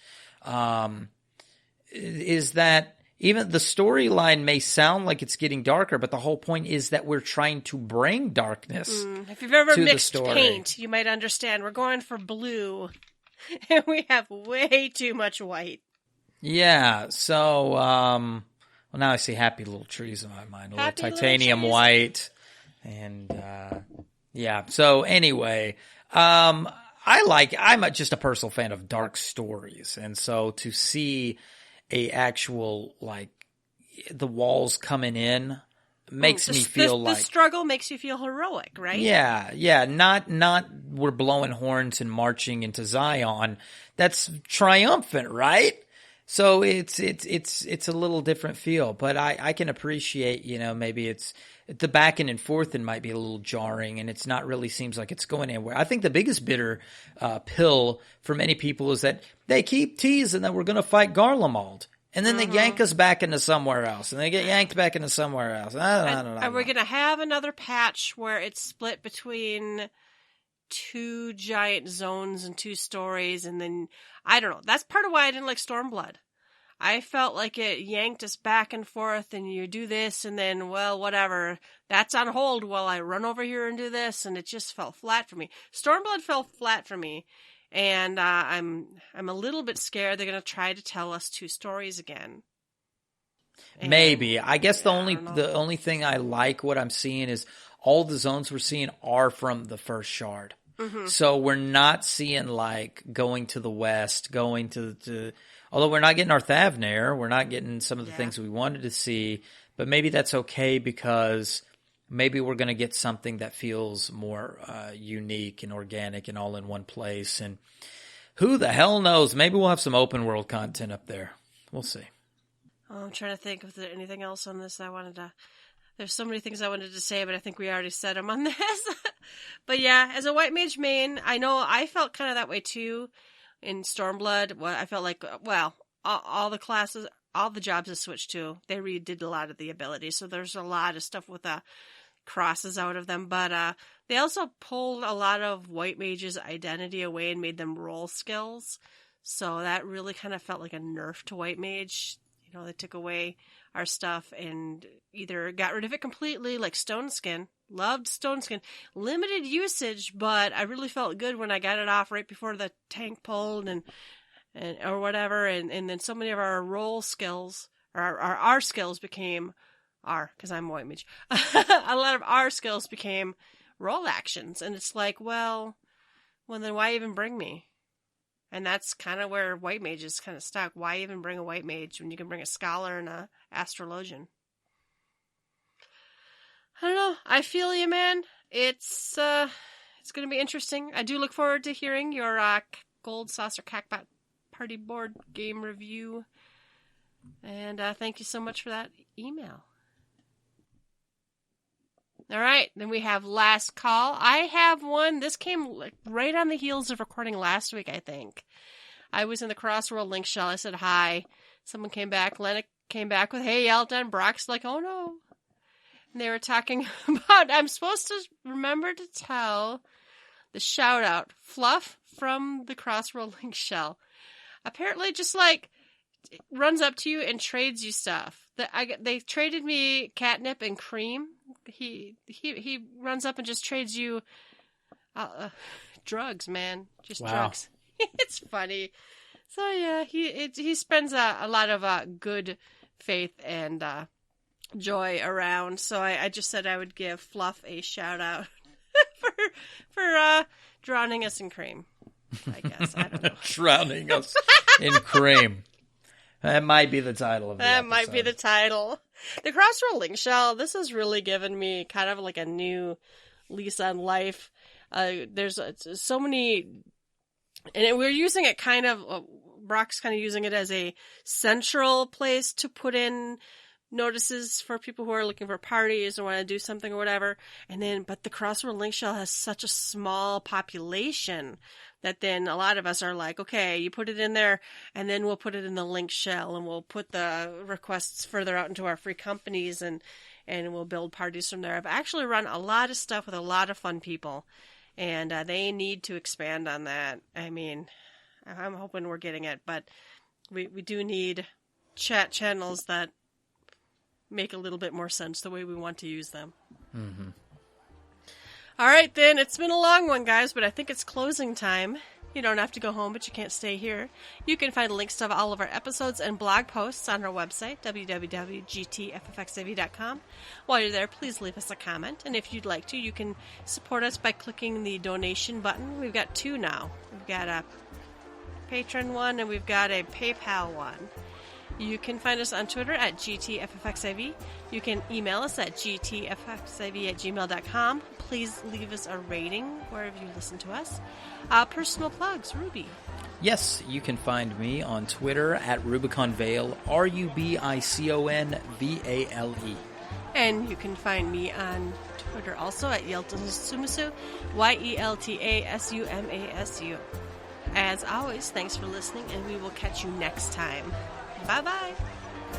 Is that... Even the storyline may sound like it's getting darker, but the whole point is that we're trying to bring darkness. If you've ever mixed paint, you might understand. We're going for blue, and we have way too much white. Yeah, so, well, now I see happy little trees in my mind. A little titanium white. And, yeah, so anyway, I'm just a personal fan of dark stories. And so to see a actual, like, the walls coming in makes me feel like... The struggle makes you feel heroic, right? Yeah. Not we're blowing horns and marching into Zion. That's triumphant, right? So it's a little different feel. But I can appreciate, maybe it's... The back and forth might be a little jarring, and it's not really seems like it's going anywhere. I think the biggest bitter pill for many people is that they keep teasing that we're going to fight Garlemald, and then they yank us back into somewhere else, and they get yanked back into somewhere else. I don't know. And we're going to have another patch where it's split between two giant zones and two stories, and then, I don't know. That's part of why I didn't like Stormblood. I felt like it yanked us back and forth, and you do this, and then, well, whatever. That's on hold while I run over here and do this, and it just fell flat for me. Stormblood fell flat for me, and I'm a little bit scared they're going to try to tell us two stories again. And, maybe. I guess the only thing I like what I'm seeing is all the zones we're seeing are from the first shard. So we're not seeing, like, going to the west, going to although we're not getting our Thavnair, we're not getting some of the things we wanted to see, but maybe that's okay because maybe we're going to get something that feels more unique and organic and all in one place. And who the hell knows? Maybe we'll have some open world content up there. We'll see. Oh, I'm trying to think if there's anything else on this I wanted to... There's so many things I wanted to say, but I think we already said them on this. But yeah, as a white mage main, I know I felt kind of that way too. In Stormblood, I felt like, well, all the classes, all the jobs have switched to. They redid a lot of the abilities, so there's a lot of stuff with crosses out of them. But they also pulled a lot of white mages' identity away and made them role skills. So that really kind of felt like a nerf to White Mage. You know, they took away our stuff and either got rid of it completely, like Stone Skin. Loved Stone Skin. Limited usage, but I really felt good when I got it off right before the tank pulled and or whatever. And then so many of our role skills, or our skills became because I'm White Mage. A lot of our skills became role actions. And it's like, well, then why even bring me? And that's kind of where White Mage is kind of stuck. Why even bring a White Mage when you can bring a Scholar and a Astrologian? I don't know. I feel you, man. It's going to be interesting. I do look forward to hearing your Gold Saucer Cackbot Party Board game review. And thank you so much for that email. All right, then we have last call. I have one. This came right on the heels of recording last week, I think. I was in the Crossworld link shell. I said hi. Someone came back. Lennox came back with, hey, Yelta. And Brock's like, oh, no. And they were talking about, I'm supposed to remember to tell the shout-out, Fluff from the Crossworld link shell. Apparently just, like, runs up to you and trades you stuff. They traded me catnip and cream. He runs up and just trades you drugs, man. Just drugs. It's funny. So yeah, he spends a lot of good faith and joy around. So I just said I would give Fluff a shout out for drowning us in cream. I guess I don't know. Drowning us in cream. That might be the title of the episode. That might be the title. The Crossworld link shell, this has really given me kind of like a new lease on life. There's so many, and we're using it kind of, Brock's kind of using it as a central place to put in notices for people who are looking for parties or want to do something or whatever. But the Crossworld link shell has such a small population that then a lot of us are like, okay, you put it in there, and then we'll put it in the link shell, and we'll put the requests further out into our free companies, and we'll build parties from there. I've actually run a lot of stuff with a lot of fun people, and they need to expand on that. I mean, I'm hoping we're getting it, but we do need chat channels that make a little bit more sense the way we want to use them. Mm-hmm. All right, then. It's been a long one, guys, but I think it's closing time. You don't have to go home, but you can't stay here. You can find links to all of our episodes and blog posts on our website, www.gtffxiv.com. While you're there, please leave us a comment. And if you'd like to, you can support us by clicking the donation button. We've got two now. We've got a Patreon one, and we've got a PayPal one. You can find us on Twitter at GTFFXIV. You can email us at gtfxiv@gmail.com. Please leave us a rating wherever you listen to us. Personal plugs, Ruby. Yes, you can find me on Twitter at RubiconVale, RubiconVale. And you can find me on Twitter also at Yelta Sumasu, YELTASUMASU. As always, thanks for listening, and we will catch you next time. Bye-bye.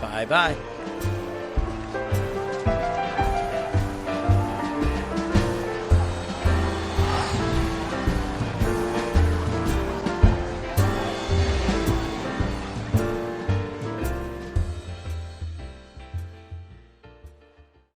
Bye-bye.